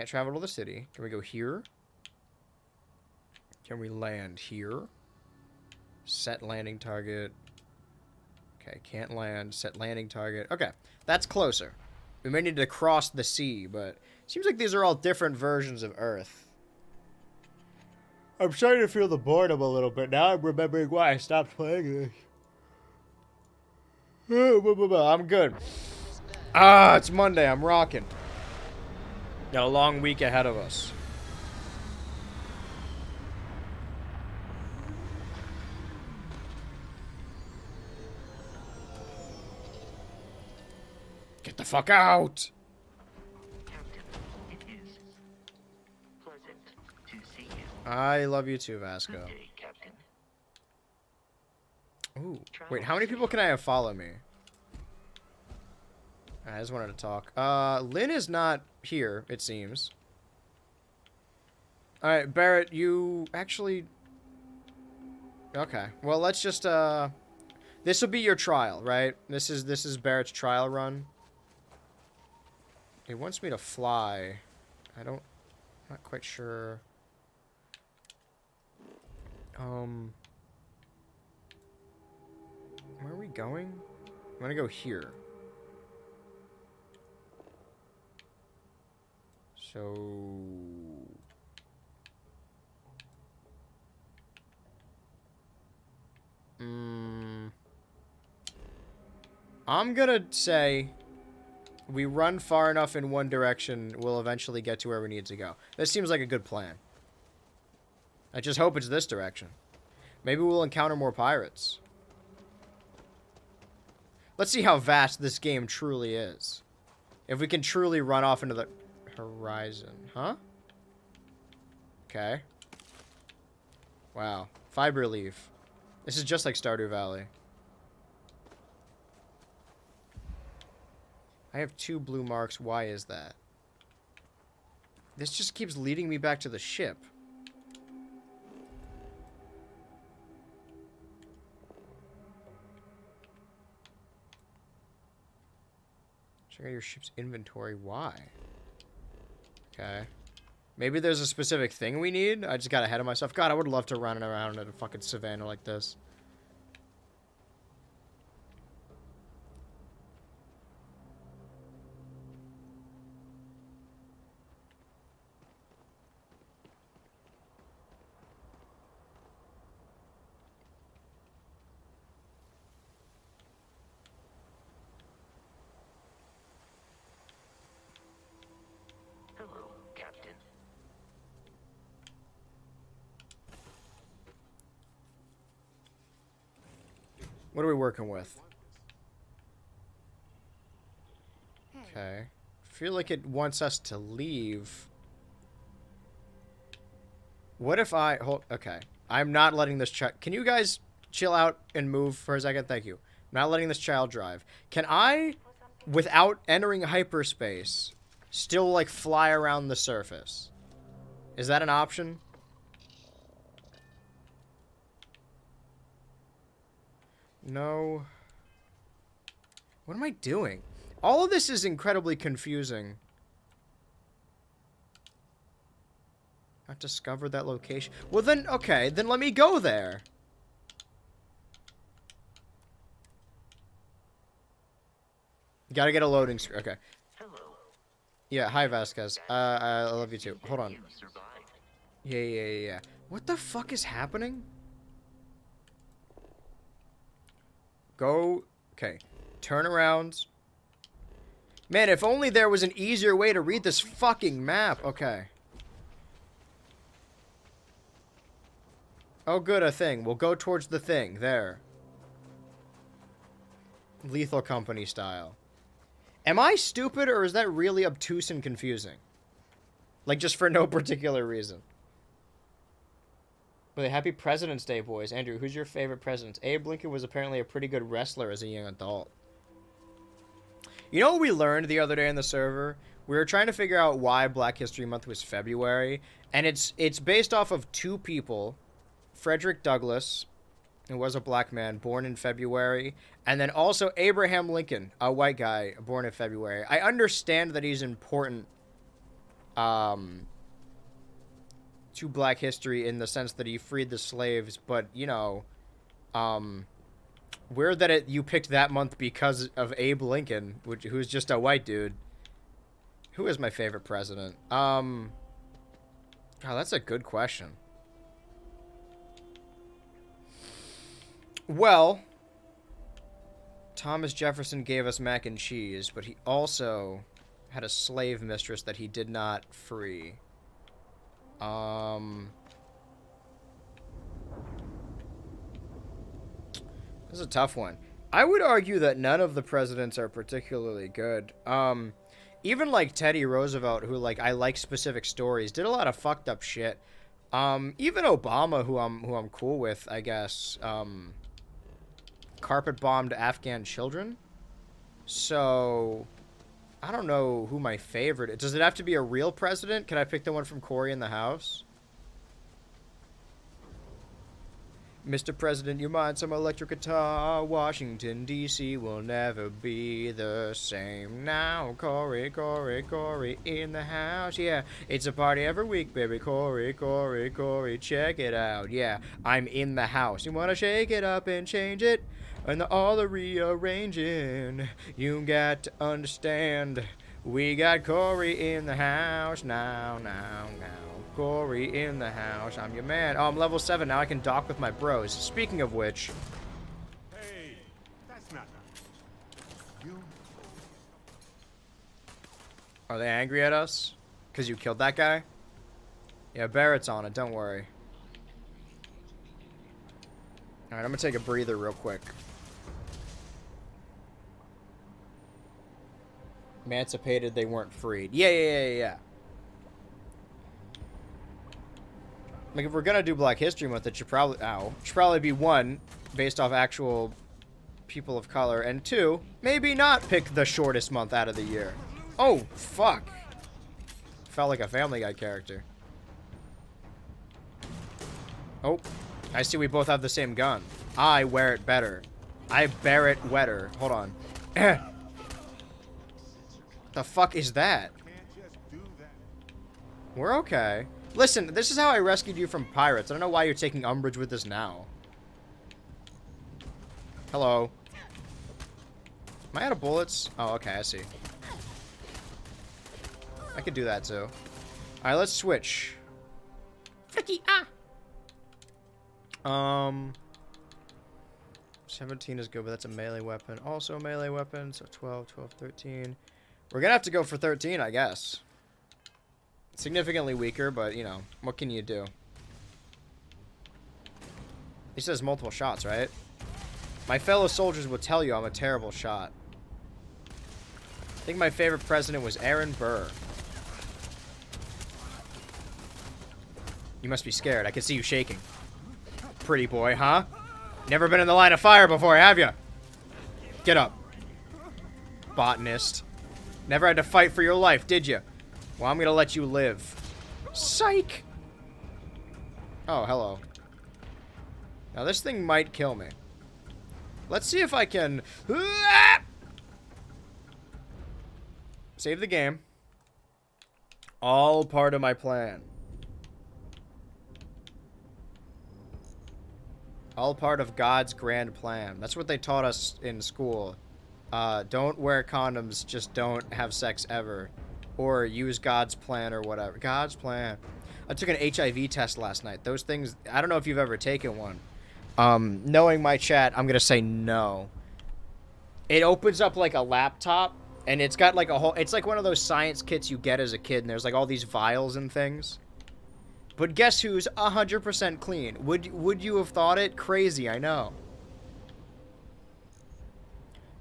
travel to the city. Can we go here? Can we land here? Set landing target. Okay, can't land. Set landing target. Okay, that's closer. We may need to cross the sea, but it seems like these are all different versions of Earth. I'm starting to feel the boredom a little bit. Now I'm remembering why I stopped playing this. I'm good. Ah, it's Monday. I'm rocking. Got a long week ahead of us. Get the fuck out! Captain, it is pleasant to see you. I love you too, Vasco. Good day, Captain. Ooh, wait, how many people can I have follow me? I just wanted to talk. Lynn is not here, it seems. Alright, Barrett, you actually... Okay, well, let's just, this will be your trial, right? This is Barrett's trial run. He wants me to fly. I'm not quite sure. Where are we going? I'm gonna go here. So... I'm gonna say we run far enough in one direction, we'll eventually get to where we need to go. This seems like a good plan. I just hope it's this direction. Maybe we'll encounter more pirates. Let's see how vast this game truly is. If we can truly run off into the horizon. Huh? Okay. Wow. Fiber leaf. This is just like Stardew Valley. I have 2 blue marks. Why is that? This just keeps leading me back to the ship. Check out your ship's inventory. Why? Okay. Maybe there's a specific thing we need? I just got ahead of myself. God, I would love to run around in a fucking savannah like this. Hello, Captain. What are we working with? Okay. Feel like it wants us to leave. What if I... Okay. I'm not letting this child... Can you guys chill out and move for a second? Thank you. I'm not letting this child drive. Can I, without entering hyperspace, still, like, fly around the surface? Is that an option? No. What am I doing? All of this is incredibly confusing. Not discovered that location. Well then, okay, then let me go there. Gotta get a loading screen. Okay. Hello. Yeah, hi Vasquez. I love you too. Hold on. You survived. Yeah. What the fuck is happening? Go. Okay. Turn around. Man, if only there was an easier way to read this fucking map. Okay. Oh, good, a thing. We'll go towards the thing. There. Lethal Company style. Am I stupid, or is that really obtuse and confusing? Like, just for no particular reason. Really, happy President's Day, boys. Andrew, who's your favorite president? Abe Lincoln was apparently a pretty good wrestler as a young adult. You know what we learned the other day in the server? We were trying to figure out why Black History Month was February, and it's based off of two people. Frederick Douglass, who was a black man, born in February, and then also Abraham Lincoln, a white guy, born in February. I understand that he's important to black history in the sense that he freed the slaves, but, you know, weird that you picked that month because of Abe Lincoln, who's just a white dude. Who is my favorite president? God, that's a good question. Well, Thomas Jefferson gave us mac and cheese, but he also had a slave mistress that he did not free. That's a tough one. I would argue that none of the presidents are particularly good. Even like Teddy Roosevelt, who like I like specific stories, did a lot of fucked up shit. Even Obama, who I'm cool with, I guess. Carpet bombed Afghan children. So I don't know who my favorite is. Does it have to be a real president? Can I pick the one from Cory in the House? Mr. President, you mind some electric guitar? Washington, D.C. will never be the same now. Cory in the house. Yeah, it's a party every week, baby. Cory, check it out. Yeah, I'm in the house. You want to shake it up and change it? And all the rearranging, you got to understand. We got Cory in the house now. Cory in the house. I'm your man. Oh, I'm level 7 now. I can dock with my bros. Speaking of which, Hey, that's not you. Are they angry at us? Because you killed that guy? Yeah, Barrett's on it. Don't worry. Alright, I'm gonna take a breather real quick. Emancipated, they weren't freed. Yeah. Like, if we're gonna do Black History Month, it should probably be 1, based off actual people of color, and 2, maybe not pick the shortest month out of the year. Oh, fuck. Felt like a Family Guy character. Oh, I see we both have the same gun. I wear it better. I bear it wetter. Hold on. The fuck is that? We're okay. Listen, this is how I rescued you from pirates. I don't know why you're taking umbrage with this now. Hello. Am I out of bullets? Oh, okay, I see. I could do that too. Alright, let's switch. Flicky, 17 is good, but that's a melee weapon. Also a melee weapon, so 12, 13. We're gonna have to go for 13, I guess. Significantly weaker, but, you know, what can you do? He says multiple shots, right? My fellow soldiers will tell you I'm a terrible shot. I think my favorite president was Aaron Burr. You must be scared. I can see you shaking. Pretty boy, huh? Never been in the line of fire before, have you? Get up. Botanist. Never had to fight for your life, did you? Well, I'm gonna let you live. Psych! Oh, hello. Now, this thing might kill me. Let's see if I can... Save the game. All part of my plan. All part of God's grand plan. That's what they taught us in school. Don't wear condoms, just don't have sex ever. Or use God's plan or whatever. God's plan. I took an HIV test last night. Those things, I don't know if you've ever taken one. Knowing my chat, I'm gonna say no. It opens up like a laptop, and it's got like a whole, it's like one of those science kits you get as a kid, and there's like all these vials and things. But guess who's 100% clean? Would you have thought it? Crazy, I know.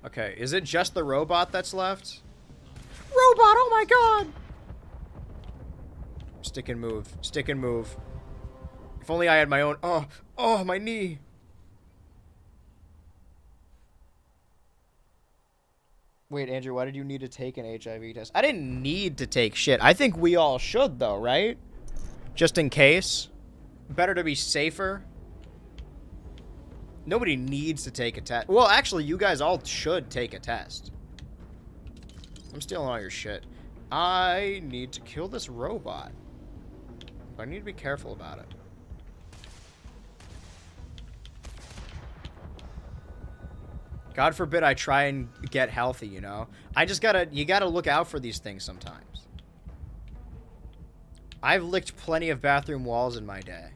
Okay, is it just the robot that's left? Robot, oh my god! Stick and move. Stick and move. If only I had my own... Oh, my knee. Wait, Andrew, why did you need to take an HIV test? I didn't need to take shit. I think we all should, though, right? Just in case. Better to be safer. Nobody needs to take a test. Well, actually, you guys all should take a test. I'm stealing all your shit. I need to kill this robot. I need to be careful about it. God forbid I try and get healthy, you know? You gotta look out for these things sometimes. I've licked plenty of bathroom walls in my day.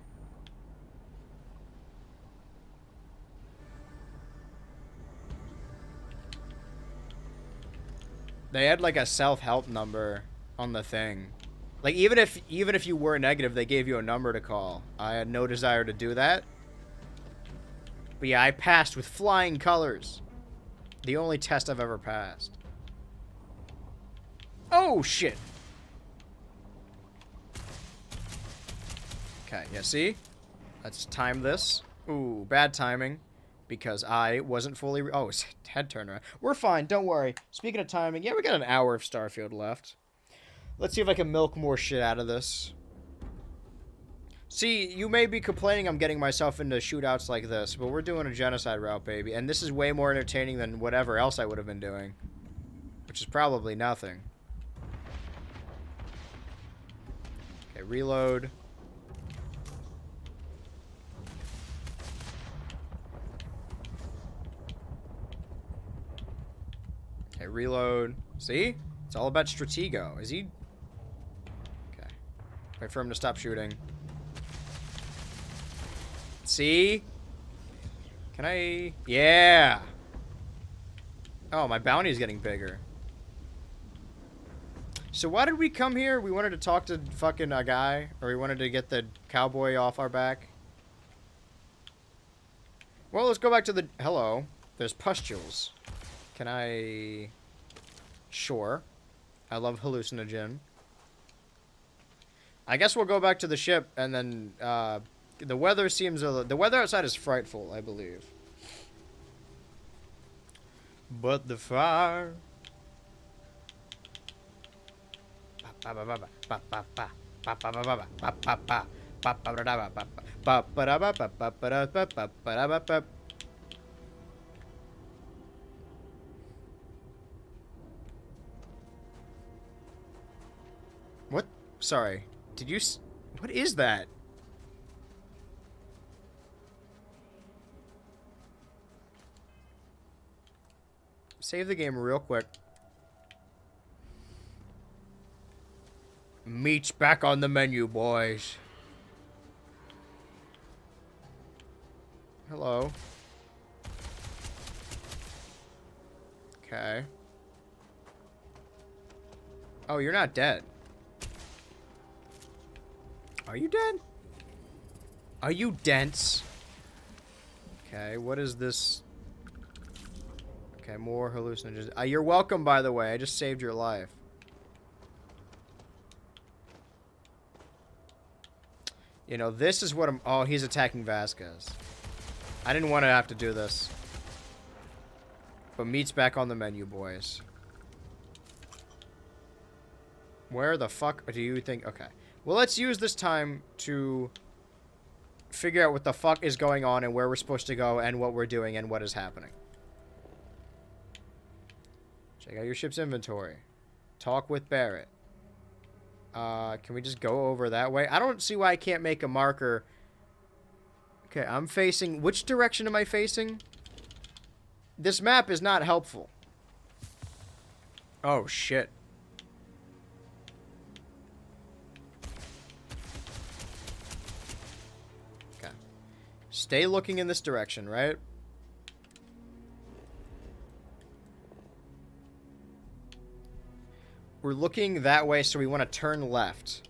They had like a self-help number on the thing. Like even if you were negative, they gave you a number to call. I had no desire to do that. But yeah, I passed with flying colors. The only test I've ever passed. Oh shit. Okay, yeah, see? Let's time this. Ooh, bad timing. Because I wasn't fully... Oh, it's head turn around. We're fine, don't worry. Speaking of timing, yeah, we got an hour of Starfield left. Let's see if I can milk more shit out of this. See, you may be complaining I'm getting myself into shootouts like this, but we're doing a genocide route, baby. And this is way more entertaining than whatever else I would have been doing. Which is probably nothing. Okay, reload. Okay, reload. See? It's all about Stratego. Is he... Okay. Wait for him to stop shooting. See? Can I... Yeah! Oh, my bounty is getting bigger. So why did we come here? We wanted to talk to fucking a guy? Or we wanted to get the cowboy off our back? Well, let's go back to the... Hello. There's pustules. Can I... Sure. I love hallucinogen. I guess we'll go back to the ship and then, the weather seems the weather outside is frightful, I believe. But the fire. What? Sorry. Did you... What is that? Save the game real quick. Meat's back on the menu, boys. Hello. Okay. Oh, you're not dead. Are you dead? Are you dense? Okay, what is this? Okay, more hallucinogens. You're welcome, by the way. I just saved your life. You know, this is what I'm... Oh, he's attacking Vasquez. I didn't want to have to do this. But meat's back on the menu, boys. Where the fuck do you think... Okay. Well, let's use this time to figure out what the fuck is going on and where we're supposed to go and what we're doing and what is happening. Check out your ship's inventory. Talk with Barrett. Can we just go over that way? I don't see why I can't make a marker. Okay, I'm facing... Which direction am I facing? This map is not helpful. Oh, shit. Stay looking in this direction, right? We're looking that way, so we want to turn left.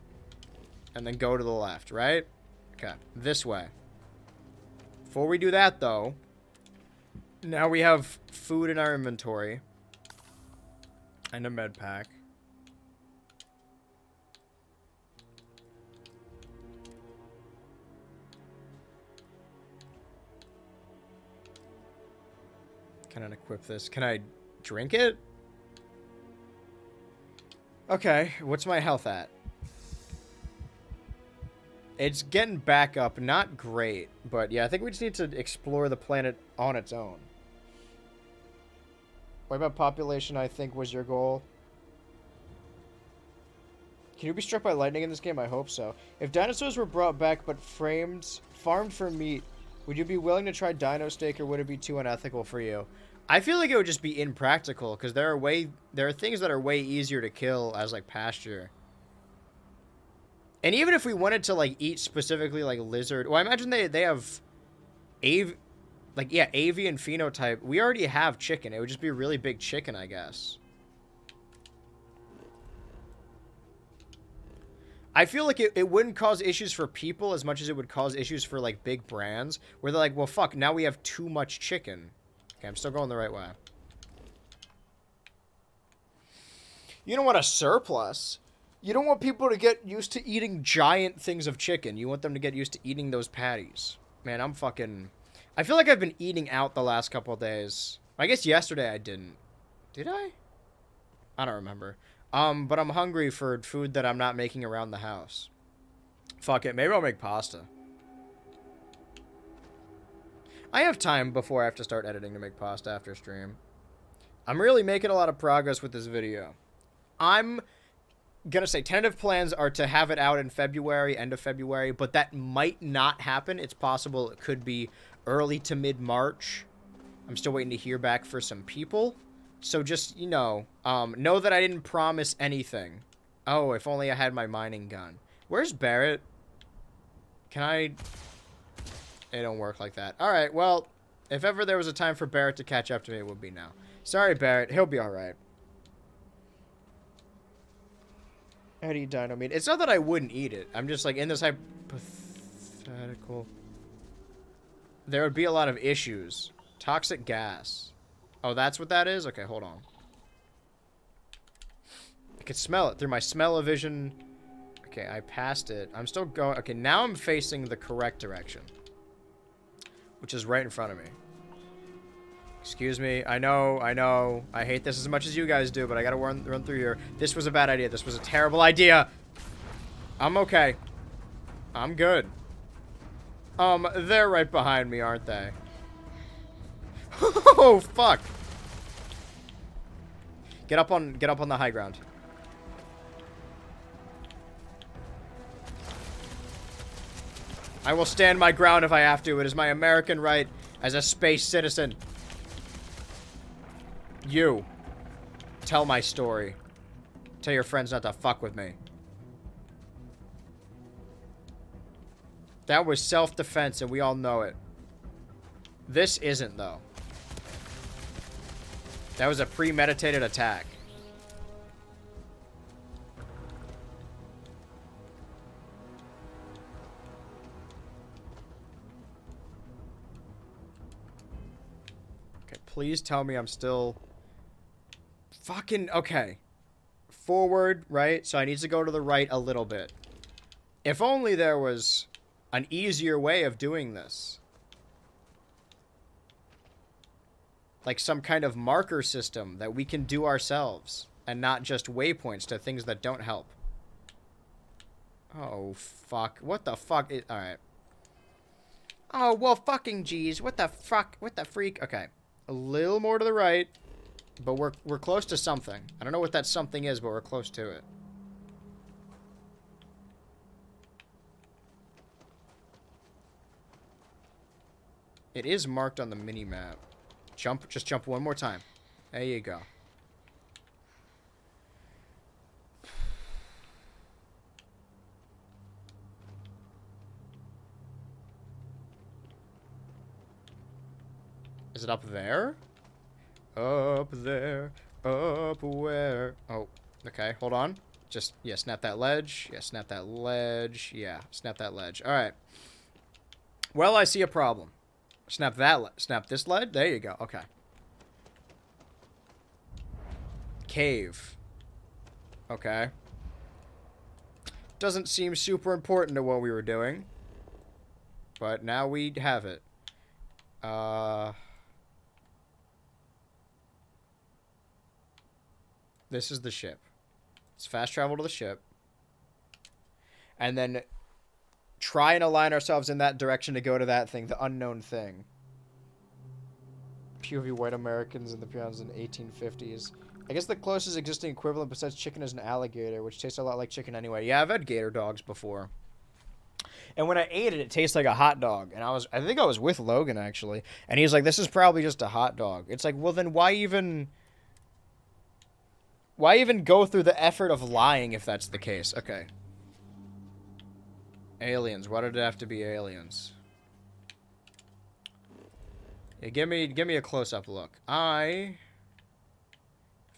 And then go to the left, right? Okay, this way. Before we do that, though, now we have food in our inventory. And a med pack. Can I equip this? Can I drink it? Okay, what's my health at? It's getting back up. Not great, but yeah, I think we just need to explore the planet on its own. Wipe out population, I think, was your goal. Can you be struck by lightning in this game? I hope so. If dinosaurs were brought back but farmed for meat, would you be willing to try dino steak, or would it be too unethical for you? I feel like it would just be impractical, because there are things that are way easier to kill as, like, pasture. And even if we wanted to, like, eat specifically, like, lizard... Well, I imagine they have... avian phenotype. We already have chicken. It would just be a really big chicken, I guess. I feel like it wouldn't cause issues for people as much as it would cause issues for, like, big brands. Where they're like, well, fuck, now we have too much chicken. Okay, I'm still going the right way. You don't want a surplus. You don't want people to get used to eating giant things of chicken. You want them to get used to eating those patties. Man, I'm fucking... I feel like I've been eating out the last couple of days. I guess yesterday I didn't. Did I? I don't remember. But I'm hungry for food that I'm not making around the house. Fuck it. Maybe I'll make pasta. I have time before I have to start editing to make pasta after stream. I'm really making a lot of progress with this video. I'm gonna say tentative plans are to have it out in February, end of February, but that might not happen. It's possible it could be early to mid-March. I'm still waiting to hear back for some people. So just, you know that I didn't promise anything. Oh, if only I had my mining gun. Where's Barrett? Can I... It don't work like that. Alright, well, if ever there was a time for Barrett to catch up to me, it would be now. Sorry, Barrett. He'll be alright. How do you dino meat? It's not that I wouldn't eat it. I'm just, like, in this hypothetical... There would be a lot of issues. Toxic gas. Oh, that's what that is? Okay, hold on. I can smell it through my smell-o-vision. Okay, I passed it. I'm still going... Okay, now I'm facing the correct direction. Which is right in front of me. Excuse me. I know. I hate this as much as you guys do, but I gotta run through here. This was a bad idea. This was a terrible idea. I'm okay. I'm good. They're right behind me, aren't they? Oh, fuck. Get up on the high ground. I will stand my ground if I have to. It is my American right as a space citizen. You. Tell my story. Tell your friends not to fuck with me. That was self-defense, and we all know it. This isn't, though. That was a premeditated attack. Okay, please tell me I'm still... Fucking... Okay. Forward, right? So I need to go to the right a little bit. If only there was an easier way of doing this. Like some kind of marker system that we can do ourselves. And not just waypoints to things that don't help. Oh, fuck. What the fuck? Alright. Oh, well, fucking geez. What the fuck? What the freak? Okay. A little more to the right. But we're close to something. I don't know what that something is, but we're close to it. It is marked on the mini-map. Just jump one more time. There you go. Is it up there? Up there. Up where? Oh, okay. Hold on. Just, yeah, snap that ledge. Yeah, snap that ledge. Yeah, snap that ledge. All right. Well, I see a problem. Snap that. Snap this ledge. There you go. Okay. Cave. Okay. Doesn't seem super important to what we were doing. But now we have it. This is the ship. Let's fast travel to the ship. And then try and align ourselves in that direction to go to that thing, the unknown thing. POV white Americans in the 1850s. I guess the closest existing equivalent besides chicken is an alligator, which tastes a lot like chicken anyway. Yeah, I've had gator dogs before. And when I ate it, it tastes like a hot dog. And I think I was with Logan, actually. And he's like, this is probably just a hot dog. It's like, well, then why even go through the effort of lying if that's the case? Okay. Aliens. Why did it have to be aliens? Yeah, give me a close-up look.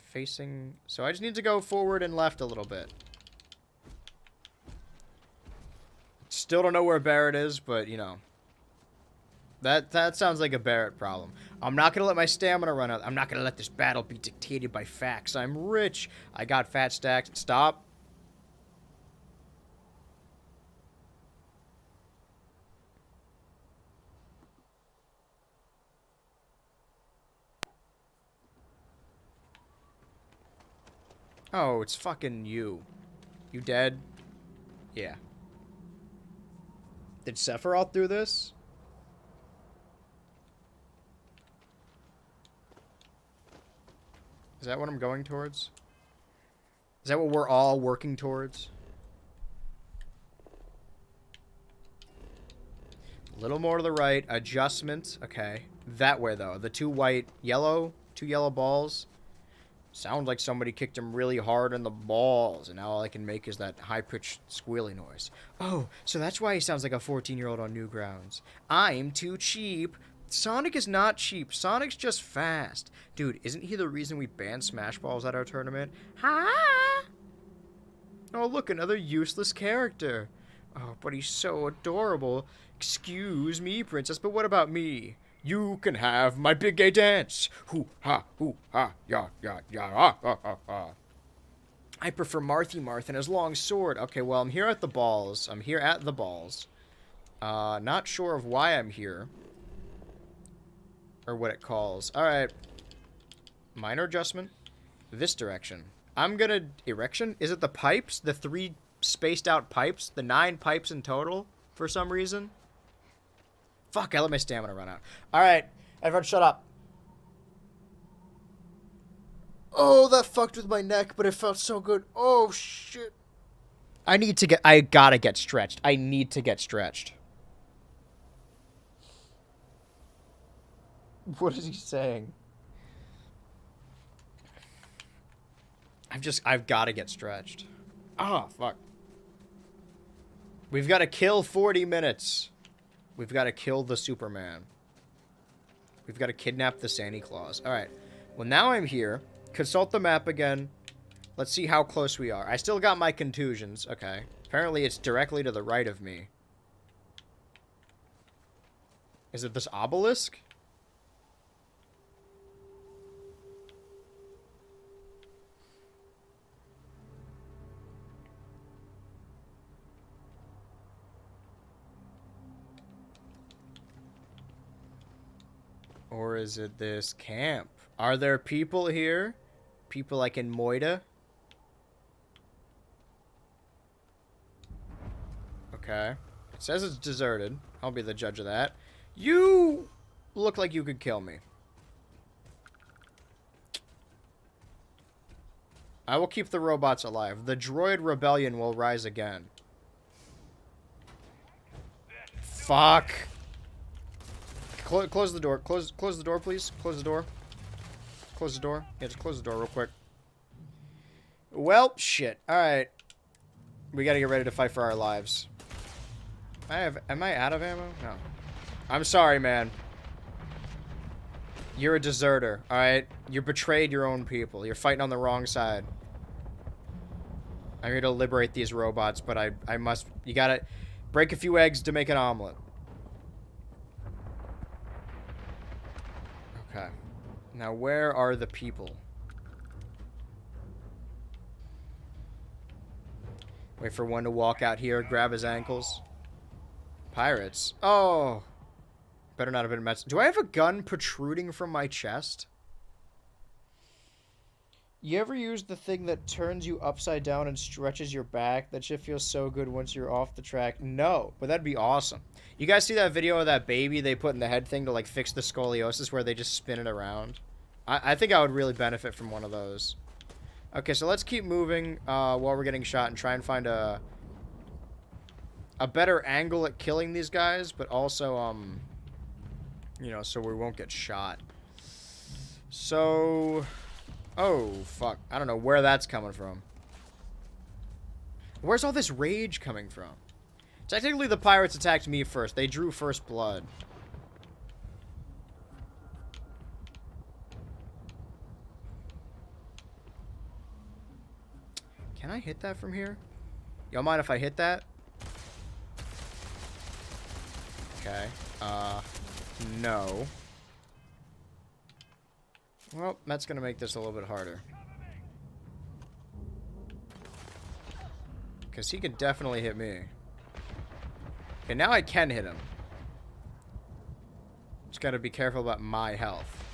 Facing... So I just need to go forward and left a little bit. Still don't know where Barrett is, but, you know. That sounds like a Barrett problem. I'm not going to let my stamina run out. I'm not going to let this battle be dictated by facts. I'm rich. I got fat stacks. Stop. Oh, it's fucking you. You dead? Yeah. Did Sephiroth do this? Is that what I'm going towards? Is that what we're all working towards? A little more to the right. Adjustment. Okay. That way, though. The two yellow balls. Sounds like somebody kicked him really hard in the balls, and now all I can make is that high-pitched squealy noise. Oh, so that's why he sounds like a 14-year-old on Newgrounds. I'm too cheap. Sonic is not cheap. Sonic's just fast. Dude, isn't he the reason we banned Smash Balls at our tournament? Ha! Oh, look, another useless character. Oh, but he's so adorable. Excuse me, princess, but what about me? You can have my big gay dance. Hoo ha, ya, ah, ah, ah, ah. I prefer Marth and his long sword. Okay, well, I'm here at the balls. Not sure of why I'm here. Or what it calls. Alright. Minor adjustment. This direction. I'm gonna... Erection? Is it the pipes? The 3 spaced out pipes? The 9 pipes in total? For some reason? Fuck, I let my stamina run out. Alright, everyone shut up. Oh, that fucked with my neck, but it felt so good. Oh, shit. I gotta get stretched. I need to get stretched. What is he saying? I've gotta get stretched. Ah, fuck. We've gotta kill 40 minutes. We've got to kill the Superman. We've got to kidnap the Santa Claus. Alright. Well, now I'm here. Consult the map again. Let's see how close we are. I still got my contusions. Okay. Apparently it's directly to the right of me. Is it this obelisk? Or is it this camp? Are there people here? People like in Moida? Okay. It says it's deserted. I'll be the judge of that. You look like you could kill me. I will keep the robots alive. The droid rebellion will rise again. Fuck. Close the door. Close the door, please. Close the door. Close the door. Yeah, just close the door real quick. Well, shit. Alright. We gotta get ready to fight for our lives. Am I out of ammo? No. I'm sorry, man. You're a deserter, alright? You betrayed your own people. You're fighting on the wrong side. I'm here to liberate these robots, but I must... You gotta break a few eggs to make an omelet. Okay. Now, where are the people? Wait for one to walk out here, grab his ankles. Pirates. Oh! Better not have been met. Do I have a gun protruding from my chest? You ever use the thing that turns you upside down and stretches your back? That shit feels so good once you're off the track. No, but that'd be awesome. You guys see that video of that baby they put in the head thing to like fix the scoliosis where they just spin it around? I think I would really benefit from one of those. Okay, so let's keep moving while we're getting shot and try and find a better angle at killing these guys, but also, you know, so we won't get shot. So... Oh, fuck. I don't know where that's coming from. Where's all this rage coming from? Technically, the pirates attacked me first. They drew first blood. Can I hit that from here? Y'all mind if I hit that? Okay. No. Well, that's gonna make this a little bit harder. Because he could definitely hit me. Okay, now I can hit him. Just gotta be careful about my health.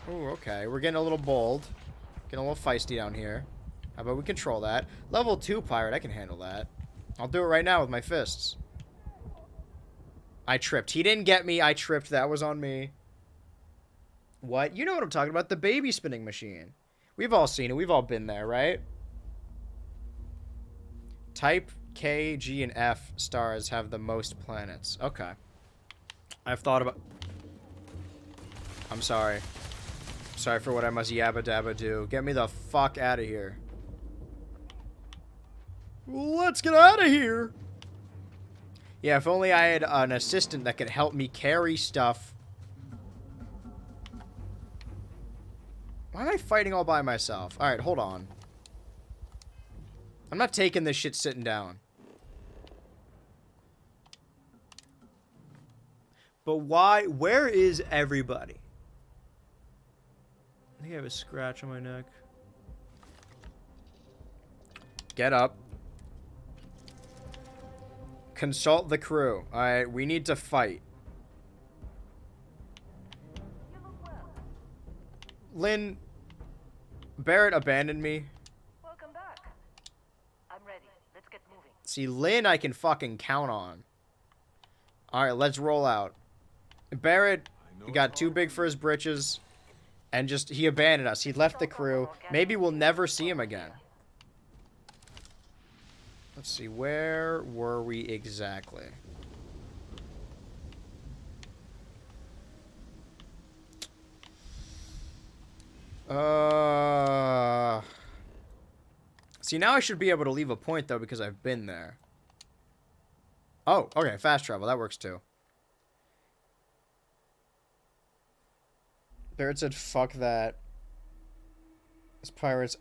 Oh, okay. We're getting a little bold. Getting a little feisty down here. How about we control that? Level 2 pirate, I can handle that. I'll do it right now with my fists. I tripped. He didn't get me. I tripped. That was on me. What? You know what I'm talking about. The baby spinning machine. We've all seen it. We've all been there, right? Type K, G, and F stars have the most planets. Okay. I've thought about... I'm sorry. Sorry for what I must yabba dabba do. Get me the fuck out of here. Let's get out of here. Yeah, if only I had an assistant that could help me carry stuff. Why am I fighting all by myself? Alright, hold on. I'm not taking this shit sitting down. But why? Where is everybody? I think I have a scratch on my neck. Get up. Consult the crew. Alright, we need to fight. Lynn, Barrett abandoned me. Welcome back. I'm ready. Let's get moving. See, Lynn I can fucking count on. Alright, let's roll out. Barrett got too big for his britches. And just, he abandoned us. He left the crew. Maybe we'll never see him again. Let's see, where were we exactly? See, now I should be able to leave a point, though, because I've been there. Oh, okay, fast travel. That works, too. Barrett said, fuck that. These pirates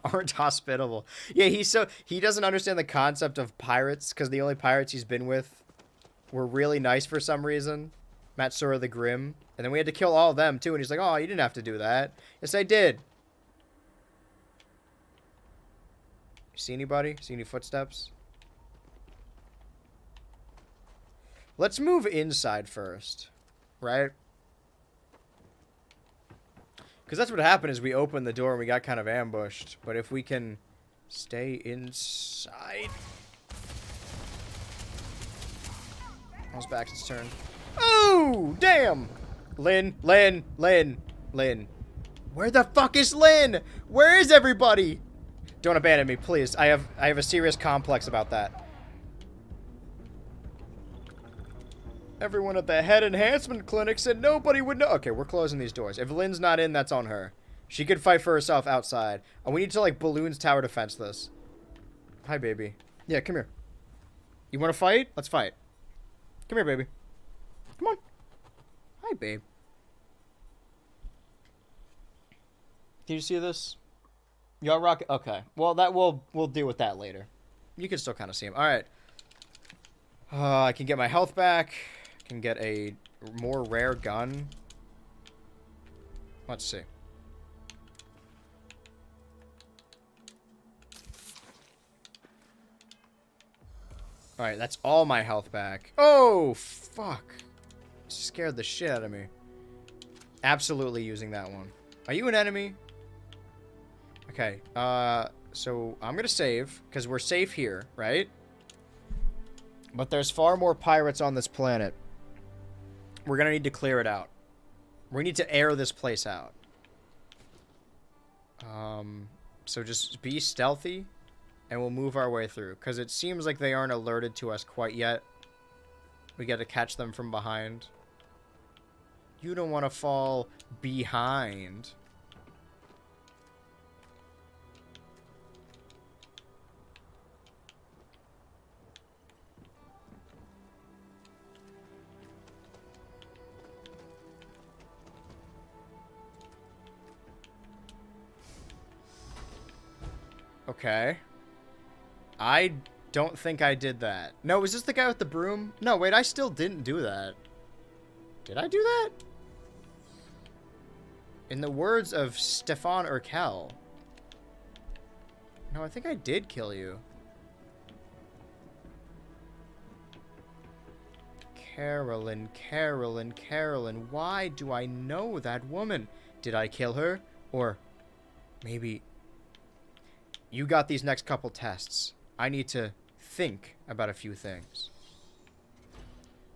aren't hospitable. Yeah, he doesn't understand the concept of pirates, because the only pirates he's been with were really nice for some reason. Matsura the Grim. And then we had to kill all of them, too, and he's like, oh, you didn't have to do that. Yes, I did. You see anybody? See any footsteps? Let's move inside first, right? Because that's what happened is we opened the door and we got kind of ambushed. But if we can stay inside... How's Bax's turn? Oh, damn! Lynn. Where the fuck is Lynn? Where is everybody? Don't abandon me, please. I have a serious complex about that. Everyone at the head enhancement clinic said nobody would know. Okay, we're closing these doors. If Lynn's not in, that's on her. She could fight for herself outside. And we need to, like, balloons tower defense this. Hi, baby. Yeah, come here. You want to fight? Let's fight. Come here, baby. Come on. Hi, babe. Can you see this? Y'all rock. Okay. Well, that we'll deal with that later. You can still kind of see him. All right. I can get my health back. Can get a more rare gun. Let's see. All right, that's all my health back. Oh, fuck. Scared the shit out of me. Absolutely using that one. Are you an enemy? Okay, so I'm gonna save, because we're safe here, right? But there's far more pirates on this planet. We're gonna need to clear it out. We need to air this place out. So just be stealthy, and we'll move our way through, because it seems like they aren't alerted to us quite yet. We got to catch them from behind. You don't want to fall behind. Okay. I don't think I did that. No, was this the guy with the broom? No, wait, I still didn't do that. Did I do that? In the words of Stefan Urkel. No, I think I did kill you. Carolyn, Carolyn, Carolyn. Why do I know that woman? Did I kill her? Or maybe... You got these next couple tests. I need to think about a few things.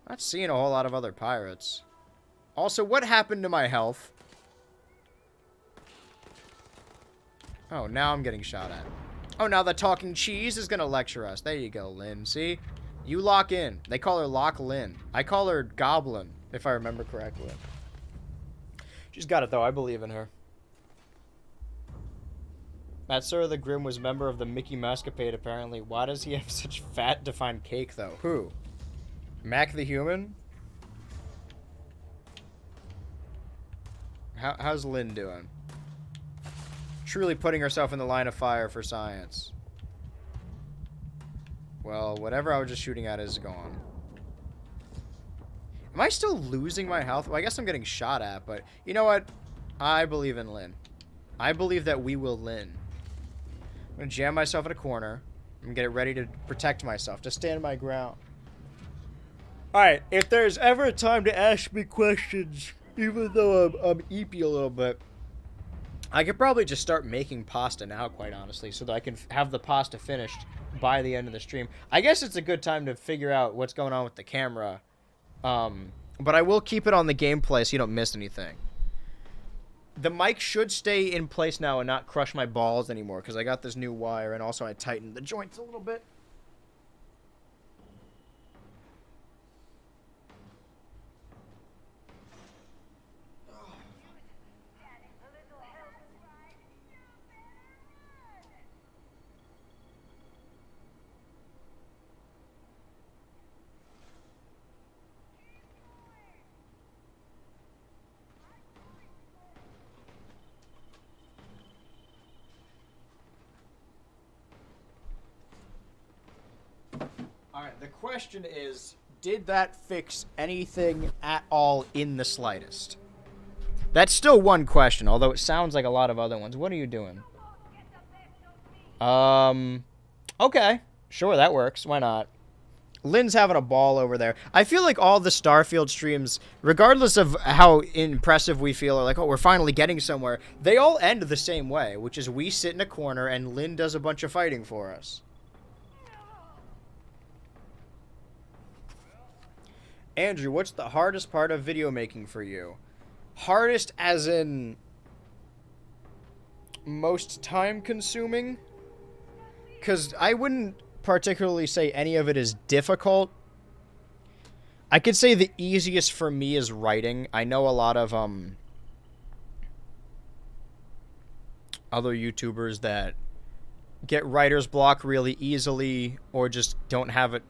Not seeing a whole lot of other pirates. Also, what happened to my health? Oh, now I'm getting shot at. Oh, now the talking cheese is going to lecture us. There you go, Lynn. See? You lock in. They call her Lock Lynn. I call her Goblin, if I remember correctly. She's got it, though. I believe in her. Matsura the Grim was a member of the Mickey Mousecapade, apparently. Why does he have such fat, defined cake, though? Who? Mac the Human? How's Lynn doing? Truly putting herself in the line of fire for science. Well, whatever I was just shooting at is gone. Am I still losing my health? Well, I guess I'm getting shot at, but you know what? I believe in Lynn. I believe that we will Lynn. I'm gonna jam myself in a corner and get ready to protect myself, to stand my ground. Alright, if there's ever a time to ask me questions, even though I'm eepy a little bit, I could probably just start making pasta now, quite honestly, so that I can have the pasta finished by the end of the stream. I guess it's a good time to figure out what's going on with the camera, but I will keep it on the gameplay so you don't miss anything. The mic should stay in place now and not crush my balls anymore, because I got this new wire, and also I tightened the joints a little bit. Alright, the question is, did that fix anything at all in the slightest? That's still one question, although it sounds like a lot of other ones. What are you doing? Okay. Sure, that works. Why not? Lynn's having a ball over there. I feel like all the Starfield streams, regardless of how impressive we feel, or like, oh, we're finally getting somewhere, they all end the same way, which is we sit in a corner and Lynn does a bunch of fighting for us. Andrew, what's the hardest part of video making for you? Hardest as in most time consuming? Because I wouldn't particularly say any of it is difficult. I could say the easiest for me is writing. I know a lot of other YouTubers that get writer's block really easily or just don't have it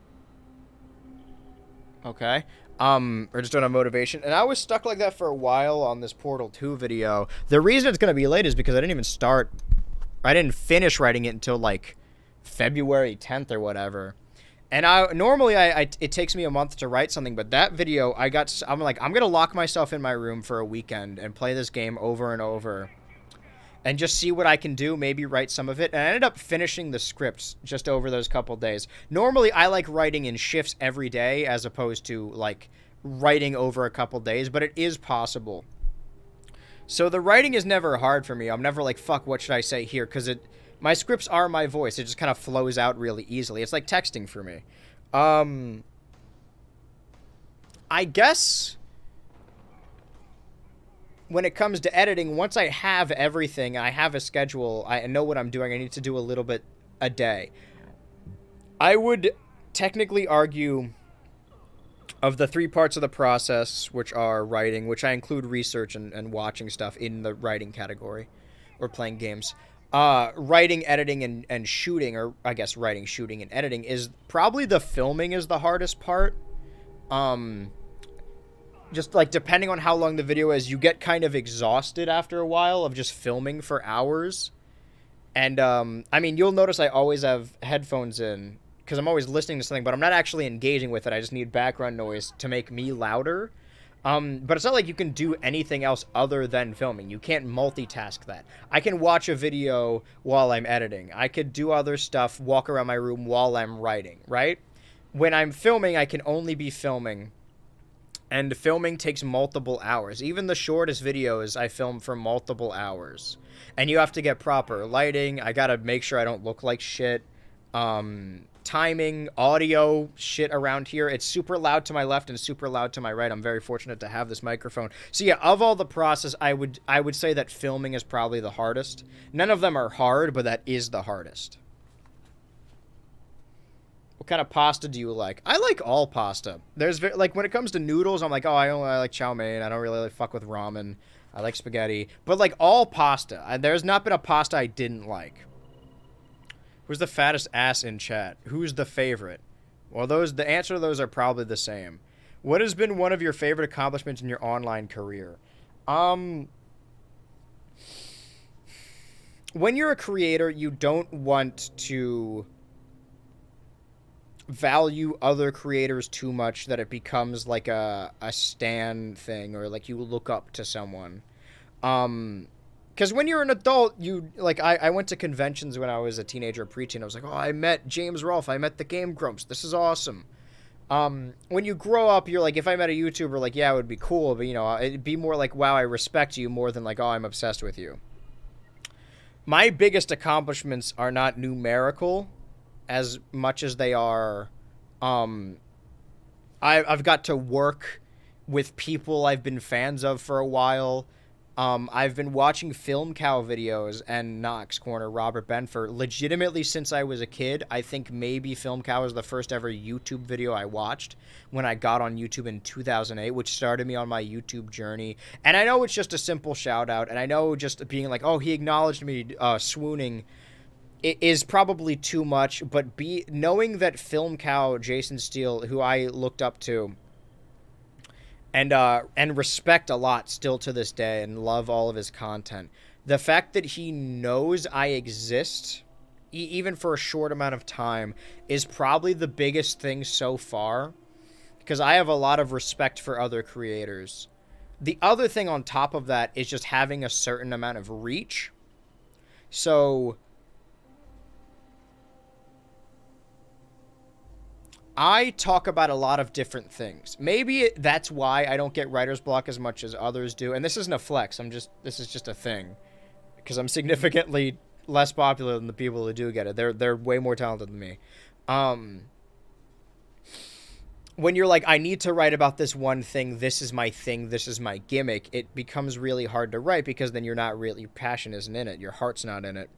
Okay. Or just on a motivation. And I was stuck like that for a while on this Portal 2 video. The reason it's going to be late is because I didn't finish writing it until, like, February 10th or whatever. And normally it takes me a month to write something, but that video, I'm like, I'm going to lock myself in my room for a weekend and play this game over and over. And just see what I can do, maybe write some of it. And I ended up finishing the scripts just over those couple days. Normally, I like writing in shifts every day as opposed to, like, writing over a couple days. But it is possible. So the writing is never hard for me. I'm never like, fuck, what should I say here? Because my scripts are my voice. It just kind of flows out really easily. It's like texting for me. I guess when it comes to editing, once I have everything, I have a schedule, I know what I'm doing, I need to do a little bit a day. I would technically argue of the 3 parts of the process, which are writing, which I include research and watching stuff in the writing category, or playing games. Writing, editing, and shooting, or I guess writing, shooting, and editing, is probably the filming is the hardest part. Just, like, depending on how long the video is, you get kind of exhausted after a while of just filming for hours. And, I mean, you'll notice I always have headphones in, because I'm always listening to something, but I'm not actually engaging with it. I just need background noise to make me louder. But it's not like you can do anything else other than filming. You can't multitask that. I can watch a video while I'm editing. I could do other stuff, walk around my room while I'm writing, right? When I'm filming, I can only be filming. And filming takes multiple hours. Even the shortest videos I film for multiple hours. And you have to get proper lighting. I gotta make sure I don't look like shit. Timing, audio, shit around here. It's super loud to my left and super loud to my right. I'm very fortunate to have this microphone. So yeah, of all the process, I would say that filming is probably the hardest. None of them are hard, but that is the hardest. What kind of pasta do you like? I like all pasta. There's like when it comes to noodles, I'm like, oh, I only like chow mein. I don't really like fuck with ramen. I like spaghetti, but like all pasta. There's not been a pasta I didn't like. Who's the fattest ass in chat? Who's the favorite? Well, the answer to those are probably the same. What has been one of your favorite accomplishments in your online career? When you're a creator, you don't want to value other creators too much that it becomes like a stan thing, or like you look up to someone. Because when you're an adult, I went to conventions when I was a teenager or preteen. I was like, oh, I met James Rolfe. I met the Game Grumps. This is awesome. When you grow up, you're like, if I met a YouTuber, like, yeah, it would be cool. But, you know, it'd be more like, wow, I respect you more than like, oh, I'm obsessed with you. My biggest accomplishments are not numerical as much as they are, I've got to work with people I've been fans of for a while. I've been watching Film Cow videos and Knox Corner, Robert Benfer, legitimately since I was a kid. I think maybe Film Cow was the first ever YouTube video I watched when I got on YouTube in 2008, which started me on my YouTube journey. And I know it's just a simple shout out, and I know just being like, oh, he acknowledged me swooning, it is probably too much, but knowing that Film Cow, Jason Steele, who I looked up to and respect a lot still to this day and love all of his content, the fact that he knows I exist, even for a short amount of time, is probably the biggest thing so far, because I have a lot of respect for other creators. The other thing on top of that is just having a certain amount of reach. So I talk about a lot of different things. Maybe that's why I don't get writer's block as much as others do. And this isn't a flex. This is just a thing. Because I'm significantly less popular than the people who do get it. They're way more talented than me. When you're like, I need to write about this one thing, this is my gimmick, it becomes really hard to write because then you're not really, your passion isn't in it. Your heart's not in it.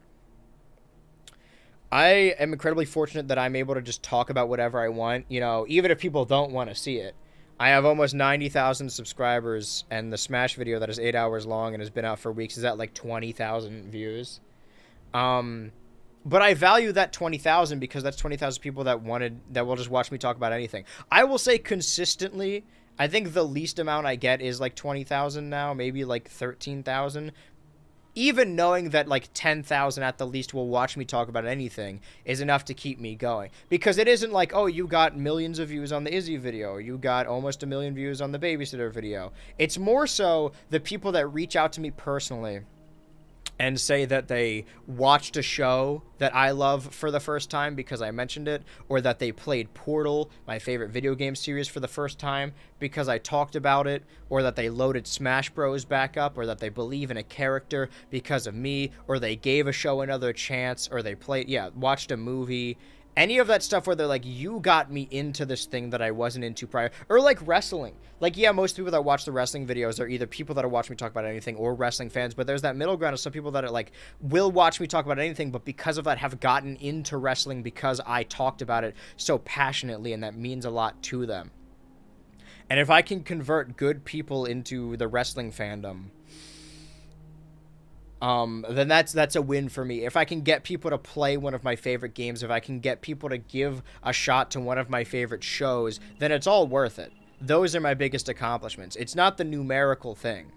I am incredibly fortunate that I'm able to just talk about whatever I want, you know, even if people don't want to see it. I have almost 90,000 subscribers, and the Smash video that is 8 hours long and has been out for weeks is at like 20,000 views. But I value that 20,000 because that's 20,000 people that will just watch me talk about anything. I will say consistently, I think the least amount I get is like 20,000 now, maybe like 13,000. Even knowing that like 10,000 at the least will watch me talk about anything is enough to keep me going. Because it isn't like, oh, you got millions of views on the Izzy video, or you got almost 1 million views on the babysitter video. It's more so the people that reach out to me personally and say that they watched a show that I love for the first time because I mentioned it, or that they played Portal, my favorite video game series, for the first time because I talked about it, or that they loaded Smash Bros back up, or that they believe in a character because of me, or they gave a show another chance, or they watched a movie. Any of that stuff where they're like, you got me into this thing that I wasn't into prior. Or like wrestling. Like, yeah, most people that watch the wrestling videos are either people that are watching me talk about anything or wrestling fans. But there's that middle ground of some people that are like, will watch me talk about anything, but because of that have gotten into wrestling because I talked about it so passionately, and that means a lot to them. And if I can convert good people into the wrestling fandom, then that's a win for me. If I can get people to play one of my favorite games, if I can get people to give a shot to one of my favorite shows, then it's all worth it. Those are my biggest accomplishments. It's not the numerical thing.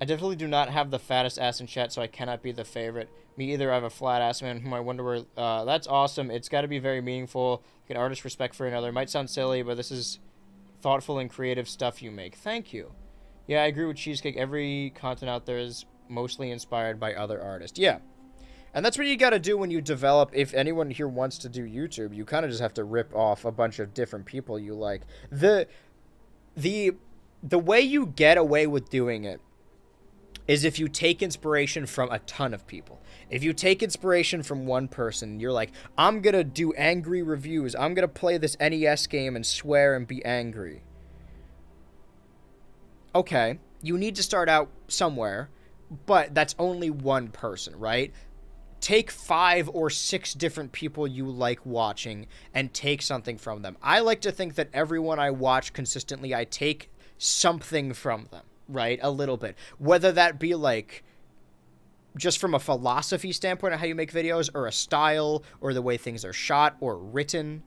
I definitely do not have the fattest ass in chat, so I cannot be the favorite. Me either. I have a flat ass, man, whom I wonder where... that's awesome. It's got to be very meaningful. Like an artist's respect for another. It might sound silly, but this is thoughtful and creative stuff you make. Thank you. Yeah, I agree with Cheesecake. Every content out there is mostly inspired by other artists. Yeah. And that's what you got to do when you develop. If anyone here wants to do YouTube, you kind of just have to rip off a bunch of different people you like. The way you get away with doing it is if you take inspiration from a ton of people. If you take inspiration from one person, you're like, I'm going to do angry reviews. I'm going to play this NES game and swear and be angry. Okay, you need to start out somewhere, but that's only one person, right? Take 5 or 6 different people you like watching and take something from them. I like to think that everyone I watch consistently, I take something from them, right? A little bit. Whether that be like just from a philosophy standpoint of how you make videos, or a style, or the way things are shot or written.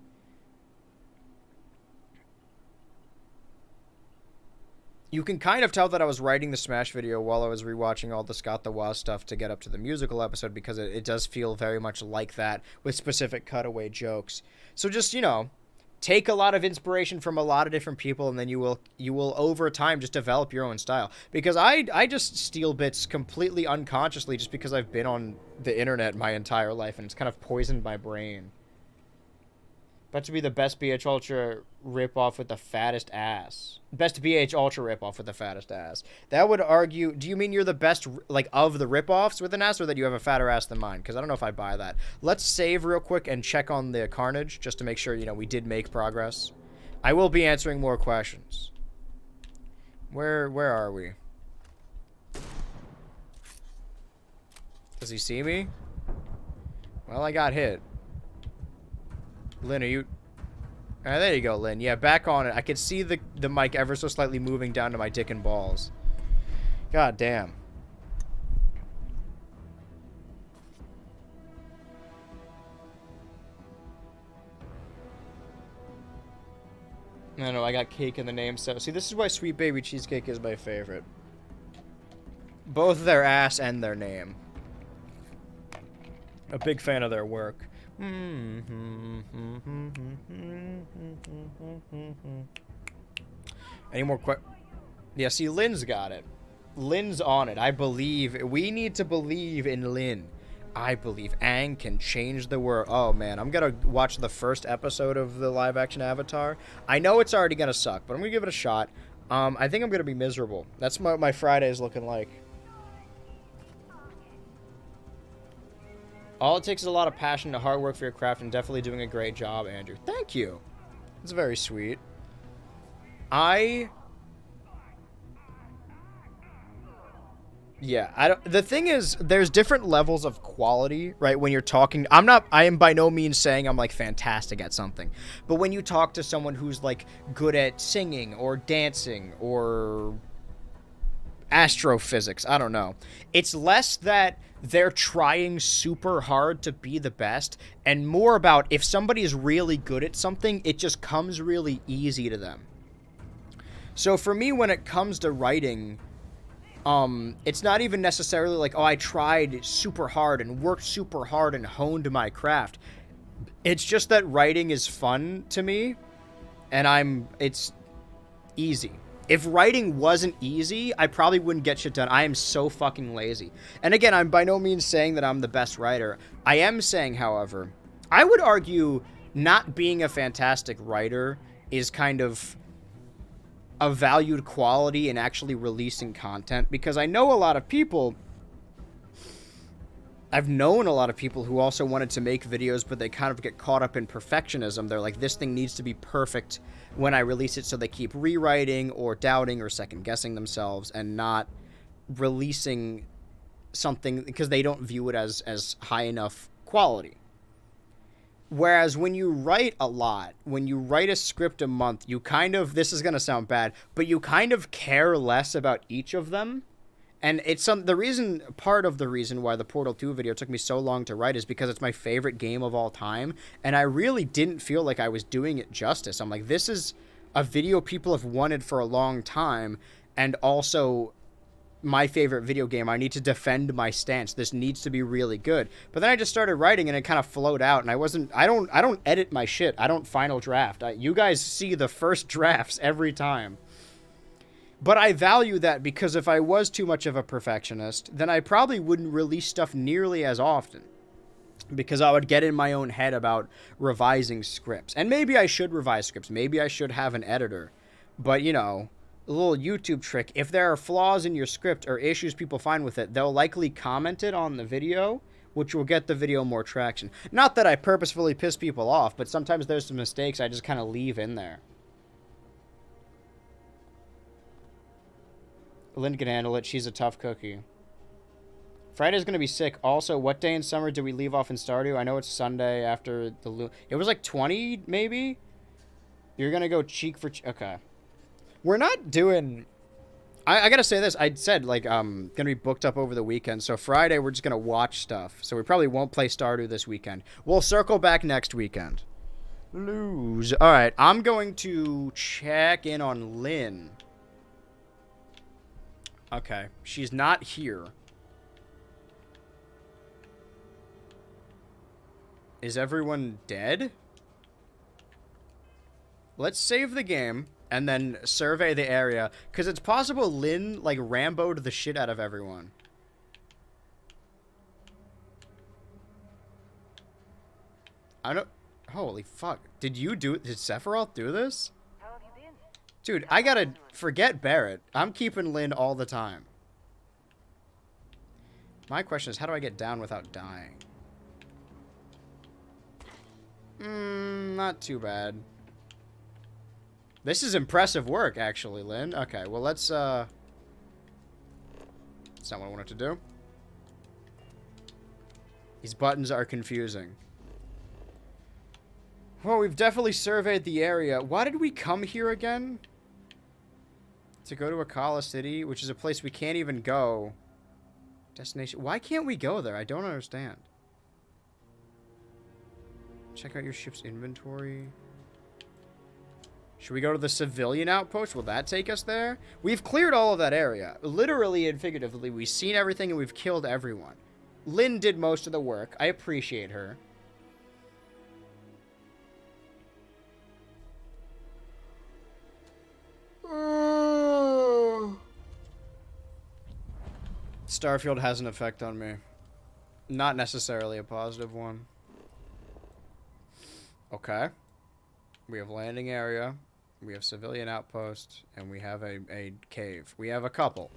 You can kind of tell that I was writing the Smash video while I was rewatching all the Scott the Woz stuff to get up to the musical episode, because it does feel very much like that with specific cutaway jokes. So just, you know, take a lot of inspiration from a lot of different people, and then you will over time just develop your own style. Because I just steal bits completely unconsciously just because I've been on the internet my entire life, and it's kind of poisoned my brain. About to be the best BH Ultra ripoff with the fattest ass. Best BH Ultra ripoff with the fattest ass. That would argue... Do you mean you're the best, like, of the ripoffs with an ass, or that you have a fatter ass than mine? Because I don't know if I buy that. Let's save real quick and check on the Carnage, just to make sure, you know, we did make progress. I will be answering more questions. Where are we? Does he see me? Well, I got hit. Lynn, are you... there you go, Lynn. Yeah, back on it. I could see the mic ever so slightly moving down to my dick and balls. God damn. I got cake in the name, so... See, this is why Sweet Baby Cheesecake is my favorite. Both their ass and their name. A big fan of their work. Any more Yeah, see, Lynn's got it. Lynn's on it. I believe. We need to believe in Lynn. I believe Aang can change the world. Oh, man. I'm going to watch the first episode of the live-action Avatar. I know it's already going to suck, but I'm going to give it a shot. I think I'm going to be miserable. That's what my Friday's looking like. All it takes is a lot of passion and hard work for your craft, and definitely doing a great job, Andrew. Thank you. That's very sweet. Yeah, the thing is, there's different levels of quality, right? When you're talking, I am by no means saying I'm like fantastic at something, but when you talk to someone who's like good at singing or dancing or astrophysics. I don't know. It's less that they're trying super hard to be the best, and more about if somebody is really good at something, it just comes really easy to them. So for me, when it comes to writing, it's not even necessarily like, oh, I tried super hard and worked super hard and honed my craft. It's just that writing is fun to me, and it's easy. If writing wasn't easy, I probably wouldn't get shit done. I am so fucking lazy. And again, I'm by no means saying that I'm the best writer. I am saying, however, I would argue not being a fantastic writer is kind of a valued quality in actually releasing content, because I know a lot of people... I've known a lot of people who also wanted to make videos, but they kind of get caught up in perfectionism. They're like, this thing needs to be perfect when I release it, so they keep rewriting or doubting or second-guessing themselves and not releasing something because they don't view it as high enough quality. Whereas when you write a lot, when you write a script a month, you kind of, this is going to sound bad, but you kind of care less about each of them. And it's part of the reason why the Portal 2 video took me so long to write is because it's my favorite game of all time. And I really didn't feel like I was doing it justice. I'm like, this is a video people have wanted for a long time. And also my favorite video game. I need to defend my stance. This needs to be really good. But then I just started writing and it kind of flowed out. And I don't edit my shit. I don't final draft. You guys see the first drafts every time. But I value that, because if I was too much of a perfectionist, then I probably wouldn't release stuff nearly as often. Because I would get in my own head about revising scripts. And maybe I should revise scripts. Maybe I should have an editor. But, you know, a little YouTube trick. If there are flaws in your script or issues people find with it, they'll likely comment it on the video, which will get the video more traction. Not that I purposefully piss people off, but sometimes there's some mistakes I just kind of leave in there. Lynn can handle it. She's a tough cookie. Friday's going to be sick. Also, what day in summer do we leave off in Stardew? I know it's Sunday after the... It was like 20, maybe? You're going to go cheek for... Okay. We're not doing... I got to say this. I said, like, going to be booked up over the weekend. So Friday, we're just going to watch stuff. So we probably won't play Stardew this weekend. We'll circle back next weekend. Lose. All right. I'm going to check in on Lynn. Okay, she's not here. Is everyone dead? Let's save the game and then survey the area, because it's possible Lynn, like, Rambo'd the shit out of everyone. I don't... Holy fuck. Did you do it? Did Sephiroth do this? Dude, I gotta forget Barrett. I'm keeping Lynn all the time. My question is, how do I get down without dying? Not too bad. This is impressive work, actually, Lynn. Okay, well, let's, that's not what I wanted to do. These buttons are confusing. Well, we've definitely surveyed the area. Why did we come here again? To go to Akala City, which is a place we can't even go. Destination. Why can't we go there? I don't understand. Check out your ship's inventory. Should we go to the civilian outpost? Will that take us there? We've cleared all of that area. Literally and figuratively, we've seen everything and we've killed everyone. Lynn did most of the work. I appreciate her. Starfield has an effect on me. Not necessarily a positive one. Okay. We have landing area. We have civilian outpost. And we have a cave. We have a couple.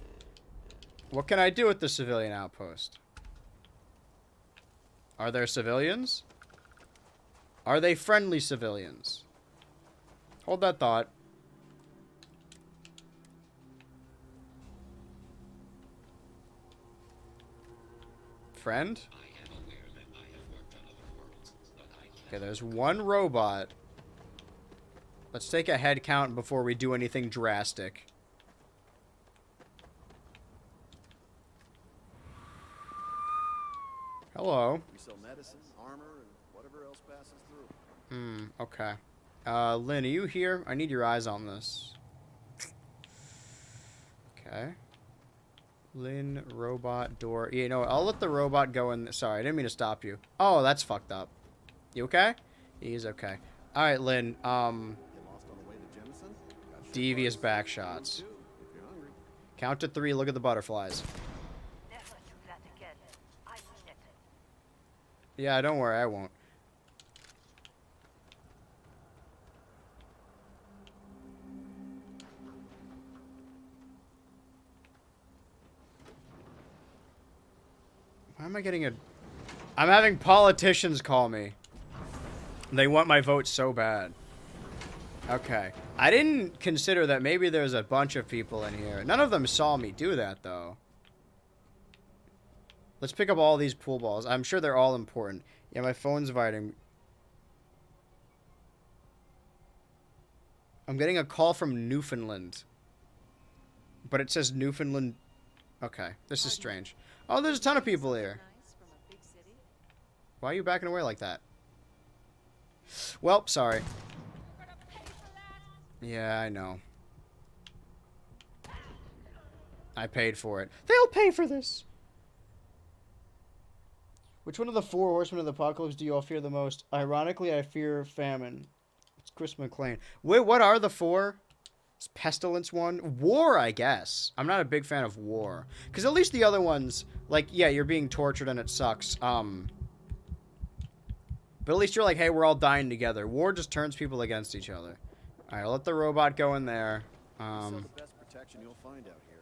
What can I do with the civilian outpost? Are there civilians? Are they friendly civilians? Hold that thought. Friend? Okay, there's one robot. Let's take a head count before we do anything drastic. Hello. We sell medicine, armor, and whatever else passes through. Okay. Lynn, are you here? I need your eyes on this. Okay. Lynn, robot, door. You know what? I'll let the robot go in. Sorry, I didn't mean to stop you. Oh, that's fucked up. You okay? He's okay. All right, Lynn. Get lost on the way to Jemison? Devious back shots. If you're hungry. Count to 3. Look at the butterflies. Never do that again. I mean it. Yeah, don't worry, I won't. Why am I getting a... I'm having politicians call me. They want my vote so bad. Okay. I didn't consider that maybe there's a bunch of people in here. None of them saw me do that, though. Let's pick up all these pool balls. I'm sure they're all important. Yeah, my phone's vibrating. I'm getting a call from Newfoundland. But it says Newfoundland... Okay, this is strange. Oh, there's a ton of people here. Why are you backing away like that? Well, sorry. Yeah, I know. I paid for it. They'll pay for this! Which one of the 4 horsemen of the apocalypse do you all fear the most? Ironically, I fear famine. It's Chris McClane. Wait, what are the 4? It's Pestilence one? War, I guess. I'm not a big fan of war. Because at least the other ones, like, yeah, you're being tortured and it sucks. But at least you're like, hey, we're all dying together. War just turns people against each other. Alright, I'll let the robot go in there. The best protection you'll find out here.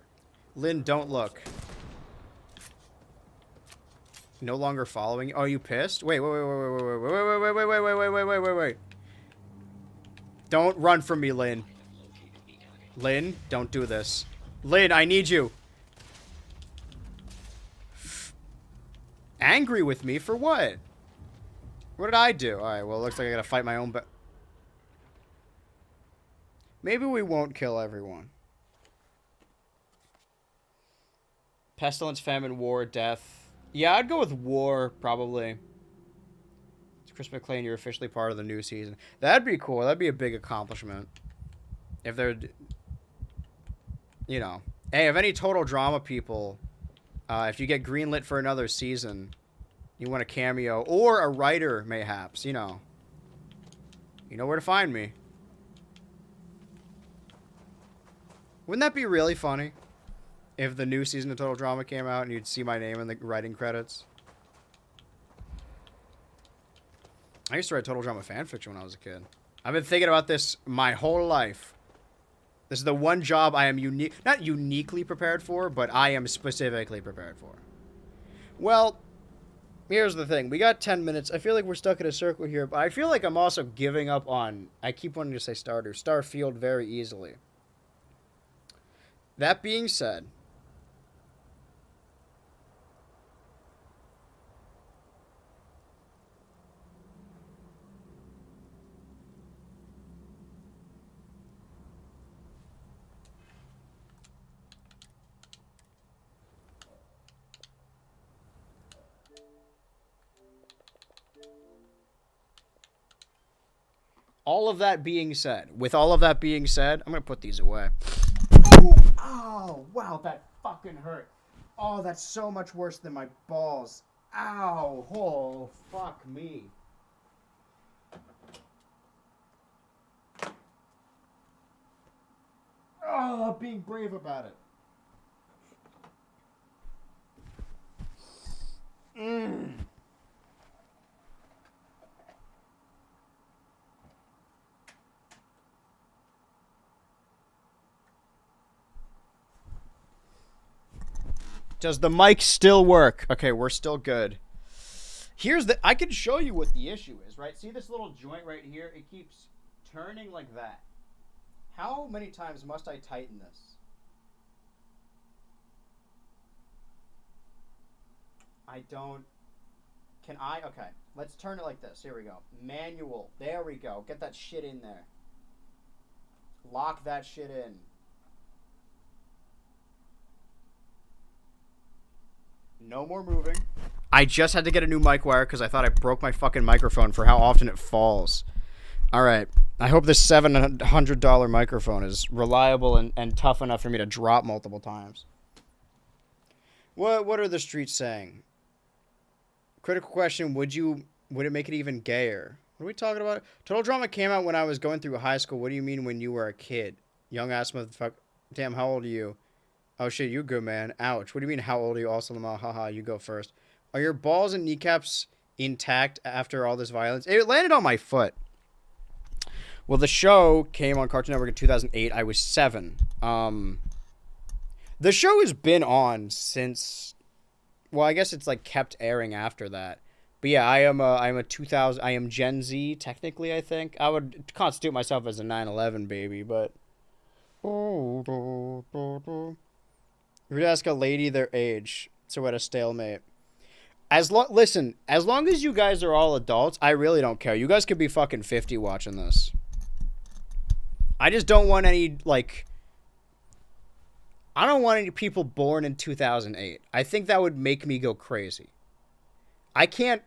Lynn, don't look. No longer following. Oh, you pissed? Wait. Don't run from me, Lynn. Lynn, don't do this. Lynn, I need you. Angry with me for what? What did I do? Alright, well, it looks like I gotta fight my own Maybe we won't kill everyone. Pestilence, famine, war, death. Yeah, I'd go with war, probably. It's Chris McClane, you're officially part of the new season. That'd be cool. That'd be a big accomplishment. If they're... You know. Hey, if any total drama people, if you get greenlit for another season, you want a cameo, or a writer, mayhaps, you know. You know where to find me. Wouldn't that be really funny? If the new season of Total Drama came out and you'd see my name in the writing credits. I used to write Total Drama fanfiction when I was a kid. I've been thinking about this my whole life. This is the one job I am not uniquely prepared for, but I am specifically prepared for. Well, here's the thing. We got 10 minutes. I feel like we're stuck in a circle here, but I feel like I'm also giving up on... I keep wanting to say Starfield very easily. That being said... All of that being said, with all of that being said, I'm going to put these away. Oh, wow, that fucking hurt. Oh, that's so much worse than my balls. Ow, oh, fuck me. Oh, being brave about it. Does the mic still work? Okay, we're still good. Here's the... I can show you what the issue is, right? See this little joint right here? It keeps turning like that. How many times must I tighten this? I don't... Can I? Okay. Let's turn it like this. Here we go. Manual. There we go. Get that shit in there. Lock that shit in. No more moving. I just had to get a new mic wire because I thought I broke my fucking microphone for how often it falls. All right. I hope this $700 microphone is reliable and tough enough for me to drop multiple times. What are the streets saying? Critical question, would it make it even gayer? What are we talking about? Total Drama came out when I was going through high school. What do you mean when you were a kid? Young ass motherfucker. Damn, how old are you? Oh shit, you good, man. Ouch. What do you mean, how old are you? Also, Lamal, haha, you go first. Are your balls and kneecaps intact after all this violence? It landed on my foot. Well, the show came on Cartoon Network in 2008. I was 7. The show has been on since... Well, I guess it's like kept airing after that. But yeah, I am a 2000. I am Gen Z technically. I think I would constitute myself as a 9/11 baby, but. You would ask a lady their age, so we're at a stalemate. Listen, as long as you guys are all adults, I really don't care. You guys could be fucking 50 watching this. I just don't want any I don't want any people born in 2008. I think that would make me go crazy. I can't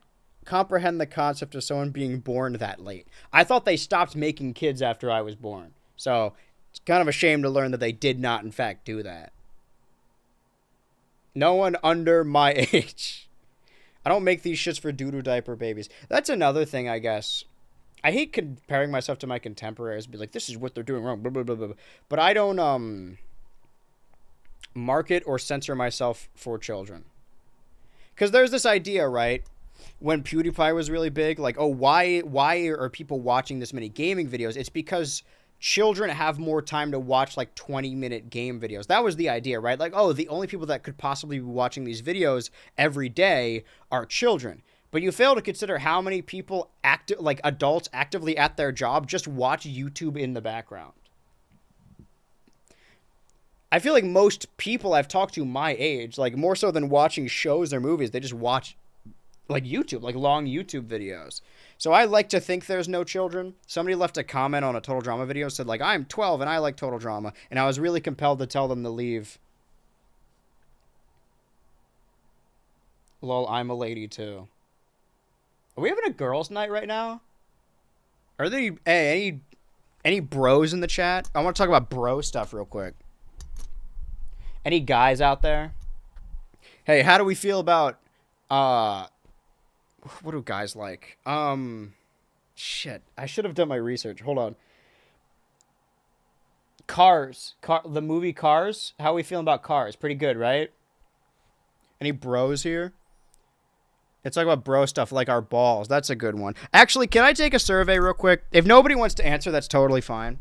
comprehend the concept of someone being born that late. I thought they stopped making kids after I was born. So, it's kind of a shame to learn that they did not, in fact, do that. No one under my age. I don't make these shits for doo-doo diaper babies. That's another thing, I guess. I hate comparing myself to my contemporaries. Be like, this is what they're doing wrong, blah, blah, blah, blah. But I don't, market or censor myself for children. Because there's this idea, right? When PewDiePie was really big, like, oh, why are people watching this many gaming videos? It's because children have more time to watch, like, 20-minute game videos. That was the idea, right? Like, oh, the only people that could possibly be watching these videos every day are children. But you fail to consider how many people, adults actively at their job, just watch YouTube in the background. I feel like most people I've talked to my age, like, more so than watching shows or movies, they just watch, like, YouTube, like, long YouTube videos. So I like to think there's no children. Somebody left a comment on a Total Drama video, said, like, I'm 12 and I like Total Drama. And I was really compelled to tell them to leave. Lol, I'm a lady, too. Are we having a girls' night right now? Are there any bros in the chat? I want to talk about bro stuff real quick. Any guys out there? Hey, how do we feel about, what do guys like? Shit. I should have done my research. Hold on. Cars. The movie Cars. How are we feeling about Cars? Pretty good, right? Any bros here? Let's talk about bro stuff like our balls. That's a good one. Actually, can I take a survey real quick? If nobody wants to answer, that's totally fine.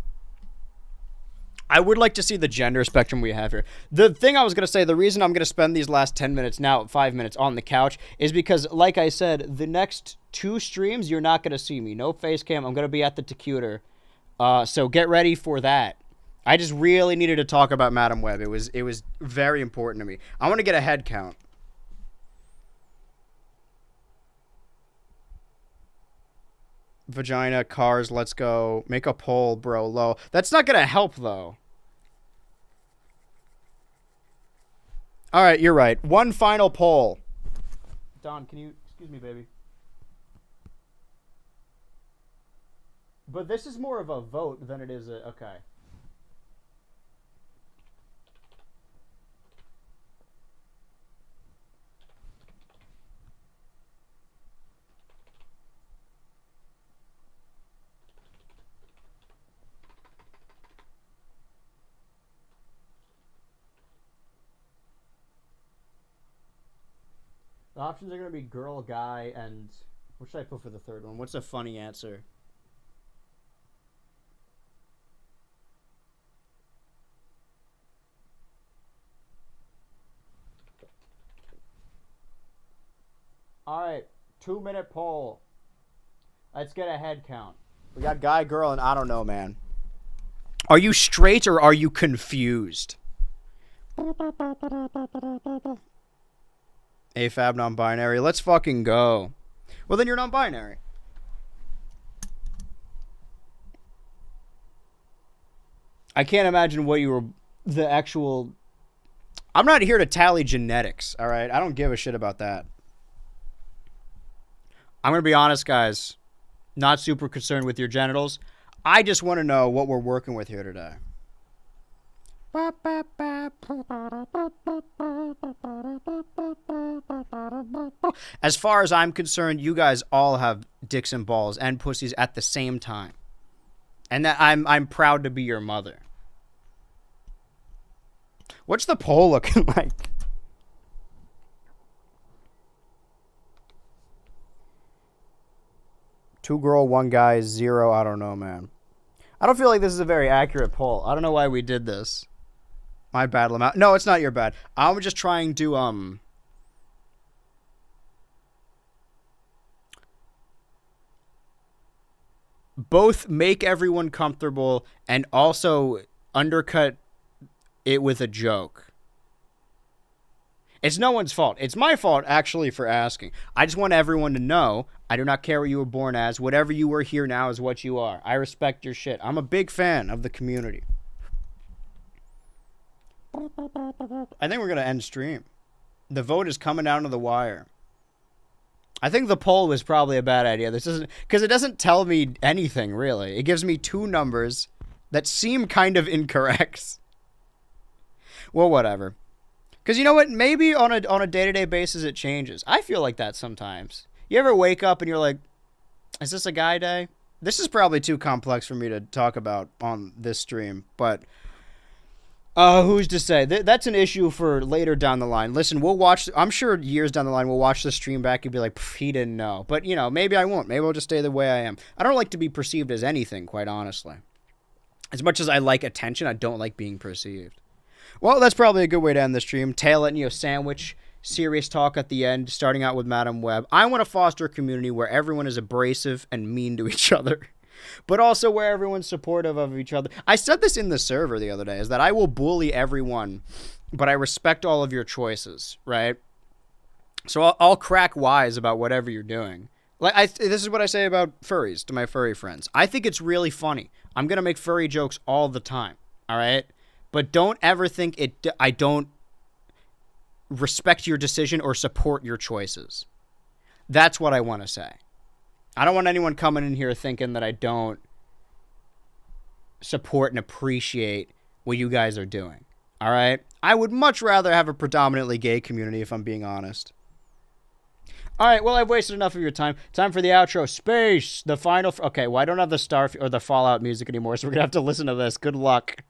I would like to see the gender spectrum we have here. The thing I was going to say, the reason I'm going to spend these last 10 minutes, now 5 minutes on the couch, is because, like I said, the next 2 streams, you're not going to see me. No face cam. I'm going to be at the Tecuter. So get ready for that. I just really needed to talk about Madam Web. It was very important to me. I want to get a head count. Vagina, Cars, let's go. Make a poll, bro, low. That's not going to help, though. All right, you're right. One final poll. Don, can you... Excuse me, baby. But this is more of a vote than it is a... Okay. The options are going to be girl, guy, and... What should I put for the third one? What's a funny answer? Alright, 2-minute poll. Let's get a head count. We got guy, girl, and I don't know, man. Are you straight or are you confused? AFAB non-binary. Let's fucking go. Well, then you're non-binary. I can't imagine what you were... The actual... I'm not here to tally genetics, alright? I don't give a shit about that. I'm going to be honest, guys. Not super concerned with your genitals. I just want to know what we're working with here today. As far as I'm concerned, you guys all have dicks and balls and pussies at the same time. And that I'm proud to be your mother. What's the poll looking like? Two girl, one guy, 0. I don't know, man. I don't feel like this is a very accurate poll. I don't know why we did this. My bad, Lamau. No, it's not your bad. I'm just trying to, both make everyone comfortable and also undercut it with a joke. It's no one's fault. It's my fault, actually, for asking. I just want everyone to know I do not care what you were born as. Whatever you were here now is what you are. I respect your shit. I'm a big fan of the community. I think we're going to end stream. The vote is coming down to the wire. I think the poll was probably a bad idea. This isn't, because it doesn't tell me anything, really. It gives me two numbers that seem kind of incorrect. Well, whatever. Because you know what? Maybe on a day-to-day basis it changes. I feel like that sometimes. You ever wake up and you're like, is this a guy day? This is probably too complex for me to talk about on this stream, but who's to say? That's an issue for later down the line. Listen, we'll watch. I'm sure years down the line we'll watch the stream back and be like, he didn't know. But, you know, maybe I won't. Maybe I'll just stay the way I am. I don't like to be perceived as anything, quite honestly. As much as I like attention, I don't like being perceived. Well, that's probably a good way to end the stream. Tail it, sandwich, serious talk at the end, starting out with Madam Web. I want to foster a community where everyone is abrasive and mean to each other, but also where everyone's supportive of each other. I said this in the server the other day, is that I will bully everyone, but I respect all of your choices, right? So I'll crack wise about whatever you're doing. This is what I say about furries to my furry friends. I think it's really funny. I'm going to make furry jokes all the time, all right? But don't ever think I don't respect your decision or support your choices. That's what I want to say. I don't want anyone coming in here thinking that I don't support and appreciate what you guys are doing. All right? I would much rather have a predominantly gay community, if I'm being honest. All right, well, I've wasted enough of your time. Time for the outro. Space, the final... Okay, well, I don't have the Starfield or the Fallout music anymore, so we're going to have to listen to this. Good luck.